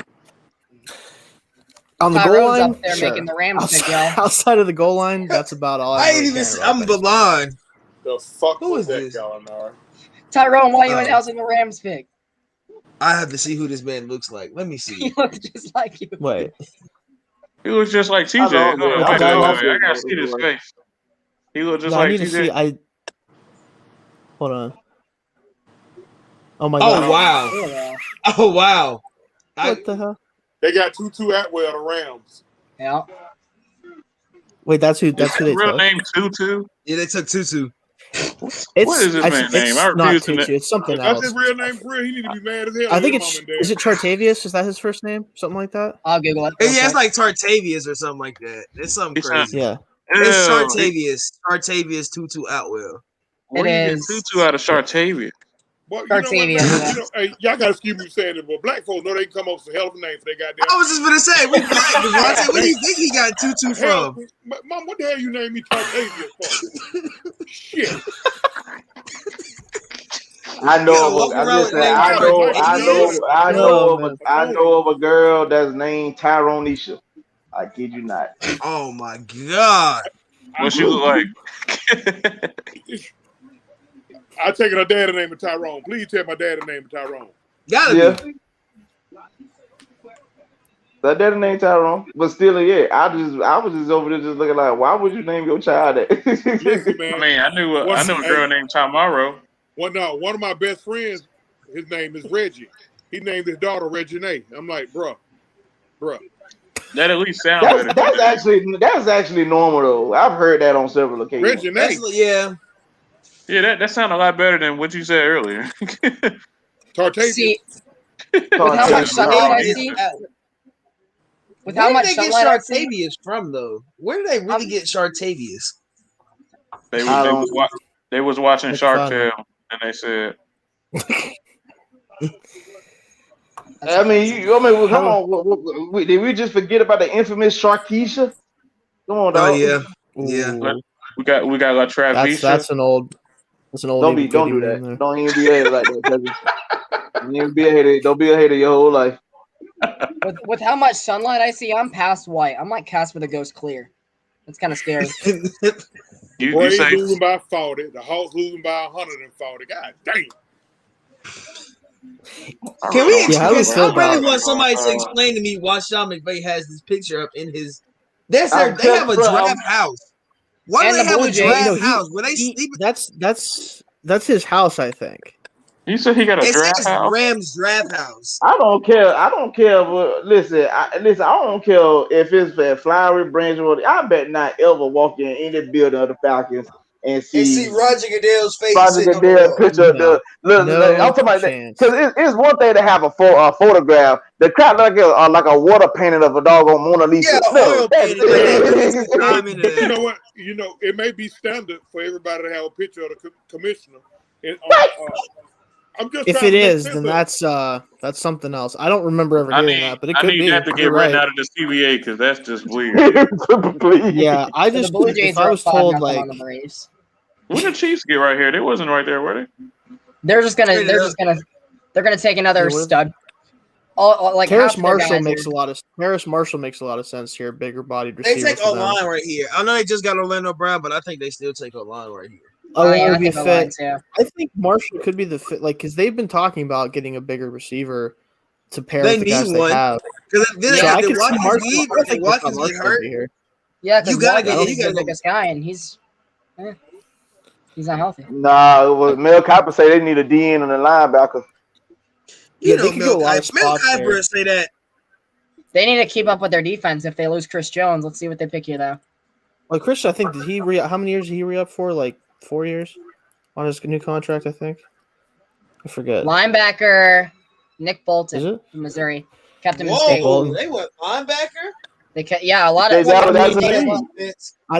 On the goal line, up there making the Rams pick, outside of the goal line, that's about all. I'm blind. The fuck Who was is that this? going on? Tyrone, why are you announcing the Rams pick? I have to see who this man looks like. Let me see. He looks just like you. Wait. He looks just like TJ. I gotta see his face. He looks just like TJ. Hold on. Oh my god. Oh wow. Oh wow. What the hell? They got Tutu Atwell, the Rams. Yeah. Wait, that's who they real took. name Tutu? Yeah, they took Tutu. What is this man's name? I refuse to. Tutu. It's something If else. that's his real name for real, he need to be mad as hell. I think is it Chartavius? Is that his first name? Something like that? I'll Google it. Yeah, it's like Tartavius or something like that. It's something crazy. Yeah. It's Chartavius Tutu Atwell. Where you get Tutu out of Chartavius? Well, hey, y'all got to excuse me saying it, but black folks know they can come up with a hell of a name for their goddamn. I was just gonna say, we black, Devontae. Where do you think he got Tutu from? Mom, what the hell you named me Tartavius for? Shit. I know of a girl that's named Tyronisha. I kid you not. Oh my god. What she look like? I take it her dad's name is Tyrone. Please tell my dad's name is Tyrone. Gotta be. That dad's name Tyrone, but still, yeah. I was just over there just looking like, why would you name your child that? Listen, man. I mean, I knew a girl named Tamaro. One of my best friends, his name is Reggie. He named his daughter Regine. I'm like, bruh. That at least sounds better. That's actually normal though. I've heard that on several occasions. Regine. Yeah, that sounded a lot better than what you said earlier. Tartavius. See, with how much sunlight I see, with how much sunlight I see, Chartavius from though? Where did they really get Chartavius? They was watching Shark Tale and they said. I mean, come on. Did we just forget about the infamous Sharkeisha? Come on, dog. Oh yeah. We got La Travisha. That's an old. Don't do that. Don't even be a hater like that. Don't even be a hater. Don't be a hater your whole life. With how much sunlight I see, I'm past white. I'm like Casper the Ghost Clear. That's kind of scary. Braves losing by 40. The Hawks losing by 140. God damn. Can we explain? I really want somebody to explain to me why Sean McVay has this picture up in his. They have a draft house. Why do they have a draft house? When they sleep, that's his house, I think. You said he got a draft house. Rams draft house. I don't care. But listen. I don't care if it's at Flowery Branch or I bet not ever walk in any building of the Falcons and see Roger Goodell's face. Roger Goodell picture of the look. I'm talking about that because it's one thing to have a photograph. The crap like a water painting of a doggone Mona Lisa. You know what? It may be standard for everybody to have a picture of the commissioner. If it is, then that's something else. I don't remember ever hearing that, but it could be. I need that to get written out of the CBA because that's just weird. Yeah, I just if I was told like, when the Chiefs get right here, they wasn't right there, were they? They're gonna take another stud. Terrace Marshall makes a lot of sense here. Bigger bodied receiver. They take O-line right here. I know they just got Orlando Brown, but I think they still take O-line right here. I think Marshall could be the fit, because they've been talking about getting a bigger receiver to pair with the guys they have. I could see Watkins get hurt. Yeah, because Watkins is the biggest guy, and he's not healthy. Nah, Mel Kiper say they need a DN and a linebacker. Mel Kiper say that. They need to keep up with their defense if they lose Chris Jones. Let's see what they pick here, though. Well, Christian, I think how many years did he re-up for? Like 4 years on his new contract, I think. I forget. Linebacker Nick Bolton Is it? from Missouri. Kept him in Bolton. state. They went linebacker? A lot of I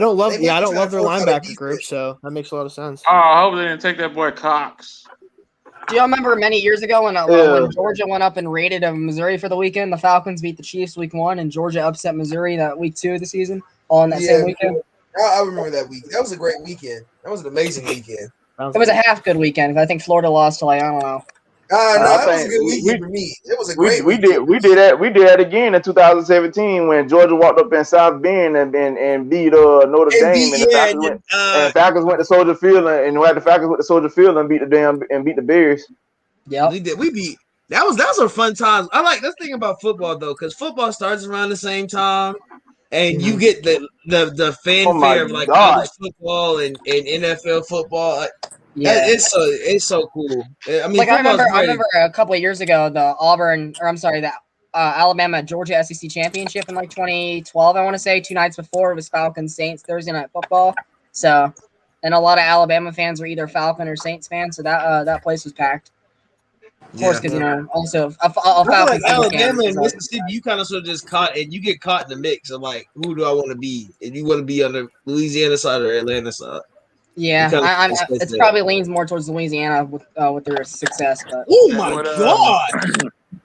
don't love their linebacker group, so that makes a lot of sense. Oh, I hope they didn't take that boy Cox. Do y'all remember many years ago when Georgia went up and raided Missouri for the weekend? The Falcons beat the Chiefs week 1, and Georgia upset Missouri that week 2 of the season, all in that same weekend. I remember that week. That was a great weekend. That was an amazing weekend. It was a half good weekend. I think Florida lost to I don't know. No, that was a good weekend for me. It was a great weekend. We did that again in 2017 when Georgia walked up in South Bend and beat Notre Dame, and Falcons went to Soldier Field and the Falcons went to Soldier Field and beat the Bears. Yeah, we did. We beat. That was a fun time. I like this thing about football though, because football starts around the same time. And you get the fanfare of like college football and NFL football. Yeah, it's so cool. I mean, I remember a couple of years ago the Alabama Georgia SEC championship in like 2012. I want to say 2 nights before it was Falcons Saints Thursday night football. So, and a lot of Alabama fans were either Falcon or Saints fans. So that place was packed. Of course, because also a Falcons like Alabama and Mississippi, you kind of sort of just caught, and you get caught in the mix of like, who do I want to be? And you want to be on the Louisiana side or Atlanta side. Yeah, it probably leans more towards Louisiana with their success. But oh my god!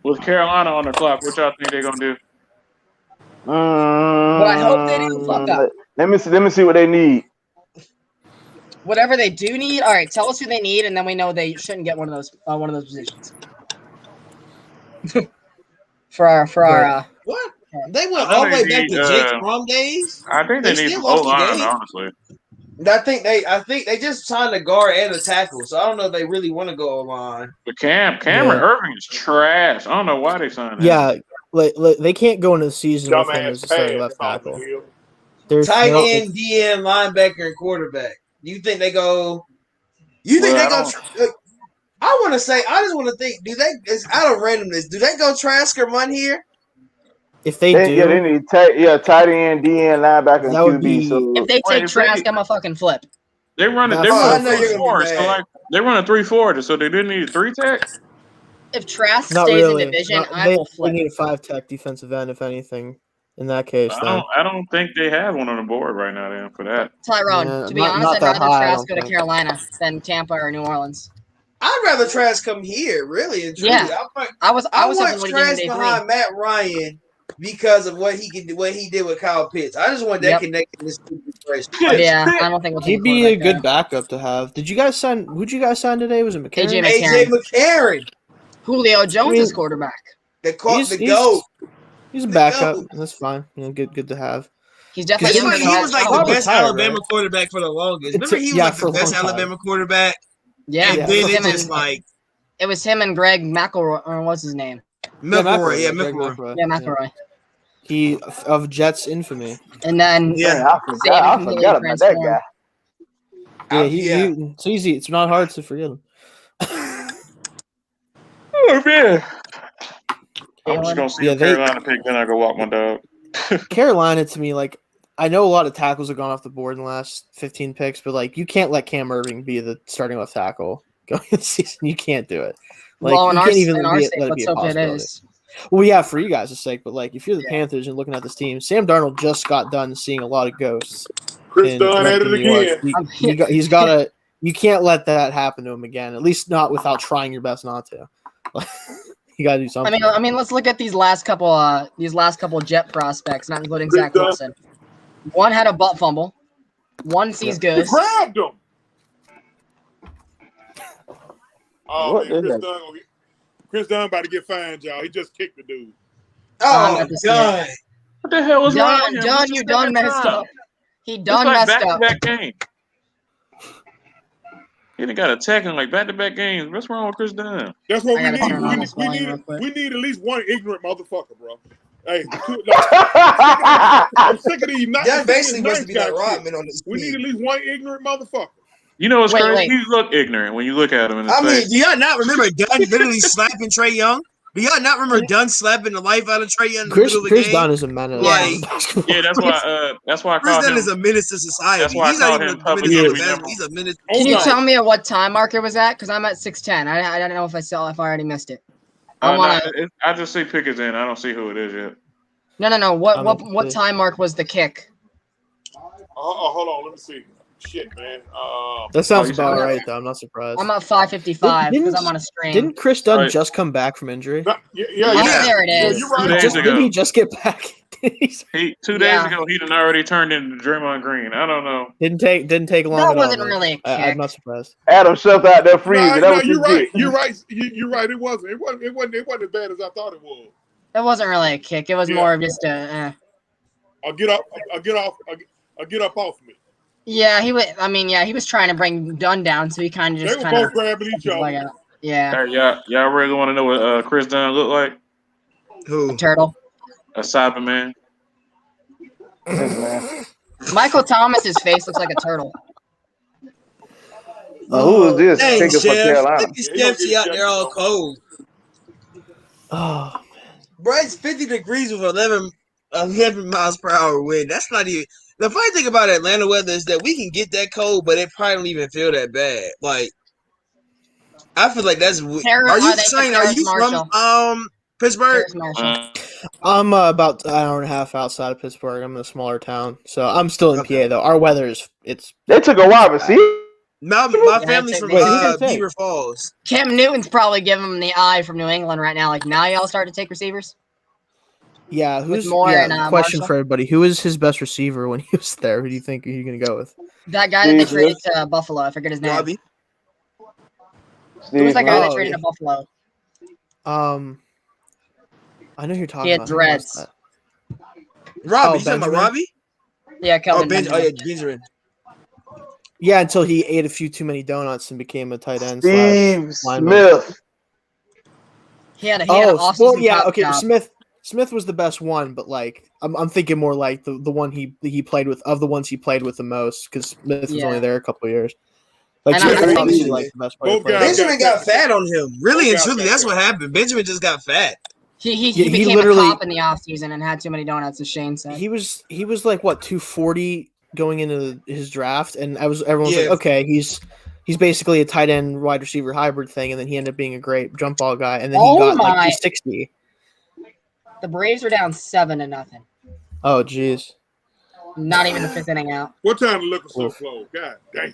With Carolina on the clock, what y'all think they're gonna do? But I hope they do fuck up. Let me see what they need. Whatever they do need, all right. Tell us who they need, and then we know they shouldn't get one of those positions. for our what? They went all the way back to Jake Fromm days. I think they need some O-line, honestly. I think they just signed a guard and a tackle, so I don't know if they really want to go O-line. But Cameron Irving is trash. I don't know why they signed him. Yeah, they can't go into the season with him as a starting left tackle. There's tight end, DN, linebacker, and quarterback. You think they go? You think they go? I want to say. I just want to think. Do they? It's out of randomness. Do they go Trasker Munn here? If they do, they need tight end, DN, linebacker, and QB. So if they take Trask, I'm a fucking flip. They run a 3-4. So like they run a 3-4. So they didn't need a 3-tech. If Trask stays in division, I will flip. They need a 5-tech defensive end, if anything. In that case, I don't think they have one on the board right now. Then for that, Tyrone. To be honest, I'd rather Trask go to Carolina than Tampa or New Orleans. I'd rather Trask come here, really and truly. Yeah, I want Trask behind Matt Ryan because of what he did with Kyle Pitts. I just want that connection. Yeah, I don't think he'd be a good backup to have. Did you guys sign? Who'd you guys sign today? Was it McCarron? AJ McCarron. Julio Jones is quarterback. The GOAT. He's a backup. That's fine. Good to have. He's definitely he was like the best Alabama quarterback for the longest. Remember, he was like the best Alabama quarterback. Yeah, and then it just like it was him and Greg McElroy, or what's his name? McElroy. McElroy. He of Jets infamy. And then I forgot about that guy. Yeah, it's easy. It's not hard to forget him. Oh man. I'm just gonna see Carolina pick, then I go walk my dog. Carolina, to me, like I know a lot of tackles have gone off the board in the last 15 picks, but like you can't let Cam Irving be the starting left tackle going into the season. You can't do it. Like you can't even let it be a possibility. Well, yeah, for you guys' sake, but like if you're the Panthers and looking at this team, Sam Darnold just got done seeing a lot of ghosts. Chris Dunn at it again. He's got to. You can't let that happen to him again. At least not without trying your best not to. You gotta do something. I mean, let's look at these last couple Jet prospects, not including Zach Wilson. One had a butt fumble. One sees ghosts. He grabbed him. Oh man, Chris Dunn about to get fined, y'all. He just kicked the dude. Oh God! What the hell was wrong? You done messed up. He done messed up. Back-to-back game. He done got attacked in like back-to-back games. What's wrong with Chris Dunn? That's what we need. We need at least one ignorant motherfucker, bro. Hey, I'm sick of these. That basically supposed to be like Rodman on this. We need at least one ignorant motherfucker. You know what's crazy? He look ignorant when you look at him in the face. I mean, do y'all not remember Dunn literally slapping Trae Young? Do y'all not remember Dunn slapping the life out of Trae Young in the Chris middle of the game? Dunn is a menace. Yeah, that's why I Chris called Dunn him. is a menace to society. That's why I He's not called even him a Public menace to Enemy basketball. He's a menace. Can you tell me at what time marker was that? Because I'm at 6:10. I don't know if I already missed it. I just see Pickett's in. I don't see who it is yet. No. What time mark was the kick? Hold on. Let me see. Shit, man. That sounds about right, though. I'm not surprised. I'm at 5:55 because I'm on a stream. Didn't Chris Dunn just come back from injury? There it is. You're right. 2 days ago. Did he just get back? 2 days ago, he done already turned into Draymond Green. I don't know. Didn't take long. That at all, wasn't man. really a kick. I'm not surprised. Adam shoved out there freezing. No, you're right. You're right. You're right. It wasn't. It wasn't as bad as I thought it was. That wasn't really a kick. It was more of just a. I'll get up off me. Yeah, he was. I mean, he was trying to bring Dunn down, so he kind of just They were both grabbing each other. Yeah. Hey, y'all really want to know what Chris Dunn looked like? Who? A turtle. A Cyberman. Michael Thomas's face looks like a turtle. Who is this? Dang, Kicker for Chef. Carolina. Look at Chefsy out there all cold. Oh, bro, it's 50 degrees with 11 miles per hour wind. That's not even. The funny thing about Atlanta weather is that we can get that cold, but it probably don't even feel that bad. Like, I feel like that's. Are you from Pittsburgh? I'm about an hour and a half outside of Pittsburgh. I'm in a smaller town, so I'm still in PA though. Our weather is They took a wide receiver. My family's from Beaver Falls. Cam Newton's probably giving him the eye from New England right now. Like, now y'all start to take receivers? Yeah, who's Moore and, question Marshall? for everybody? Who was his best receiver when he was there? Who do you think you're going to go with? That guy that they traded to Buffalo. I forget his name. Robbie. Who was that guy they traded to Buffalo? I know who you're talking He had about. dreads. Robbie, you talking about Robbie? Yeah, Kelvin Benjamin. Benjamin. Yeah, until he ate a few too many donuts and became a tight end. Steve Smith. He had an off-season job. Smith was the best one, but like I'm thinking more like the one he played with of the ones he played with the most because Smith was only there a couple of years. Like Smith was obviously like the best player. Benjamin got fat on him. Really and truly, that's what happened. Benjamin just got fat. He became a cop in the offseason and had too many donuts, as Shane said. He was like what 240 going into his draft, and everyone's like, okay, he's basically a tight end wide receiver hybrid thing, and then he ended up being a great jump ball guy, and then he got like 260. The Braves are down 7-0. Oh, jeez. Not even the fifth inning out. What time the liquor store closed? God dang.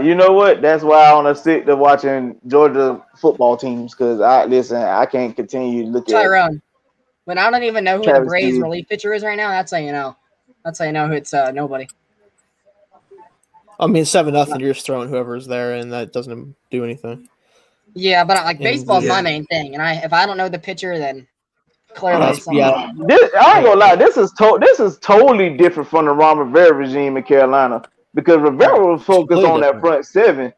You know what? That's why I want to stick to watching Georgia football teams because I can't continue to look at Tyrone. When I don't even know who the Braves relief pitcher is right now, that's how you know. That's how you know it's nobody. I mean, 7-0. You're just throwing whoever's there, and that doesn't do anything. Yeah, but like baseball's my main thing, and if I don't know the pitcher, then clearly I ain't gonna lie. This is totally different from the Ron Rivera regime in Carolina because Rivera was focused on that front seven.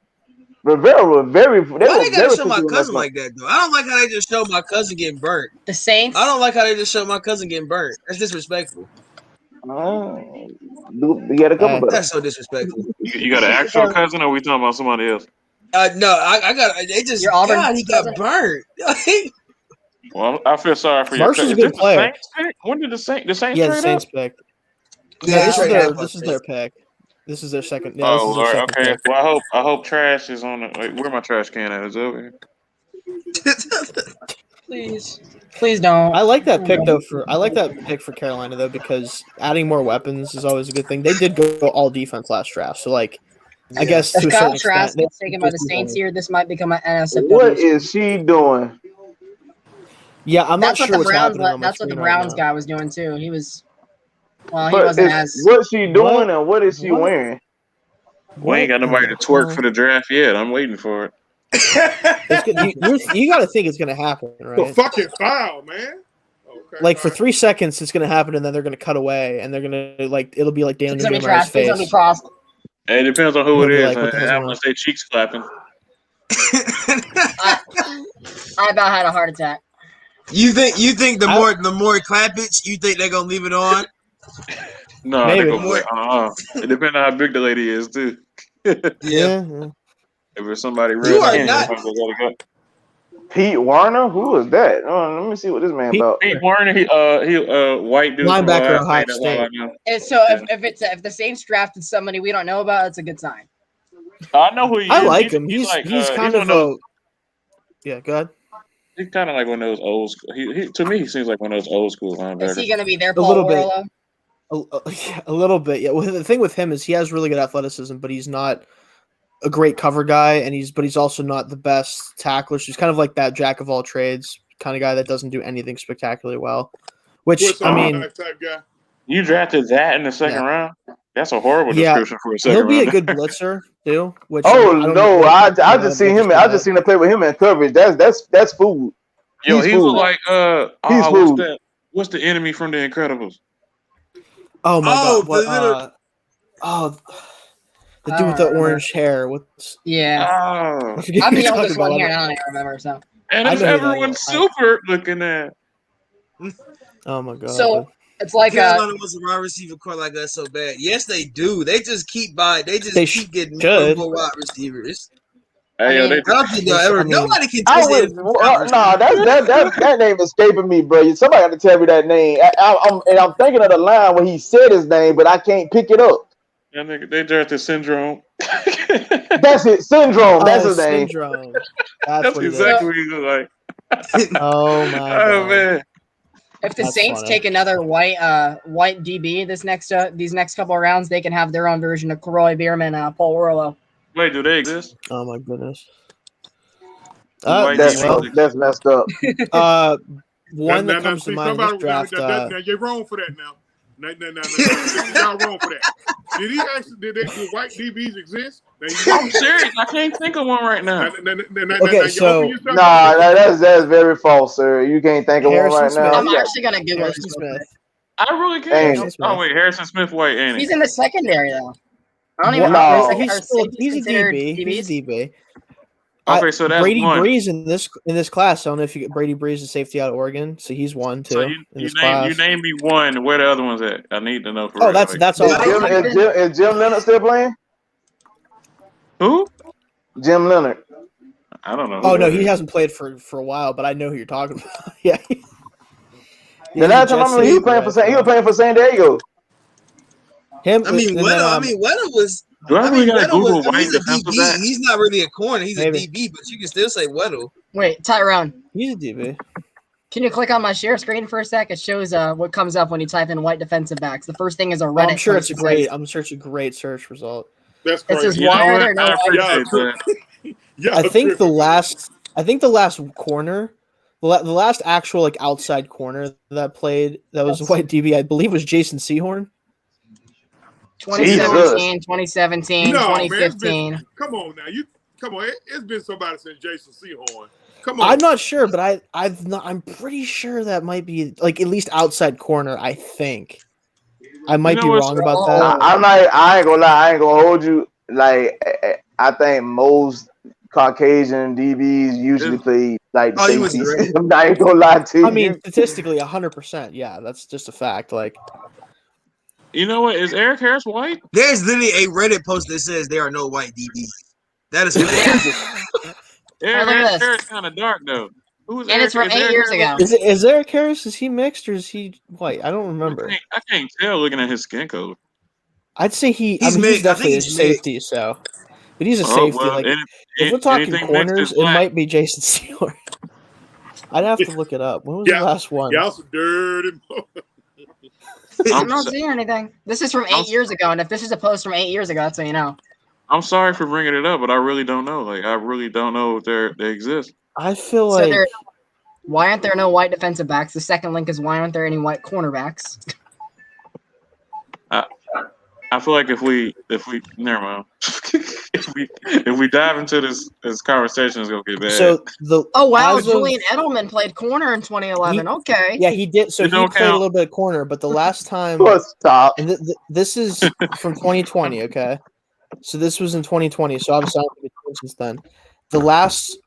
Rivera was very. Why they gotta show my cousin like that though? I don't like how they just show my cousin getting burnt. The Saints. I don't like how they just show my cousin getting burnt. That's disrespectful. You got a couple. That's so disrespectful. You got an actual cousin, or are we talking about somebody else? No, I got. They just. God, he got burnt. Well, I feel sorry for you. Marshall's a good player. When did the Saints? The Saints. Yeah, the Saints pick. Yeah, this is their pick. This is their second. Yeah, Oh, Lord. Okay. Pick. Well, I hope trash is on the. Wait, where my trash can at? Is it over here? Please don't. I like that pick though. I like that pick for Carolina though because adding more weapons is always a good thing. They did go all defense last draft, so like. I guess if Kyle Trask gets taken by the Saints here, this might become an NSFW. What is she doing? Yeah, I'm not sure what's happening. That's what the Browns guy was doing too. He was. Well, he but wasn't as. What's she doing and what is she wearing? We ain't got nobody to twerk for the draft yet. I'm waiting for it. You got to think it's going to happen, right? The fucking foul, man. Okay, like for 3 seconds, it's going to happen, and then they're going to cut away, and they're going to like it'll be like Dan Newman's face. Hey, it depends on who it is. I'm gonna say cheeks clapping. I about had a heart attack. You think the more it clappage, you think they're gonna leave it on? No, they go it depends on how big the lady is too. Yeah. If it's somebody real, Pete Warner? Who is that? Let me see what this man about. Pete Warner, he white dude from Linebacker, Ohio Ohio State. That's all I State. know. And so if the Saints drafted somebody we don't know about, it's a good sign. I know who he is. I like him. He's like, kind of a. Yeah, go ahead. He's kind of like one of those old school. To me, he seems like one of those old school linebackers. Is he going to be there, A Paul little bit. Warlow? A little bit, yeah. Well, the thing with him is he has really good athleticism, but he's not a great cover guy, and he's also not the best tackler. So he's kind of like that jack of all trades kind of guy that doesn't do anything spectacularly well. Which I mean, type guy. You drafted that in the second round. That's a horrible description for a second he'll be round. a good blitzer too. Which I just seen him. I just seen him play with him in coverage. That's food. Yo, he food. was like He's food. What's the enemy from The Incredibles? Oh my god! What, the dude with the orange hair. What's Yeah. I forget I'm who the you're oldest talking one about. here, and I don't even remember. So. And it's everyone's super looking at. Oh my god! So it's like Carolina wants a wide receiver core like us so bad. Yes, they do. They just keep buying. They just keep getting more wide receivers. Hey, I don't think they'll ever. Nobody can. That name escaping me, bro. Somebody got to tell me that name. I'm thinking of the line when he said his name, but I can't pick it up. That nigga, they drafted Syndrome. That's it, Syndrome. That's his name. Syndrome. That's exactly what he looked like. Oh my god! Man. If the That's Saints funny. take another white DB these next couple of rounds, they can have their own version of Karoy Bierman, Paul Warlow. Wait, do they exist? Oh my goodness! That's messed up. One that comes to mind in this draft. Now you're wrong for that. Now, y'all wrong for that. Did white DBs exist? I'm serious. I can't think of one right now. Okay, so that's very false, sir. You can't think of one right now. I'm actually gonna Google Harrison this. Smith. I really can't. Oh wait, Harrison Smith white, ain't he? He's in the secondary though. I don't even No. know. He's a DB. He's a DB. Okay, so that's Brady one. Breeze in this class. I don't know if you get Brady Breeze, the safety out of Oregon. So he's one too. So in you this class. name me one. Where the other ones at? I need to know. For Oh, real. that's all. Is Jim Leonard still playing? Who? Jim Leonard. I don't know. Oh no, he hasn't played for a while, but I know who you're talking about. Yeah. The last time I remember he was playing for San Diego. Him. I mean, Weddle was. Do I really gotta Google was, white he's a defensive DB. back? He's not really a corner. He's Maybe. a DB, but you can still say Weddle. Wait, Tyrone. He's a DB. Can you click on my share screen for a sec? It shows what comes up when you type in white defensive backs. The first thing is a Reddit. I'm sure post it's that says- I'm sure it's a great search result. That's It says crazy. why are there no I white appreciate that. I think the last corner, the last actual like outside corner that played that was white DB, I believe was Jason Sehorn. 2017, 2017, No, man, 2015. come on now. It's been somebody since Jason Sehorn. Come on. I'm not sure, but I'm pretty sure that might be like at least outside corner. I think I might be wrong about that. I ain't gonna lie. I ain't gonna hold you. Like I think most Caucasian DBs usually play like safeties. I ain't gonna lie to you. I mean, statistically, 100%. Yeah, that's just a fact. Like, You know what? Is Eric Harris white? There's literally a Reddit post that says there are no white DBs. That is Eric look at this. Harris kind of dark though. Who's And it's from 8 years ago. is Eric Harris? Is he mixed or is he white? I don't remember. I can't tell looking at his skin color. I'd say he's mixed. I definitely a think he's safety. So, but he's a Oh, safety. well, like, any- if we're talking anything mixed corners, is it black. might be Jason Sehorn. I'd have to look it up. When was the last one? Y'all some dirty. I'm not seeing anything. This is from 8 years ago, and if this is a post from 8 years ago, that's so you know. I'm sorry for bringing it up, but I really don't know. Like, I really don't know if they exist. I feel So like why aren't there no white defensive backs? The second link is why aren't there any white cornerbacks? I feel like if we never mind. if we dive into this conversation, it's gonna get bad. so. The Oh wow, as of- Julian Edelman played corner in 2011. Okay. Yeah, he did. So It he don't played a count. little bit of corner, but the last time, Stop. and this is from 2020. Okay, so this was in 2020. So obviously, I don't think it's changed since then. The last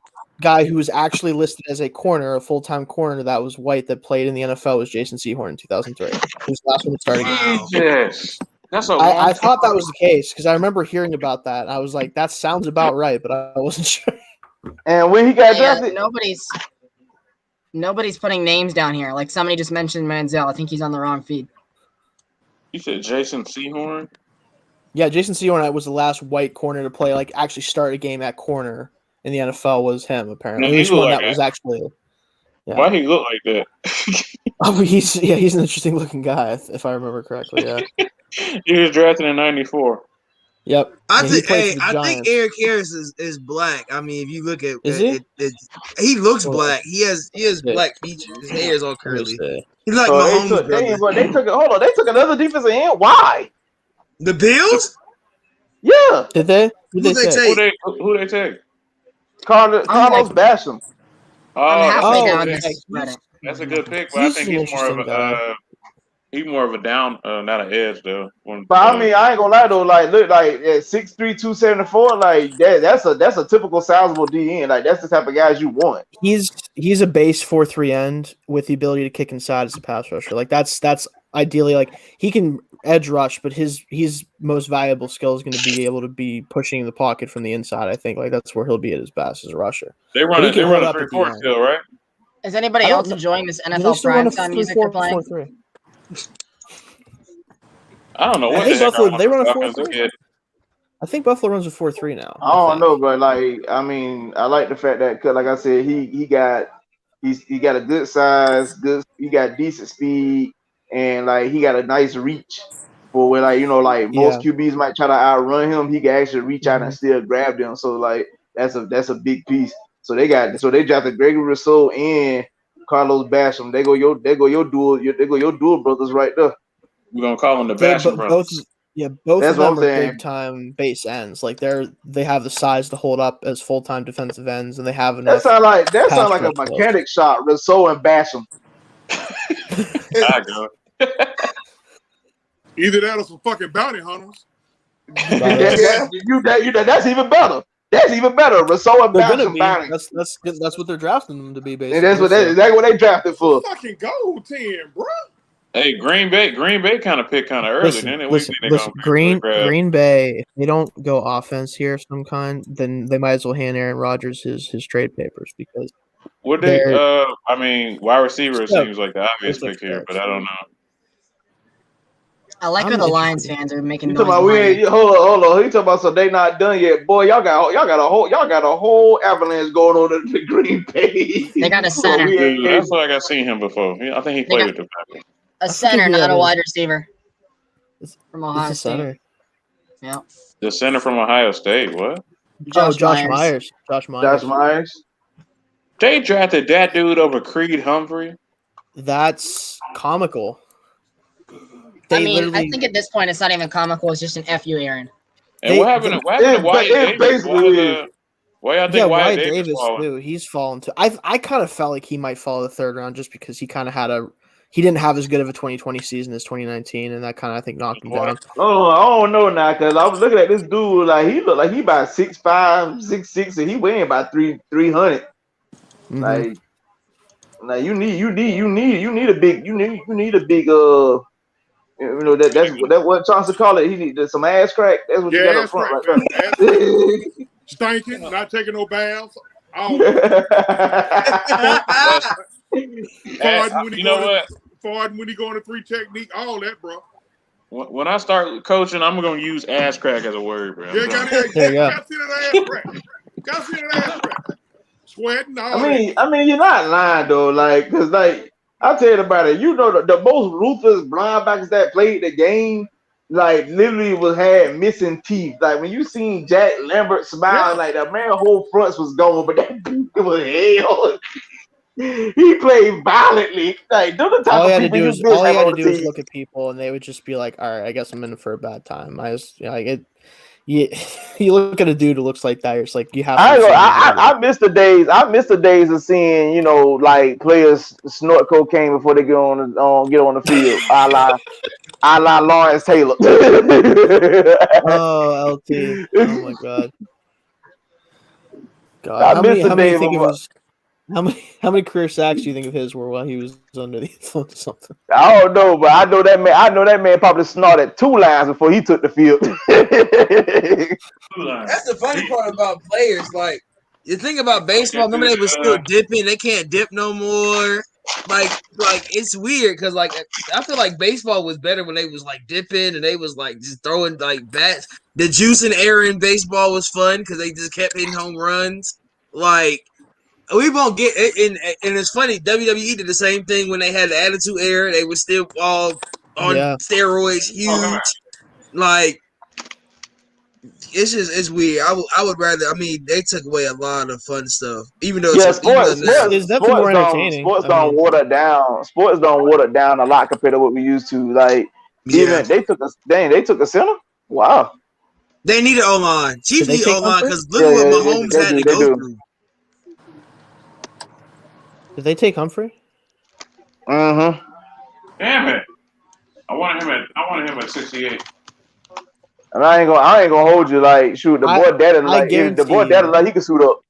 guy who was actually listed as a corner, a full-time corner that was white that played in the NFL was Jason Sehorn in 2003. He was the last one to start again. Jesus. That's a I thought that was the case because I remember hearing about that. I was like, that sounds about right, but I wasn't sure. And when he got drafted, nobody's putting names down here. Like somebody just mentioned Manziel. I think he's on the wrong feed. You said Jason Sehorn? Yeah, Jason Sehorn was the last white corner to play, like actually start a game at corner in the NFL was him, apparently. No, At least one like that was actually. Yeah. Why he look like that? Oh, he's an interesting looking guy, if I remember correctly. Yeah. He was drafted in '94. Yep. I think Eric Harris is black. I mean, if you look at he looks black. He has black features. His hair is all curly. He's like Mahomes' brother. They took another defensive end. Why? The Bills? Yeah. Did they? Who they take? Who they take? Carlos Basham. That's a good pick, but I think he's more of a down, not an edge though. But I mean, I ain't gonna lie though. Like, look, like at 6'3", 274, like that's a typical sizable DN. Like that's the type of guys you want. He's a base 4-3 end with the ability to kick inside as a pass rusher. Like that's ideally, like he can edge rush, but his most valuable skill is going to be able to be pushing in the pocket from the inside. I think like that's where he'll be at his best as a rusher. They run a 3-4 still, right? Is anybody else enjoying this NFL primetime music they're playing? I don't know what they run a 4-3. I think Buffalo runs a 4-3 now. I don't know, but like I mean, I like the fact that, like I said, he got a good size, he got decent speed, and like he got a nice reach for where most QBs might try to outrun him. He can actually reach out and still grab them. So like that's a big piece. So they drafted Gregory Rousseau and Carlos Basham. They go your dual brothers right there. We're gonna call them the Basham brothers. Both of them are big time base ends. Like they have the size to hold up as full time defensive ends, and they have enough. That sound like a mechanic shot. Rousseau and Basham. I go. Either that or some fucking bounty hunters. That's even better. That's even better. Rousseau and Basham bounty. That's what they're drafting them to be. Basically, and that's what they drafted for. Fucking gold team, bro. Hey, Green Bay kind of picked kind of early. Listen, Green Bay, if they don't go offense here of some kind, then they might as well hand Aaron Rodgers his trade papers because. Would they? I mean, wide receiver seems like the obvious pick here, but I don't know. I like how the Lions fans are making noise. Hold on. He talking about so they not done yet, boy. Y'all got a whole avalanche going on in the Green Bay. They got a center. I feel like I've seen him before. I think he played with the Packers. A center, not a wide receiver. From Ohio State. Center. Yeah. The center from Ohio State. What? Josh Myers. Josh Myers. They drafted that dude over Creed Humphrey. That's comical. I think at this point it's not even comical. It's just an FU, Aaron. And what happened to Wyatt Davis? Why Wyatt Davis too? He's fallen too. I kind of felt like he might fall the third round just because he kind of he didn't have as good of a 2020 season as 2019, and that kind of I think knocked him down. Oh, I don't know now because I was looking at this dude like he looked like he about 6'5", 6'6", and he weighing about 300. Mm-hmm. Like you need a big that's what Chauncey call it. He need some ass crack. That's what you got up front right there. Stinking, not taking no baths. Farting when he go on a 3 technique, all that, bro. When I start coaching, I'm gonna use ass crack as a word, bro. Yeah, got to see that ass crack. Got to see that ass crack. Sweating. I mean, you're not lying though, like, cause like I'll tell you about it. You know, the most ruthless linebackers that played the game, like literally had missing teeth. Like when you seen Jack Lambert smiling, like that man whole fronts was gone, but that dude was hell. He played violently. Like all he had to do was look at people, and they would just be like, "All right, I guess I'm in for a bad time." You look at a dude who looks like that, you're just like, you have. I miss the days. I miss the days of seeing, like players snort cocaine before they get on the field, a la Lawrence Taylor. Oh, LT! Oh my God! How many career sacks do you think of his were while he was under the influence of something? I don't know, but I know that man probably snorted 2 lines before he took the field. That's the funny part about players. Like The thing about baseball, remember they was still dipping. They can't dip no more. Like it's weird because like I feel like baseball was better when they was like dipping and they was like just throwing like bats. The juicing era in baseball was fun because they just kept hitting home runs. Like we won't get and it's funny. WWE did the same thing when they had the Attitude Era. They were still all on steroids, huge. Like it's weird. I would rather. I mean, they took away a lot of fun stuff. Even though Yeah, it's definitely more entertaining. Sports don't water down. Sports don't water down a lot compared to what we used to. Like even they took a center. Wow. They need an O-line. Chiefly O-line because look at what Mahomes had to go through. Did they take Humphrey? Mm-hmm. Damn it! I wanted him at 68. And I ain't gonna hold you. Like shoot, the boy daddy he can suit up.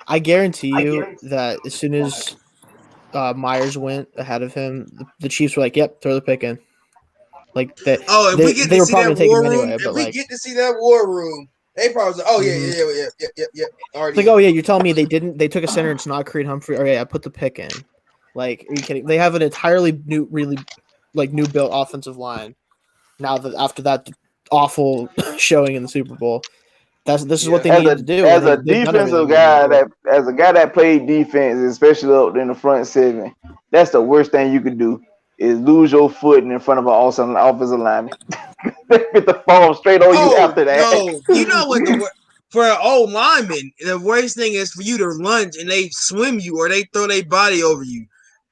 I guarantee you that as soon as Myers went ahead of him, the Chiefs were like, "Yep, throw the pick in." Like that. If we get they to were see probably that taking war him room, anyway. if But we like, get to see that war room, they probably like, "Oh yeah." It's like, oh yeah, you're telling me they didn't? They took a center and it's not Creed Humphrey. Oh yeah, I put the pick in. Like, are you kidding? They have an entirely new, really like new built offensive line. Now that after that awful showing in the Super Bowl, this is what they needed to do. As a defensive guy that played defense, especially up in the front seven, that's the worst thing you could do is lose your foot in front of an awesome offensive lineman. Get the fall straight on you after that. No, you know what for an old lineman, the worst thing is for you to lunge and they swim you or they throw their body over you.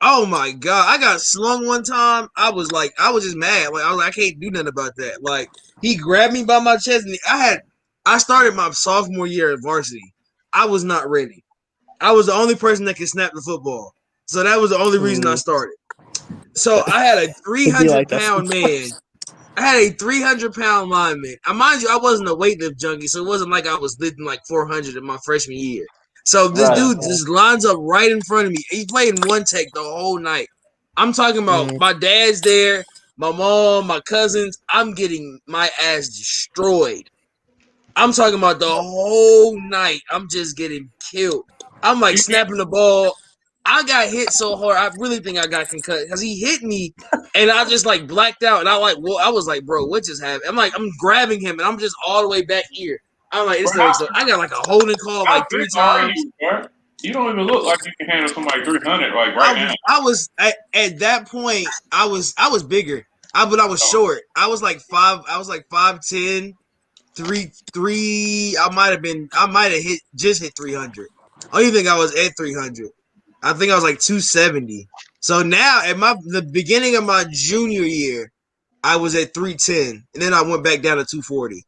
Oh my god, I got slung one time. I was just mad. Like I can't do nothing about that. Like he grabbed me by my chest and I started my sophomore year at varsity. I was not ready. I was the only person that could snap the football. So that was the only reason I started. So I had a 300-pound man. I had a 300-pound lineman. Mind you, I wasn't a weightlifting junkie, so it wasn't like I was lifting like 400 in my freshman year. So this dude just lines up right in front of me. He played in one take the whole night. I'm talking about my dad's there, my mom, my cousins. I'm getting my ass destroyed. I'm talking about the whole night. I'm just getting killed. I'm like snapping the ball. I got hit so hard. I really think I got concussed because he hit me, and I just like blacked out. And I was like, bro, what just happened? I'm grabbing him, and I'm just all the way back here. I'm like, I got like a holding call like 3 times. You don't even look like you can handle somebody 300 like now. I was at that point. I was bigger. But I was short. I was like 5'10". 3. I might have hit 300. I don't even think I was at 300. I think I was like 270. So now at the beginning of my junior year, I was at 310, and then I went back down to 240.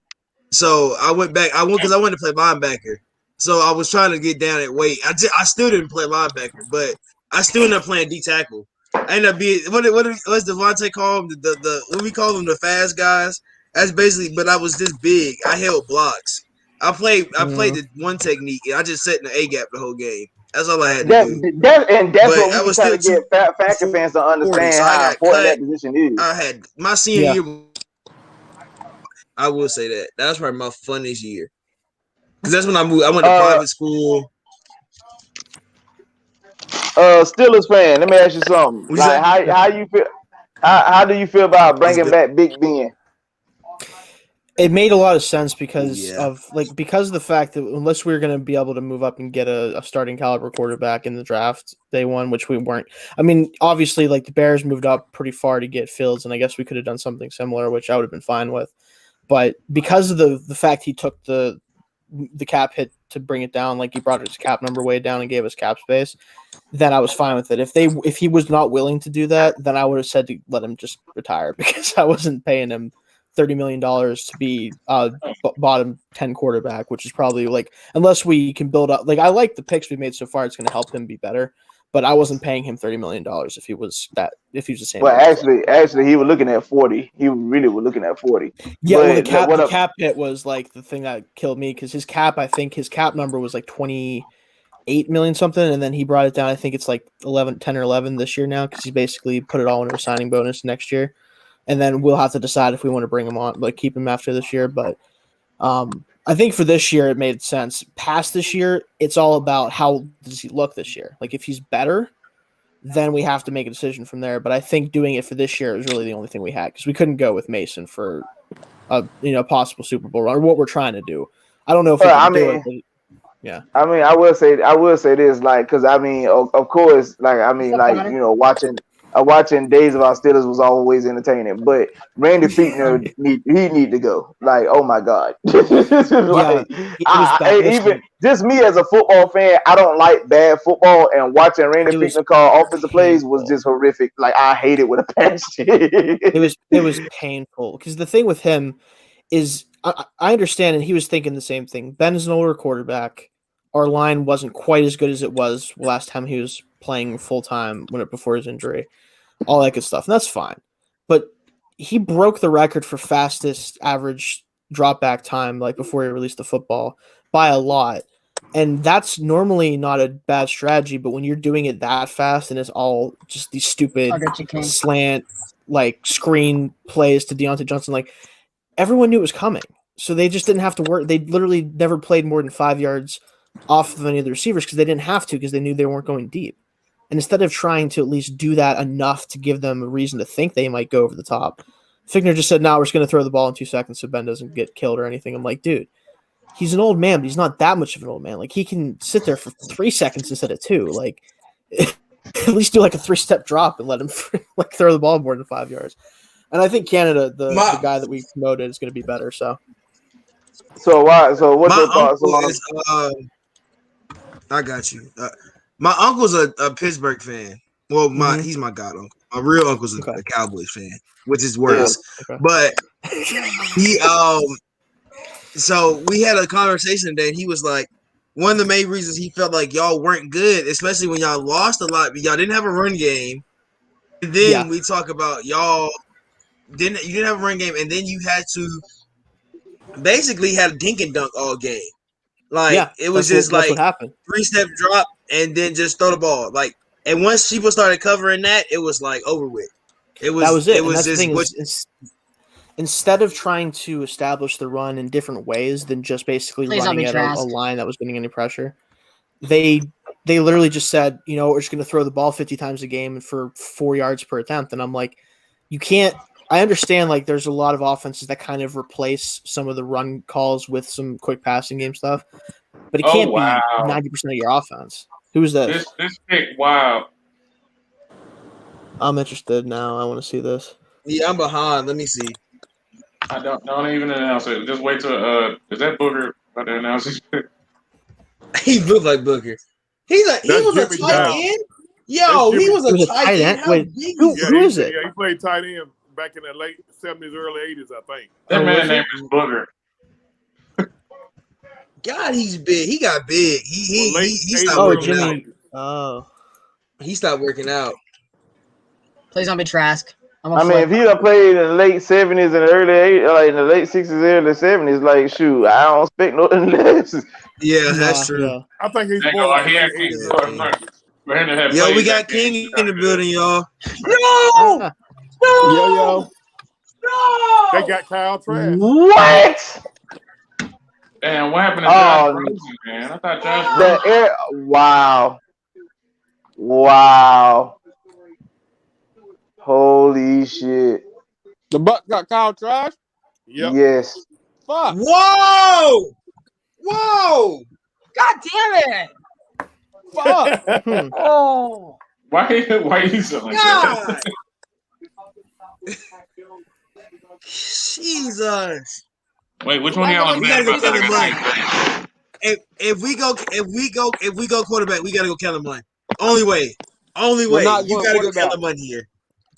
So I went because I wanted to play linebacker. So I was trying to get down at weight. I still didn't play linebacker, but I still ended up playing D tackle. I ended up being what's Devontae call them the what we call them, the fast guys. That's basically, but I was this big. I held blocks. I played the one technique, and I just sat in the A gap the whole game. That's all I had to do. That's what we trying to get Falcon fans to understand how important that position is. I had my senior year. I will say that. That was probably my funnest year. Because that's when I moved. I went to private school. Steelers fan, let me ask you something. Like, how you feel? How do you feel about bringing back Big Ben? It made a lot of sense because of the fact that unless we were going to be able to move up and get a starting caliber quarterback in the draft day one, which we weren't. I mean, obviously, like the Bears moved up pretty far to get Fields, and I guess we could have done something similar, which I would have been fine with. But because of the fact he took the cap hit to bring it down, like he brought his cap number way down and gave us cap space, then I was fine with it. If he was not willing to do that, then I would have said to let him just retire because I wasn't paying him $30 million to be bottom 10 quarterback, which is probably like, unless we can build up, like I like the picks we made so far, it's going to help him be better, but I wasn't paying him $30 million if he was the same. Well, actually he was looking at 40. He really was looking at 40. Yeah, well, the cap hit was like the thing that killed me because his cap number was like 28 million something, and then he brought it down. I think it's like 10 or 11 this year now because he basically put it all into a signing bonus next year. And then we'll have to decide if we want to bring him on, like keep him after this year. But I think for this year it made sense. Past this year, it's all about how does he look this year. Like if he's better, then we have to make a decision from there. But I think doing it for this year is really the only thing we had because we couldn't go with Mason for a possible Super Bowl run or what we're trying to do. I don't know if we can do it. But yeah. I mean, I will say this, like, because I mean, of course, like, I mean, like, watching Days of Our Steelers was always entertaining, but Randy Fichtner need to go. Like, oh my God, like, even just me as a football fan, I don't like bad football, and watching Randy Fichtner call offensive plays was just horrific. Like, I hate it with a passion. It was painful because the thing with him is I understand, and he was thinking the same thing. Ben is an older quarterback. Our line wasn't quite as good as it was last time he was playing full time before his injury, all that good stuff. And that's fine. But he broke the record for fastest average drop back time, like before he released the football, by a lot. And that's normally not a bad strategy, but when you're doing it that fast and it's all just these stupid slant, like screen plays to Deontay Johnson, like everyone knew it was coming. So they just didn't have to work. They literally never played more than 5 yards off of any of the receivers because they didn't have to because they knew they weren't going deep. And instead of trying to at least do that enough to give them a reason to think they might go over the top, Fichtner just said, no, we're just going to throw the ball in 2 seconds so Ben doesn't get killed or anything. I'm like, dude, he's an old man, but he's not that much of an old man. Like, he can sit there for 3 seconds instead of 2. Like, at least do like a 3-step drop and let him like throw the ball more than 5 yards. And I think Canada, the guy that we promoted, is going to be better. So what's your thoughts on? I got you. My uncle's a Pittsburgh fan. Well, he's my god uncle. My real uncle's a Cowboys fan, which is worse. Yeah. Okay. But he so we had a conversation today, and he was like, one of the main reasons he felt like y'all weren't good, especially when y'all lost a lot, but y'all didn't have a run game. And then we talk about y'all you didn't have a run game, and then you had to basically had a dink and dunk all game. Like it was just like 3-step drop and then just throw the ball. Like, and once people started covering that, it was like over with. That was it. It was just instead of trying to establish the run in different ways than just basically running at a line that was getting any pressure, they literally just said, we're just going to throw the ball 50 times a game for 4 yards per attempt. And I'm like, you can't. I understand, like, there's a lot of offenses that kind of replace some of the run calls with some quick passing game stuff, but it can't be 90% of your offense. Who's this? This pick, wow. I'm interested now. I want to see this. Yeah, I'm behind. Let me see. I don't even announce it. Just wait till is that Booker about to announce his pick? He looked like Booker. He was a tight end. Yo, he was a tight end. Wait, who is it? Yeah, he played tight end back in the late 70s, early 80s, I think. That man's name is Booger. God, he's big. He got big. He stopped working out. Oh. He stopped working out. Plays on me, Trask. I mean, if he done played in the late 70s and early 80s, like in the late 60s, early 70s, like, shoot, I don't expect nothing less. Yeah, that's true. Yeah. I think he's more like Yo, we got King in the building, y'all. No! Yo. They got Kyle Trask. What? Damn, what happened to Josh Rosen, man? I thought Josh Rosen. Wow. Holy shit. The Bucks got Kyle Trask? Yep. Yes. Fuck. Whoa! God damn it! Fuck. Oh. Why you so like that? Jesus. Wait, which one of y'all is mad? If we go quarterback, we gotta go Kellen Mond. Only way. You gotta go Kellen Mond here.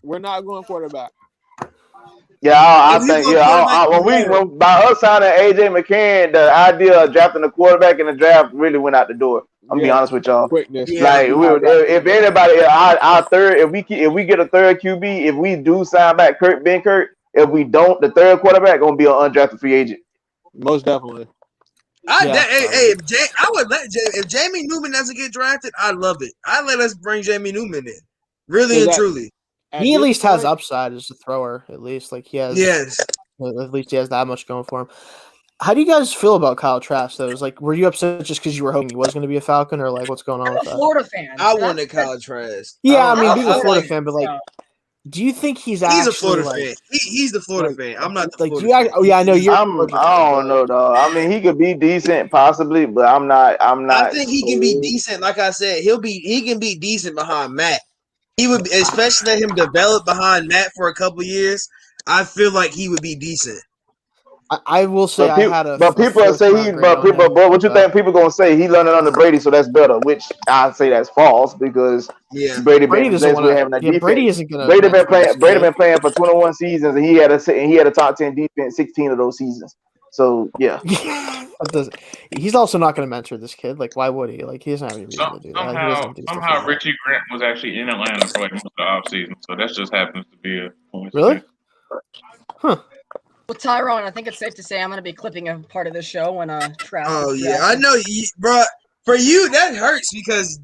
We're not going quarterback. Yeah, I think when by us signing AJ McCann, the idea of drafting a quarterback in the draft really went out the door. I'm be honest with y'all. Quickness. Like if anybody, our third, if we get a third QB, if we do sign back Ben Kurt, if we don't, the third quarterback gonna be an undrafted free agent. Most definitely. If Jamie Newman doesn't get drafted, I love it. I'd let us bring Jamie Newman in. Really and truly. He at least has upside as a thrower. At least, like he has. Yes. At least he has that much going for him. How do you guys feel about Kyle Trask, though? Were you upset just because you were hoping he was going to be a Falcon, or what's going on I'm with a that? Florida fan. I wanted Kyle Trask. Yeah, I mean, being a I Florida like. fan, but do you think he's He's actually a Florida fan. He's the Florida fan. I'm not the Florida fan. Oh yeah, I know you're. I don't know, though. I mean, he could be decent, possibly, but I'm not. I think he can be decent. Like I said, he can be decent behind Matt. He would, especially let him develop behind Matt for a couple years. I feel like he would be decent. I will say I had a. But people say he. But people. But what you think people gonna say? He learning under Brady, so that's better. Which I say that's false because Brady doesn't want having a defense. Brady isn't gonna. Brady been playing for 21 seasons, and he had a top 10 defense 16 of those seasons. So yeah. He's also not going to mentor this kid. Why would he? He doesn't have any reason to do that. Somehow Richie Grant was actually in Atlanta for most of the offseason, so that just happens to be a coincidence. Really? Huh. Well, Tyrone, I think it's safe to say I'm going to be clipping a part of the show when Trask. Oh yeah, I know, bro. For you, that hurts because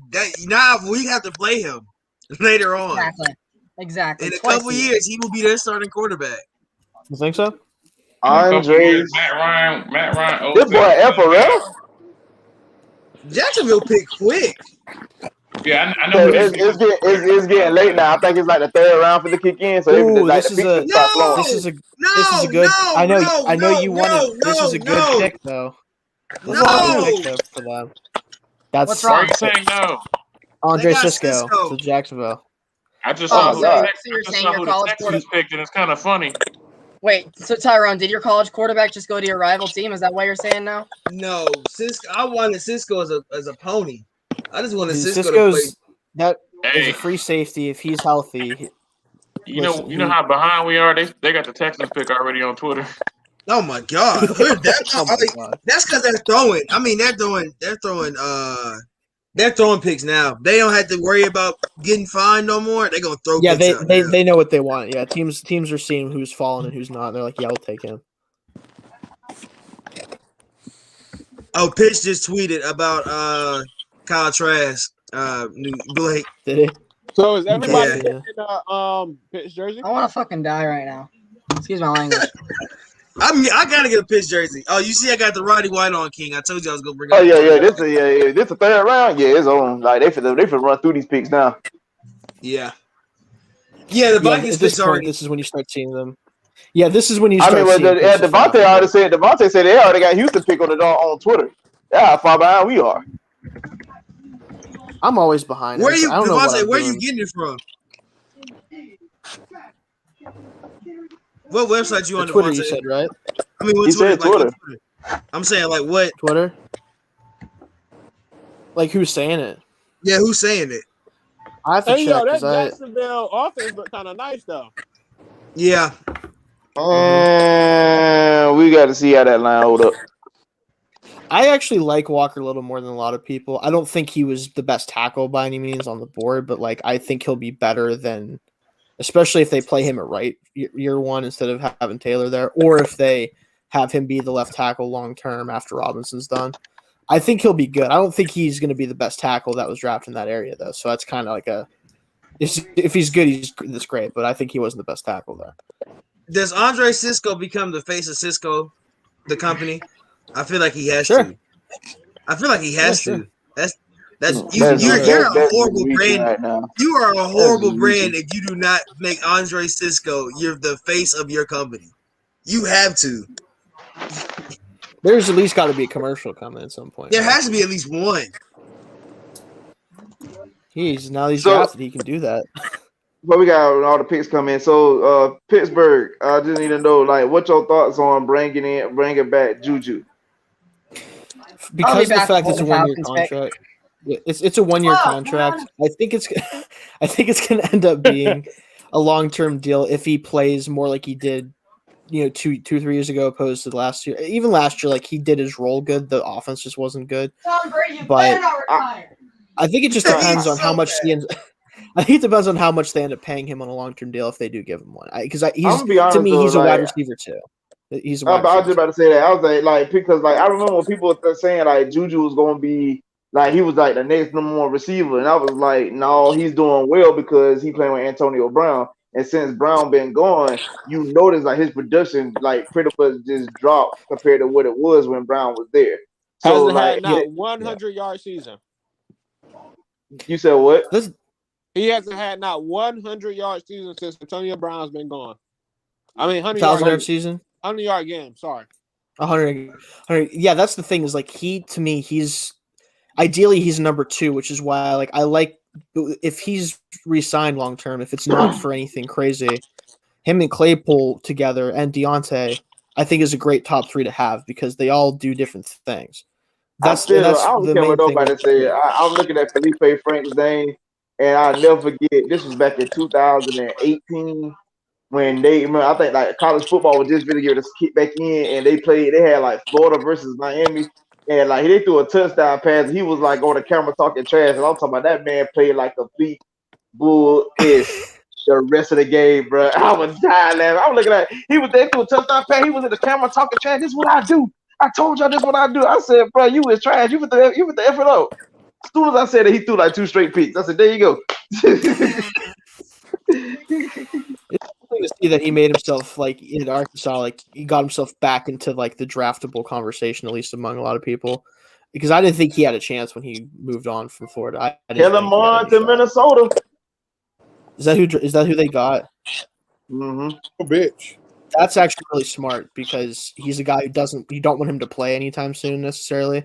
now we have to play him later on. Exactly. In a couple years, he will be their starting quarterback. You think so? Andre, Matt Ryan. This boy FRL. Jacksonville pick quick. Yeah, I know. It's getting late now. I think it's the third round for the kick in. So this is a good. I know you wanted. This is a good pick though. This is a good pick for them. What's wrong? Saying no. Andre Cisco to Jacksonville. I just saw who so the Texans picked, and it's kind of funny. Wait, so Tyrone, did your college quarterback just go to your rival team? Is that what you're saying now? No, Cisco. I wanted Cisco as a pony. I just wanted Cisco Cisco's, to play. That is a free safety if he's healthy. You know how behind we are. They got the Texans pick already on Twitter. Oh my god! That's because they're throwing. I mean, they're throwing picks now. They don't have to worry about getting fined no more. They're gonna throw. Yeah, picks they know what they want. Yeah, teams are seeing who's falling and who's not. And they're like, yeah, we'll take him. Oh, Pitch just tweeted about Kyle Trask. Blake. Did he? So is everybody in Pitch jersey? I want to fucking die right now. Excuse my language. I gotta get a Pitch jersey. Oh, you see, I got the Roddy White on, King. I told you I was gonna bring. Oh yeah. This a third round. Yeah, it's on. They finna run through these picks now. Yeah. The Vikings picks already. This is when you start seeing them. Yeah, this is when you start seeing. Devontae said they already got Houston pick on Twitter. That's how far behind we are. I'm always behind. Where you, Devontae? Where you getting it from? What website you on? Twitter, Devontae? you said, right? I mean, what he Twitter? said Twitter. I'm saying what? Twitter. Who's saying it? Yeah, who's saying it? I have to check. That Jacksonville offense look kind of nice though. Yeah. We got to see how that line hold up. I actually like Walker a little more than a lot of people. I don't think he was the best tackle by any means on the board, but I think he'll be better than, especially if they play him at right year one instead of having Taylor there, or if they have him be the left tackle long term after Robinson's done. I think he'll be good. I don't think he's going to be the best tackle that was drafted in that area though. So that's kind of if he's good, that's great. But I think he wasn't the best tackle there. Does Andre Cisco become the face of Cisco, the company? I feel like he has to. I feel like he has to. You're a horrible brand. Right, you are a horrible brand if you do not make Andre Cisco the face of your company. You have to. There's at least got to be a commercial coming at some point. There has to be at least one. Now he's drafted. He can do that. But we got all the picks coming in. So Pittsburgh, I just need to know what's your thoughts on bringing back Juju? Because of the fact it's a 1-year contract. It's a 1-year contract. I think it's going to end up being a long-term deal if he plays more like he did, 2-3 years ago opposed to last year. Even last year, he did his role good. The offense just wasn't good. But I think it just depends on how much I think it depends on how much they end up paying him on a long-term deal if they do give him one. Because to me, he's a wide receiver too. I was just about to say that. I was because I remember when people were saying Juju was going to be he was the next number one receiver, and I was no, he's doing well because he's playing with Antonio Brown. And since Brown been gone, you notice like his production like pretty much just dropped compared to what it was when Brown was there. So Hasn't like had not 100-yard season. You said what? He hasn't had not 100-yard season since Antonio Brown's been gone. I mean, 1,000-yard season. 100-yard game. Sorry. 100. Yeah, that's the thing is like he's ideally he's number 2, which is why like I like if he's re-signed long term, if it's not for anything crazy, him and Claypool together and Deontay, I think is a great top 3 to have because they all do different things. I don't care what nobody say. I'm looking at Felipe Frank's name, and I'll never forget. This was back in 2018 when I think like college football was just really getting to kick back in, and they had like Florida versus Miami, and like they threw a touchdown pass. And he was like on the camera talking trash, and I'm talking about that man played like a complete bull is the rest of the game, bro. I was dying laughing. I was looking at he was there through a touchdown pass. He was in the camera talking trash. This is what I do. I told y'all this is what I do. I said, bro, you was trash. You with the effort up. As soon as I said that, he threw like 2 straight picks. I said, there you go. To see that he made himself like in Arkansas, like he got himself back into like the draftable conversation, at least among a lot of people, because I didn't think he had a chance when he moved on from Florida. Kill him on to Minnesota. Is that who they got? Mm-hmm. Oh, bitch. That's actually really smart because he's a guy you don't want him to play anytime soon necessarily,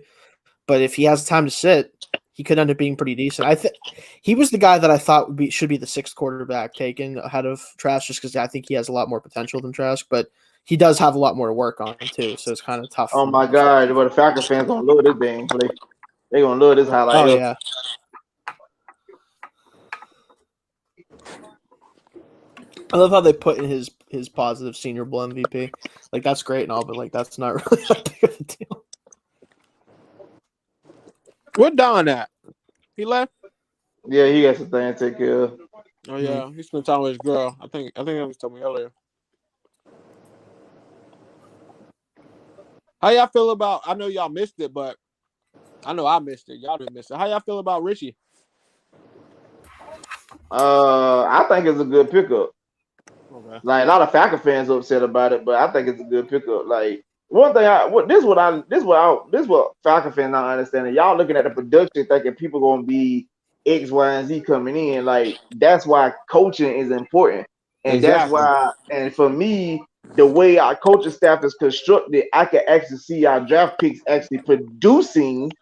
but if he has time to sit, he could end up being pretty decent. I think he was the guy that I thought should be the 6th quarterback taken ahead of Trask, just because I think he has a lot more potential than Trask, but he does have a lot more to work on too. So it's kind of tough. Oh my God! But the Falcons fans gonna love this game. They gonna love this highlight. Oh yeah. I love how they put in his positive Senior Bowl MVP. Like that's great and all, but like that's not really that big of a deal. What Don at? He left? Yeah, he got some things to take care of. Oh yeah, he spent time with his girl. I think that was told me earlier. How y'all feel about? I know y'all missed it, but I know I missed it. Y'all didn't miss it. How y'all feel about Richie? I think it's a good pickup. Okay. Like a lot of Falcon fans upset about it, but I think it's a good pickup. Like one thing, this is what Falcon fans not understanding. Y'all looking at the production, thinking people gonna be X, Y, and Z coming in. Like that's why coaching is important, and that's why. And for me, the way our coaching staff is constructed, I can actually see our draft picks actually producing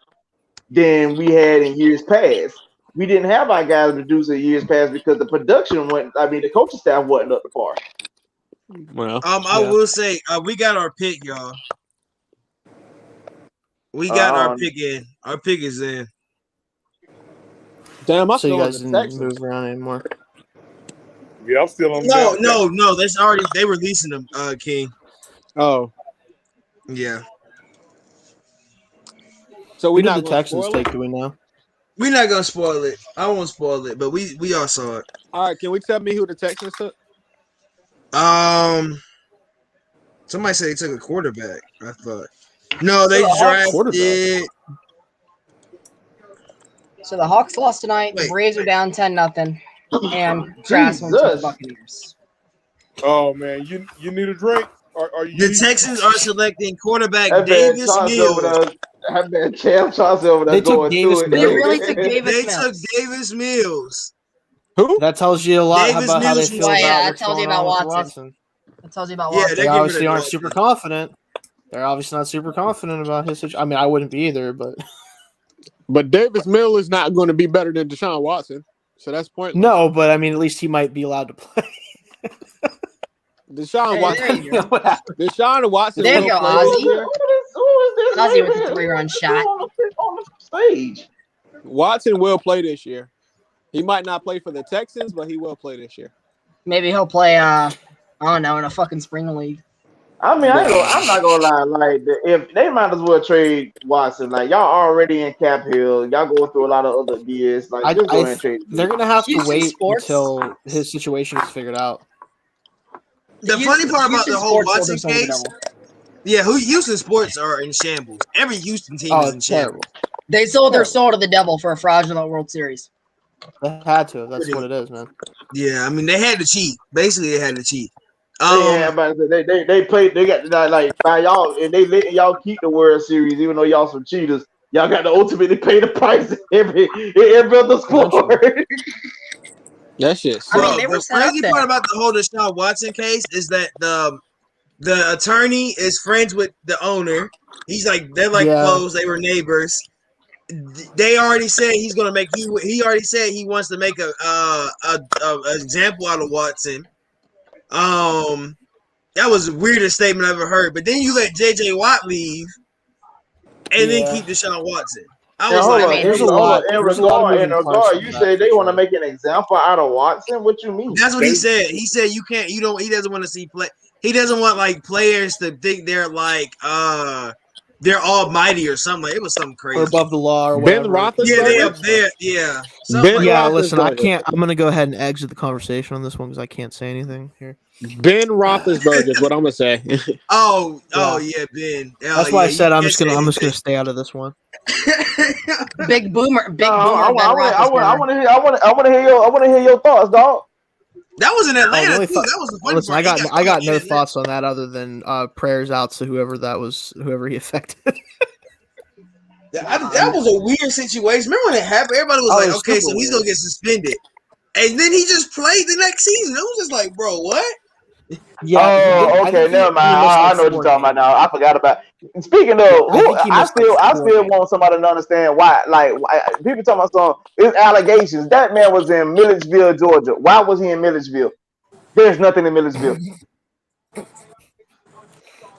than we had in years past. We didn't have our guys produce in years past because the production the coaching staff wasn't up to par. Well, I will say we got our pick, y'all. We got our pick in. Our pick is in. Damn, I so you guys didn't Texans. move around anymore. Yeah, I'm still on. No. That's already they releasing them, King. Oh, yeah. So we did the Texans take do we know? We're not gonna spoil it. I won't spoil it, but we all saw it. All right, can we tell me who the Texans took? Somebody said they took a quarterback. I thought. No, they drafted. So the Hawks lost tonight. The Braves are down 10-0, and Trask went to the Buccaneers. Oh man, you need a drink? The Texans are selecting quarterback Davis Mills. That man Cam Chauncey over there They took Davis Mills. They really took Davis Mills. Took Davis Mills. Who? That tells you a lot Davis about how they Mills feel yeah, about that what's tells going you about on with Watson. That tells you about Yeah, Watson. They obviously aren't super confident. They're obviously not super confident about his situation. I mean, I wouldn't be either, But Davis Mills is not going to be better than Deshaun Watson, so that's pointless. No, but I mean, at least he might be allowed to play. Deshaun Watson. There you go. Deshaun Watson. There you go, Ozzy. Who is this? Ozzy with the 3-run shot. On the stage. Watson will play this year. He might not play for the Texans, but he will play this year. Maybe he'll play. I don't know, in a fucking spring league. I mean, I'm not gonna lie. Like, if they might as well trade Watson. Like, y'all already in cap hill. Y'all going through a lot of other gears. Like, just go ahead and trade. They're gonna have to Houston wait Sports. until his situation is figured out. The funny part about the whole Watson case, Houston Sports are in shambles. Every Houston team is in shambles. They sold their soul to the devil for a fraudulent World Series. They had to. That's what it is, man. Yeah, I mean they had to cheat. Basically, they had to cheat. They played. They got like by y'all, and they let y'all keep the World Series, even though y'all some cheaters. Y'all got to ultimately pay the price in every other sport. That shit. Bro, the crazy part about the whole Deshaun Watson case is that the attorney is friends with the owner. They're like close. They were neighbors. They already said he's gonna make. He already said he wants to make a example out of Watson. That was the weirdest statement I've ever heard. But then you let J.J. Watt leave, and then keep Deshaun Watson. I was like, there's a lot. In regard, you say they want to make an example out of Watson. What you mean? That's what he said. He said you can't. You don't. He doesn't want to see play. He doesn't want like players to think they're like they're almighty or something. Like, it was something crazy. Or above the law or Ben whatever. Roethlisberger. Yeah. Listen, I can't. I'm gonna go ahead and exit the conversation on this one because I can't say anything here. Ben Roethlisberger is what I'm gonna say. Ben. That's why I said I'm just gonna stay out of this one. Big boomer. I want to hear your thoughts, dog. That was in Atlanta too. That was the funny part. I got no thoughts on that other than prayers out to whoever he affected. That was a weird situation. Remember when it happened? Everybody was like, "Okay, so he's gonna get suspended," and then he just played the next season. It was just like, "Bro, what?" Yeah. Okay. Never mind. I know what you're talking about now. I forgot about. Speaking of, I still want somebody to understand why. Like, people talking about some. It's allegations. That man was in Milledgeville, Georgia. Why was he in Milledgeville? There's nothing in Milledgeville.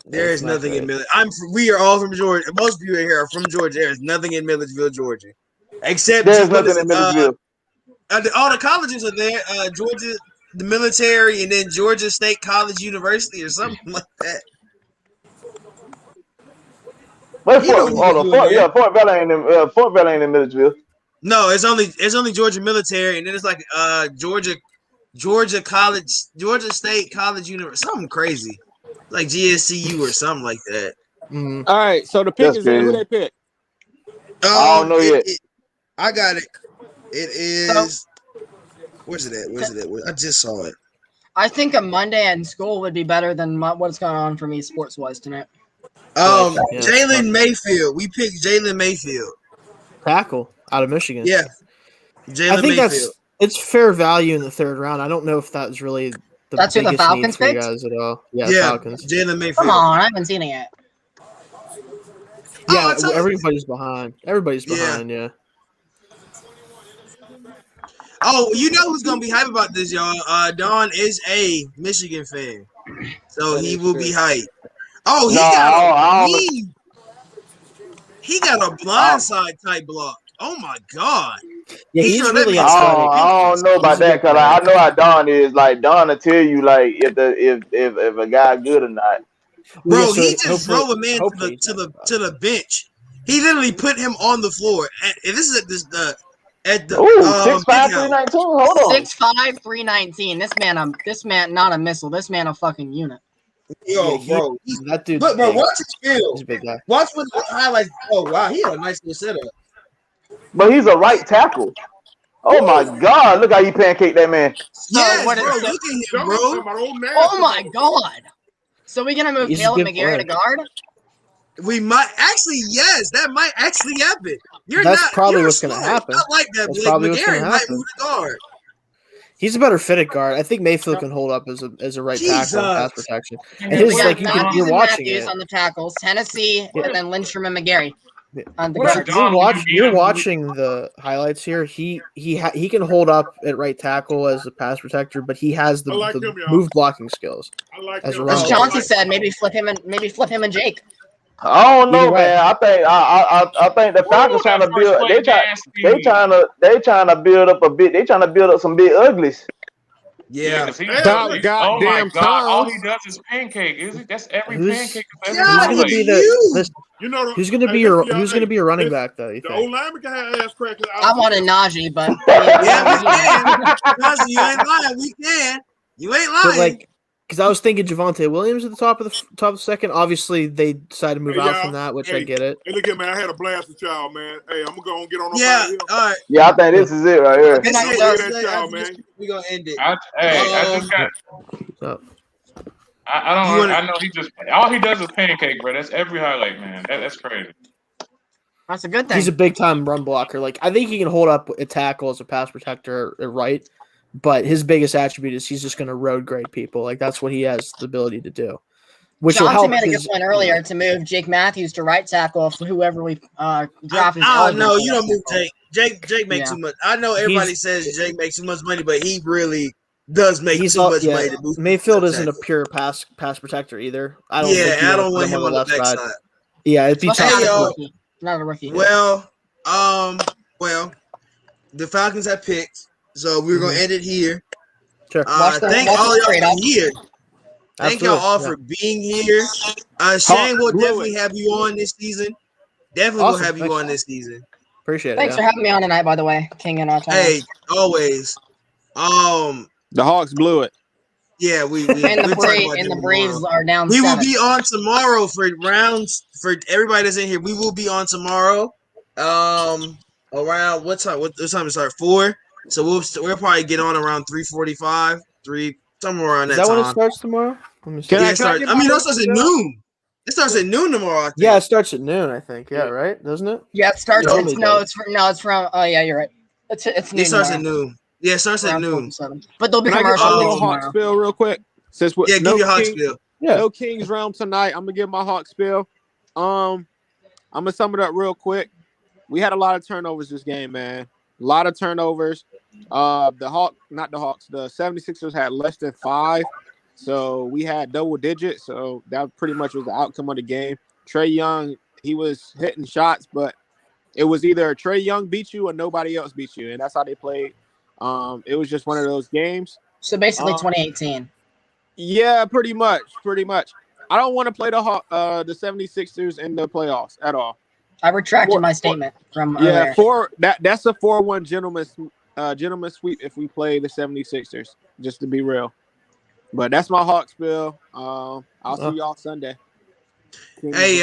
There is nothing in Milledgeville. We are all from Georgia. Most of you here are from Georgia. There is nothing in Milledgeville, Georgia, except there's nothing in Milledgeville. All the colleges are there. Georgia. The military, and then Georgia State College University or something like that. Fort Valley ain't in Milledgeville. No, it's only Georgia military, and then it's like Georgia College, Georgia State College University, something crazy, like GSCU or something like that. Mm-hmm. All right, so the pick is in. Who they pick? I don't know yet. I got it. It is. Where's it at? I just saw it. I think a Monday in school would be better than what's going on for me sports-wise tonight. Jalen Mayfield. We picked Jalen Mayfield. Tackle out of Michigan. Yeah. I think it's fair value in the third round. I don't know if that's really that's who the Falcons picked? Guys at all. Yeah, Falcons. Jalen Mayfield. Come on, I haven't seen it yet. Yeah, everybody's behind. Everybody's behind, yeah. Oh, you know who's gonna be hype about this, y'all? Don is a Michigan fan, so he will be hype. Oh, he got a blindside type block. Oh my god! Yeah, he's really. I don't know about that because I know how Don is. Like Don will tell you like if a guy good or not. Bro, he just drove a man to the bench. He literally put him on the floor. And this is at the 6'5", 319. Hold on. 6'5", 319. This man, not a missile. This man, a fucking unit. Yo, bro, that dude. Look, bro, watch his film. He's a big guy. Watch what the highlights. Oh wow, he had a nice little setup. But he's a right tackle. Oh my god, look how you pancake that man. Yes, bro, look at him, bro. Oh my god. So we gonna move Caleb McGarry to guard? We might actually, yes, that might actually happen. That's probably what's going to happen. Not like that. That's probably what's going to might happen. move to guard. He's a better fitted guard. I think Mayfield can hold up as a right tackle and pass protection. And We his got like you're watching Matthews it. on the tackles, Tennessee, and then Lindstrom and McGarry. On the You're watching the highlights here. He can hold up at right tackle as a pass protector, but he has the move blocking skills. As Chauncey said, maybe flip him and Jake. I don't know, man. I think the Falcons trying to build. They trying to build up a bit. They trying to build up some big uglies. Yeah. Oh my god! All he does is pancake. That's every pancake. Who's going to be your running back though? The old lineman can have ass crackers. I wanted Najee, but yeah, we can. You ain't lying. We can. You ain't lying. But Because I was thinking Javonte Williams at the top of the second. Obviously, they decided to move out from that, which I get it. Hey, look at man, I had a blast with y'all, man. Hey, I'm gonna go and get on. Yeah, all right. Yeah, I think this is it right here. This is That's y'all, man. We gonna end it. I just got. I know he just all he does is pancake, bro. That's every highlight, man. That's crazy. That's a good thing. He's a big time run blocker. Like I think he can hold up a tackle as a pass protector, right? But his biggest attribute is he's just going to road grade people. Like that's what he has the ability to do. Which will help. Johnson made a good point earlier to move Jake Matthews to right tackle for whoever we draft. Oh no, you don't move Jake. Jake makes too much. I know everybody says Jake makes too much money, but he really does make too much money. To move Mayfield isn't a pure pass protector either. I don't want him on the back side. Yeah, it'd be tough. Not a rookie. Well, the Falcons have picked, so we're gonna end it here. Sure. Thank all y'all for here. Thank y'all all for being here. Shane will definitely have you on this season. Definitely will have you on this season. Appreciate it. Thanks for having me on tonight, by the way, King and our time. Hey, always. The Hawks blew it. Yeah, we and the Braves are down. We will be on tomorrow for rounds for everybody that's in here. We will be on tomorrow. Around what time? What time it start? 4. So we'll probably get on around 3:45, somewhere around that time. Is that when it starts tomorrow? It starts at noon. It starts at noon tomorrow. I think. Yeah, it starts at noon. I think. Yeah, right. Doesn't it? Yeah, it starts. It's from. Oh yeah, you're right. It's noon. It starts at noon. Yeah, it starts at noon. But they'll be Can commercial. I give a little Hawk spill real quick? Since give your Hawk spill. Yeah. No Kings realm tonight. I'm gonna give my Hawk spill. I'm gonna sum it up real quick. We had a lot of turnovers this game, man. A lot of turnovers. The 76ers had less than 5. So we had double digits. So that pretty much was the outcome of the game. Trae Young, he was hitting shots, but it was either Trae Young beat you or nobody else beat you. And that's how they played. It was just one of those games. So basically 2018. Yeah, pretty much. I don't want to play the 76ers in the playoffs at all. I retracted my statement from earlier. That's a 4-1 gentleman sweep if we play the 76ers, just to be real. But that's my Hawks spill. I'll see y'all Sunday. Hey,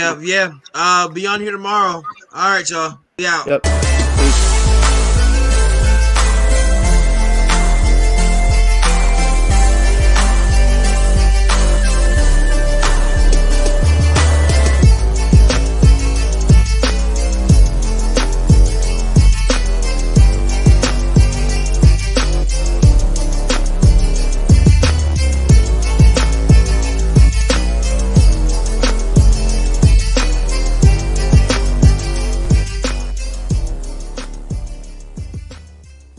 be on here tomorrow. All right, y'all. Be out. Yep.